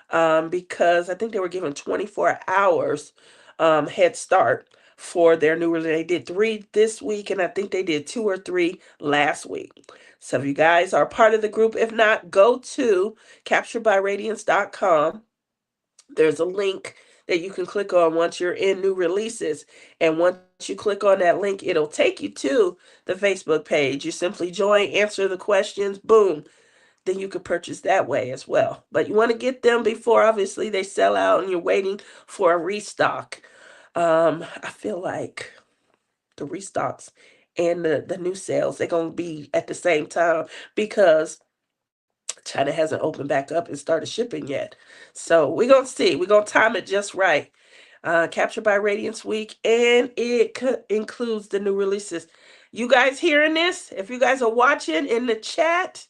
because I think they were given 24 hours head start for their new release. They did 3 this week and I think they did 2 or 3 last week. So if you guys are part of the group, if not, go to capturedbyradiance.com. There's a link that you can click on once you're in new releases. And once you click on that link, it'll take you to the Facebook page. You simply join, answer the questions, boom. Then you can purchase that way as well. But you want to get them before obviously they sell out and you're waiting for a restock. I feel like the restocks and the new sales, they're going to be at the same time because China hasn't opened back up and started shipping yet. So we're going to see. We're going to time it just right. Captured by Radiance Week, and it includes the new releases. You guys hearing this? If you guys are watching in the chat,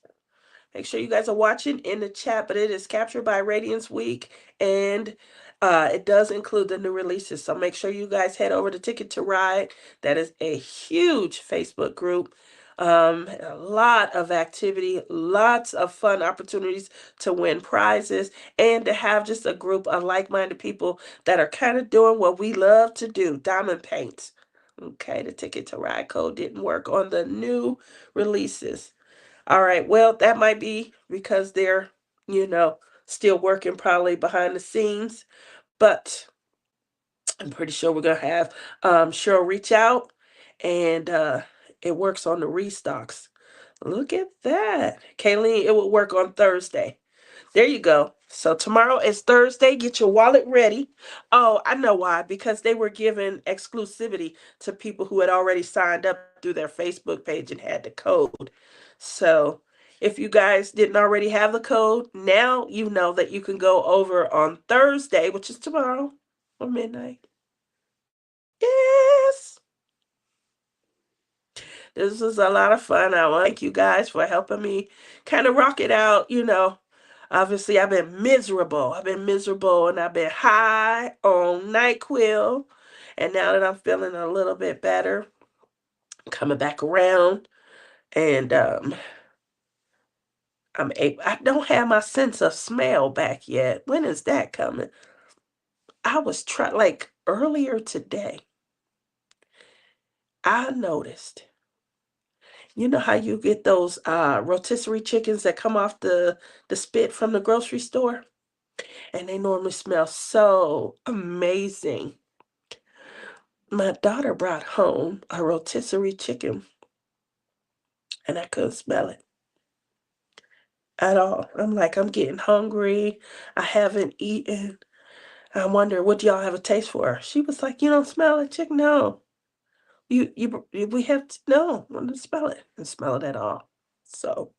make sure you guys are watching in the chat, but it is Captured by Radiance Week, and it does include the new releases. So make sure you guys head over to Ticket to Ride. That is a huge Facebook group. A lot of activity, lots of fun opportunities to win prizes, and to have just a group of like-minded people that are kind of doing what we love to do, diamond paints. Okay, the Ticket to Ride code didn't work on the new releases. All right, well, that might be because they're, you know, still working probably behind the scenes, but I'm pretty sure we're gonna have Cheryl reach out and it works on the restocks. Look at that. Kayleen, it will work on Thursday. There you go. So tomorrow is Thursday. Get your wallet ready. Oh, I know why. Because they were giving exclusivity to people who had already signed up through their Facebook page and had the code. So if you guys didn't already have the code, now you know that you can go over on Thursday, which is tomorrow or midnight. Yes. This was a lot of fun. I want to thank you guys for helping me kind of rock it out. Obviously, I've been miserable. I've been miserable and I've been high on NyQuil. And now that I'm feeling a little bit better, coming back around, and I don't have my sense of smell back yet. When is that coming? I was trying, like earlier today, I noticed. You know how you get those rotisserie chickens that come off the spit from the grocery store? And they normally smell so amazing. My daughter brought home a rotisserie chicken and I couldn't smell it at all. I'm like, I'm getting hungry. I haven't eaten. I wonder, what do y'all have a taste for? She was like, you don't smell it, chicken? No. We have to, no, I don't smell it. I don't smell it at all. So,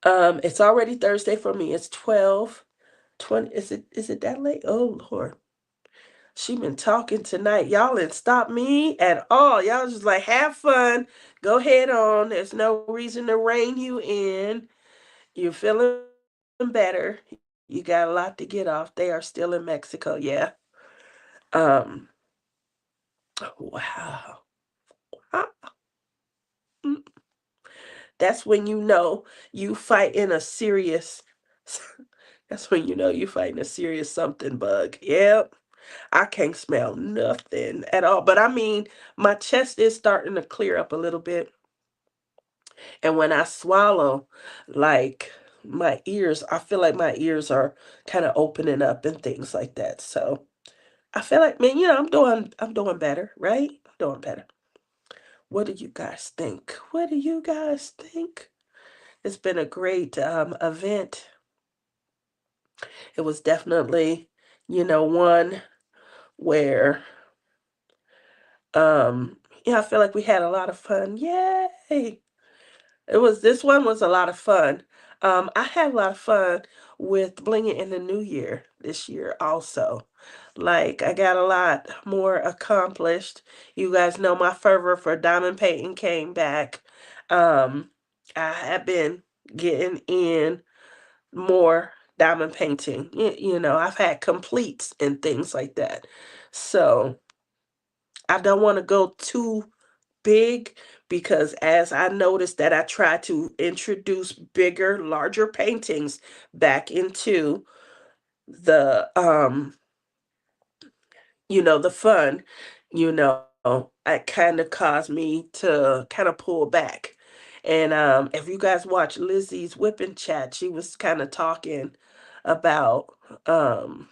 it's already Thursday for me. It's 12:20. Is it that late? Oh Lord. She been talking tonight. Y'all didn't stop me at all. Y'all just like, have fun. Go head on. There's no reason to rein you in. You're feeling better. You got a lot to get off. They are still in Mexico. Yeah. Um. Wow. Ah, mm. That's when you know you fighting a serious. That's when you know you fighting a serious something bug. Yep. I can't smell nothing at all. But I mean, my chest is starting to clear up a little bit. And when I swallow, like my ears, I feel like my ears are kind of opening up and things like that. So I feel like, man, I'm doing better, right? I'm doing better. What do you guys think? What do you guys think? It's been a great event. It was definitely, one where um I feel like we had a lot of fun. Yay! This one was a lot of fun. I had a lot of fun with blinging in the new year this year also. Like I got a lot more accomplished. You guys know my fervor for diamond painting came back. Um, I have been getting in more diamond painting. I've had completes and things like that. So I don't want to go too big because as I noticed that I try to introduce bigger, larger paintings back into the the fun, it kind of caused me to kind of pull back. And if you guys watch Lizzie's whipping chat, she was kind of talking about um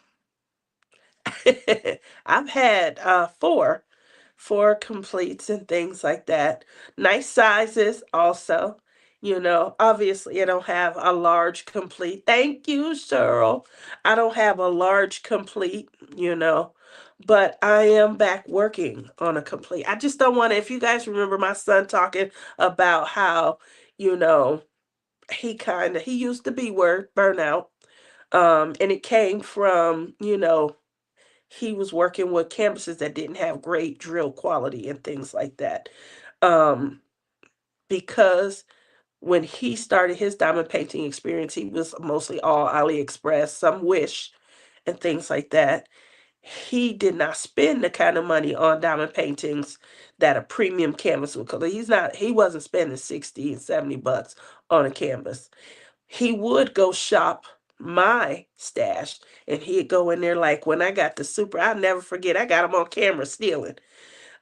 I've had four completes and things like that. Nice sizes also. Obviously I don't have a large complete. Thank you, Cheryl. I don't have a large complete, but I am back working on a complete. I just don't want to, if you guys remember my son talking about how, you know, he used the B word, burnout. And it came from, he was working with campuses that didn't have great drill quality and things like that. Um, because when he started his diamond painting experience, he was mostly all AliExpress, some Wish, and things like that. He did not spend the kind of money on diamond paintings that a premium canvas would cost. He wasn't spending 60 and 70 bucks on a canvas. He would go shop my stash and he'd go in there like when I got the super, I'll never forget, I got him on camera stealing.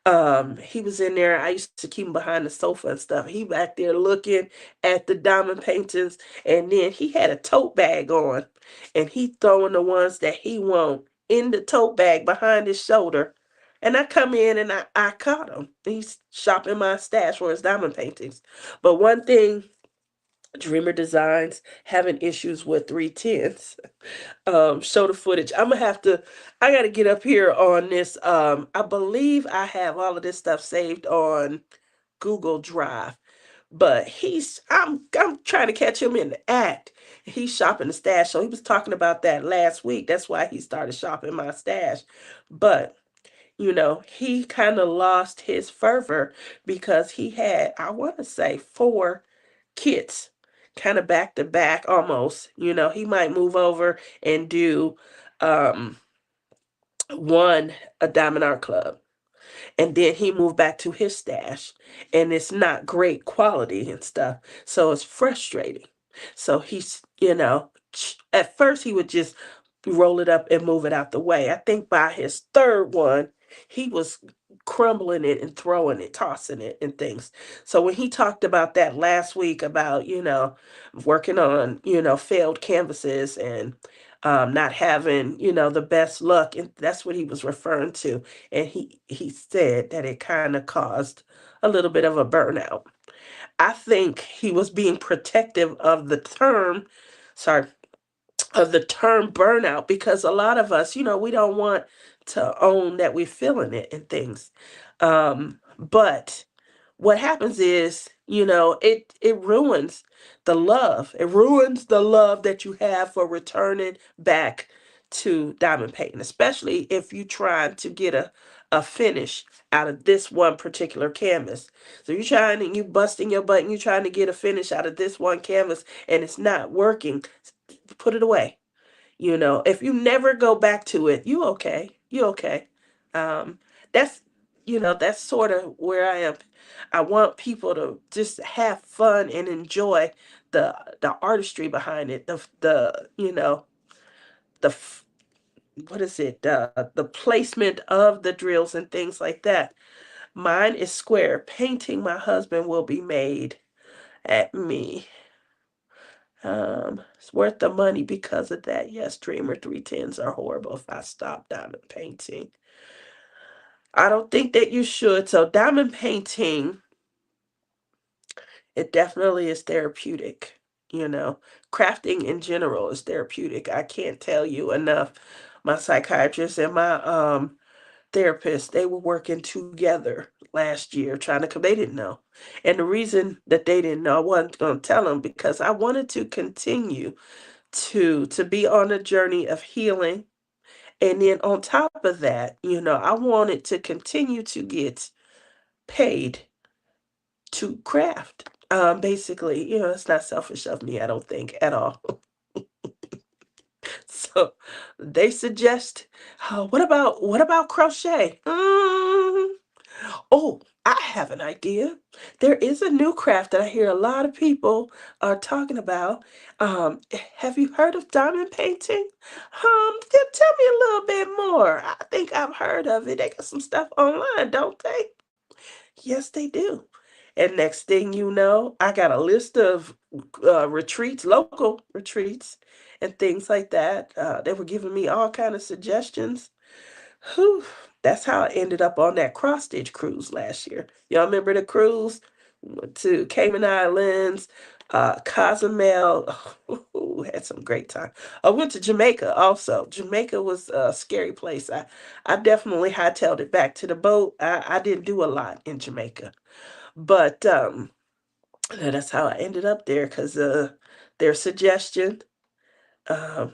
He was in there. I used to keep him behind the sofa and stuff. He back there looking at the diamond paintings, and then he had a tote bag on, and he throwing the ones that he want in the tote bag behind his shoulder. And I come in and I caught him. He's shopping my stash for his diamond paintings. But one thing, Dreamer Designs having issues with 310s. Show the footage. I gotta get up here on this. I believe I have all of this stuff saved on Google Drive. But I'm trying to catch him in the act. he's shopping the stash. So he was talking about that last week. That's why he started shopping my stash. But he kind of lost his fervor because he had, I want to say, four kits kind of back to back almost. He might move over and do um, one, a Diamond Art Club, and then he moved back to his stash, and it's not great quality and stuff, so it's frustrating. So he's, at first he would just roll it up and move it out the way. I think by his third one he was crumbling it and throwing it, tossing it and things. So when he talked about that last week about working on failed canvases and not having the best luck, and that's what he was referring to. And he said that it kind of caused a little bit of a burnout. I think he was being protective of the term, sorry, of the term burnout, because a lot of us, we don't want to own that we're feeling it and things. But what happens is, it ruins the love. It ruins the love that you have for returning back to diamond painting, especially if you trying to get a finish out of this one particular canvas. So you're trying and you busting your butt and you're trying to get a finish out of this one canvas and it's not working. Put it away. If you never go back to it, you okay. You okay. Um, that's that's sort of where I am. I want people to just have fun and enjoy the artistry behind it. The what is it? The placement of the drills and things like that. Mine is square. Painting my husband will be made at me. It's worth the money because of that. Yes, Dreamer 310s are horrible if I stop diamond painting. I don't think that you should. So diamond painting, it definitely is therapeutic. Crafting in general is therapeutic. I can't tell you enough. My psychiatrist and my therapist, they were working together last year trying to come. They didn't know. And the reason that they didn't know, I wasn't going to tell them because I wanted to continue to be on a journey of healing. And then on top of that, I wanted to continue to get paid to craft. Basically, it's not selfish of me, I don't think at all. So they suggest, what about crochet? Oh, I have an idea. There is a new craft that I hear a lot of people are talking about. Have you heard of diamond painting? Tell me a little bit more. I think I've heard of it. They got some stuff online, don't they? Yes, they do. And next thing you know, I got a list of retreats, local retreats, and things like that. They were giving me all kind of suggestions. Whew, that's how I ended up on that cross stitch cruise last year. Y'all remember the cruise? Went to Cayman Islands, Cozumel. Had some great time. I went to Jamaica also. Jamaica was a scary place. I definitely hightailed it back to the boat. I didn't do a lot in Jamaica, but that's how I ended up there because their suggestion. Um,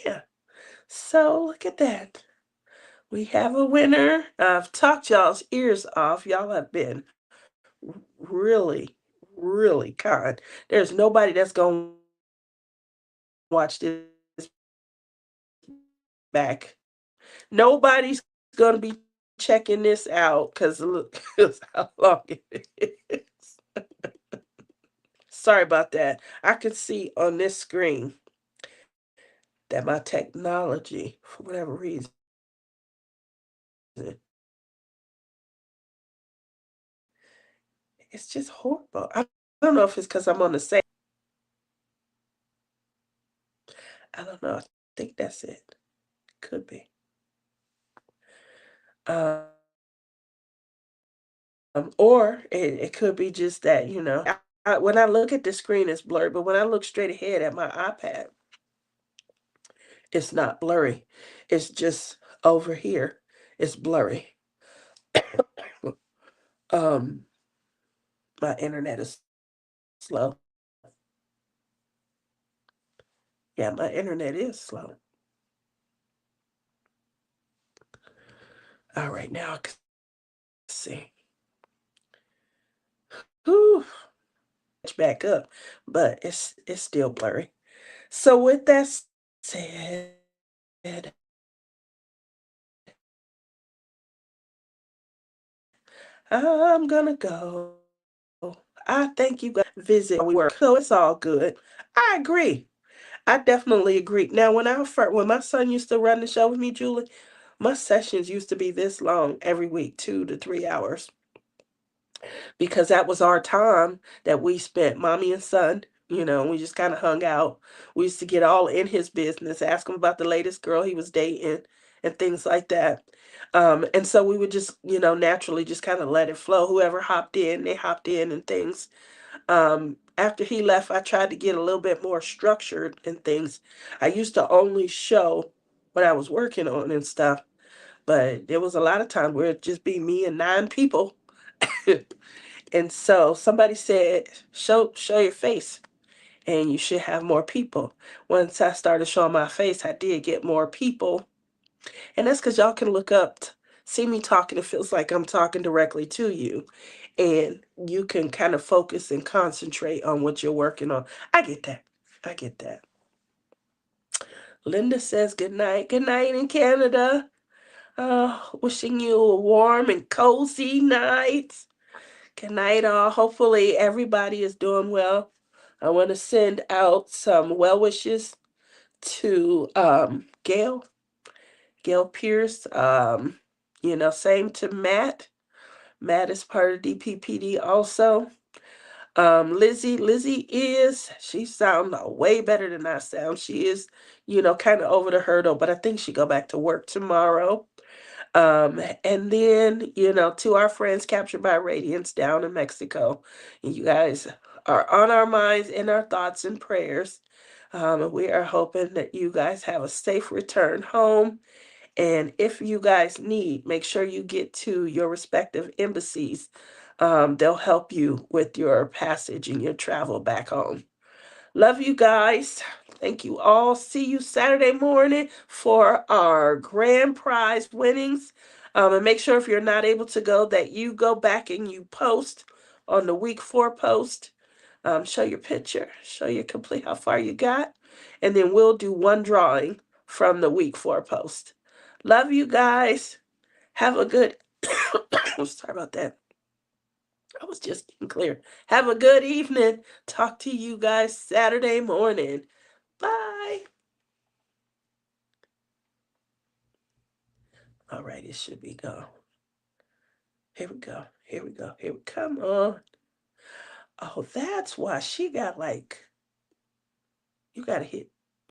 yeah. So look at that. We have a winner. I've talked y'all's ears off. Y'all have been really, really kind. There's nobody that's going to watch this back. Nobody's going to be checking this out because look how long it is. Sorry about that. I can see on this screen that my technology, for whatever reason, it's just horrible. I don't know if it's because I'm on the same. I don't know. I think that's it. Could be. Or it could be just that, when I look at the screen, it's blurry, but when I look straight ahead at my iPad, it's not blurry. It's just over here. It's blurry. Um, my internet is slow. Yeah, my internet is slow. All right, now I can see. Whew, back up, but it's still blurry. So with that said, I'm gonna go. I thank you guys visit we work, so it's all good. I agree. I definitely agree. Now, when my son used to run the show with me, Julie, my sessions used to be this long every week, 2 to 3 hours, because that was our time that we spent, mommy and son. We just kind of hung out. We used to get all in his business, ask him about the latest girl he was dating, and things like that. And so we would just, naturally just kind of let it flow. Whoever hopped in, they hopped in and things. After he left, I tried to get a little bit more structured and things. I used to only show what I was working on and stuff, but there was a lot of times where it'd just be me and 9 people. And so somebody said, show your face and you should have more people. Once I started showing my face, I did get more people. And that's because y'all can look up, see me talking. It feels like I'm talking directly to you. And you can kind of focus and concentrate on what you're working on. I get that. I get that. Linda says good night. Good night in Canada. Wishing you a warm and cozy night. Good night, all. Hopefully, everybody is doing well. I want to send out some well wishes to Gail Pierce. Same to Matt. Matt is part of DPPD also. Lizzie she sounds way better than I sound. She is, kind of over the hurdle, but I think she go back to work tomorrow. And then, to our friends captured by Radiance down in Mexico, you guys are on our minds, in our thoughts and prayers. We are hoping that you guys have a safe return home. And if you guys need, make sure you get to your respective embassies. They'll help you with your passage and your travel back home. Love you guys. Thank you all. See you Saturday morning for our grand prize winnings. And make sure if you're not able to go that you go back and you post on the week 4 post. Show your picture, show your complete how far you got, and then we'll do one drawing from the week 4 post. Love you guys. Have a good sorry about that. I was just getting clear. Have a good evening. Talk to you guys Saturday morning. Bye. All right, it should be gone. Here we go. Here we go. Here we come on. Oh, that's why she got like you gotta hit